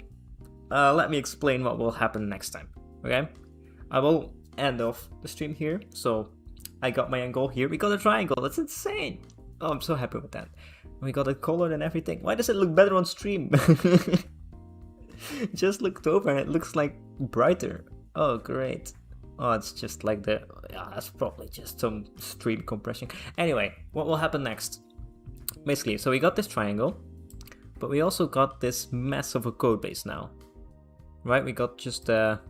S1: let me explain what will happen next time. Okay, I will end off the stream here. So I got my end goal here. We got a triangle. That's insane. Oh, I'm so happy with that. We got it colored and everything. Why does it look better on stream? Just looked over and it looks like brighter. Oh, great. Oh, it's just like the... Yeah, that's probably just some stream compression. Anyway, what will happen next? Basically, so we got this triangle, but we also got this mess of a code base now. Right, we got just some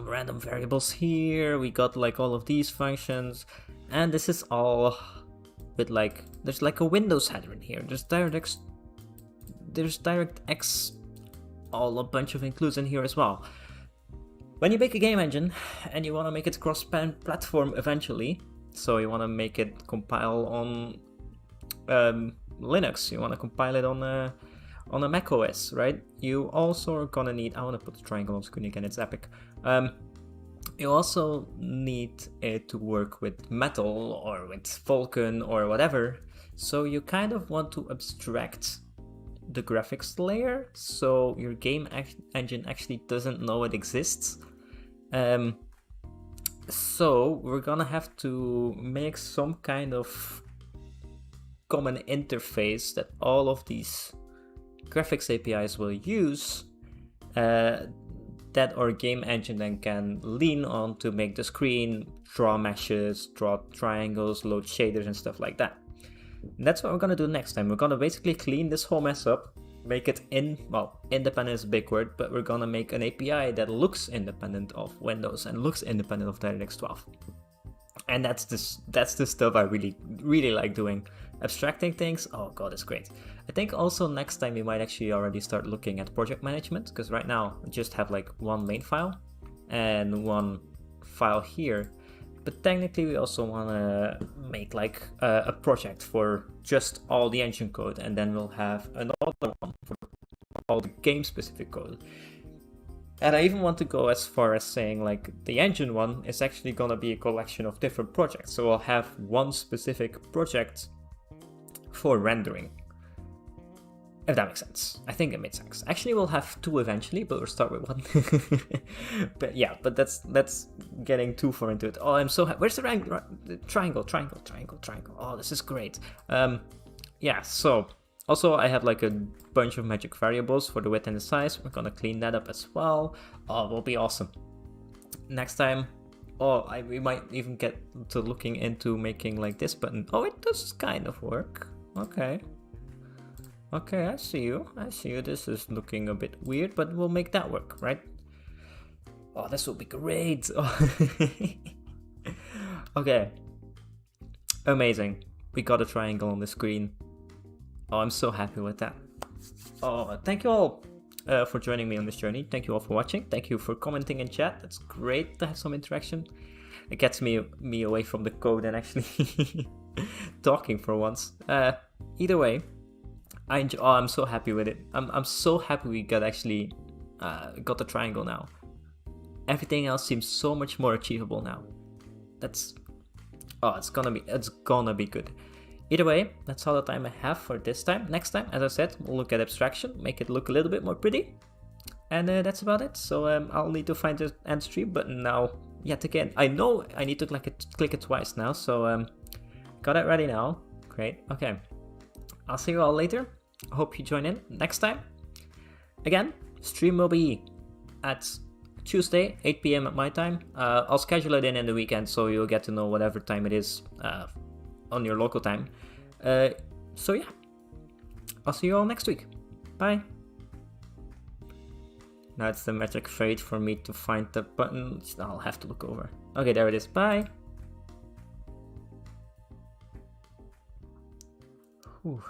S1: random variables here. We got like all of these functions, and this is all with like... There's like a Windows header in here. There's DirectX, all a bunch of includes in here as well. When you make a game engine and you want to make it cross-platform eventually, so you want to make it compile on Linux, you want to compile it on a Mac OS, right? You also are gonna need... I want to put the triangle on screen again. It's epic. You also need it to work with Metal or with Vulkan or whatever. So you kind of want to abstract the graphics layer so your game engine actually doesn't know it exists. So we're gonna have to make some kind of common interface that all of these graphics APIs will use, that our game engine then can lean on to make the screen, draw meshes, draw triangles, load shaders and stuff like that. And that's what we're gonna do next time. We're gonna basically clean this whole mess up, make it independent is a big word, but we're gonna make an API that looks independent of Windows and looks independent of DirectX 12. And that's the stuff I really like doing. Abstracting things, oh god, it's great. I think also next time we might actually already start looking at project management, because right now we just have like one main file and one file here. But technically we also want to make like a project for just all the engine code, and then we'll have another one for all the game specific code. And I even want to go as far as saying like the engine one is actually gonna be a collection of different projects. So I'll have one specific project for rendering. If that makes sense. I think it makes sense. Actually, we'll have two eventually, but we'll start with one. But yeah, but that's getting too far into it. Oh, I'm so happy. Where's the triangle? Oh, this is great. Yeah, so also I have like a bunch of magic variables for the width and the size. We're gonna clean that up as well. Oh, it will be awesome. Next time, we might even get to looking into making like this button. Oh, it does kind of work. Okay, I see you. This is looking a bit weird, but we'll make that work, right? Oh, this will be great. Okay. Amazing. We got a triangle on the screen. Oh, I'm so happy with that. Oh, thank you all for joining me on this journey. Thank you all for watching. Thank you for commenting in chat. It's great to have some interaction. It gets me away from the code and actually talking for once. Either way, I'm so happy with it. I'm so happy we got the triangle now. Everything else seems so much more achievable now. It's gonna be good. Either way, that's all the time I have for this time. Next time, as I said, we'll look at abstraction, make it look a little bit more pretty. And that's about it. So I'll need to find the end stream button now. Yet again, I know I need to click it twice now. So got it ready now. Great. Okay. I'll see you all later. I hope you join in next time. Again, stream will be at Tuesday, 8 PM at my time. I'll schedule it in the weekend, so you'll get to know whatever time it is on your local time. So yeah, I'll see you all next week. Bye. Now it's the magic fate for me to find the button. I'll have to look over. Okay, there it is. Bye. Whew.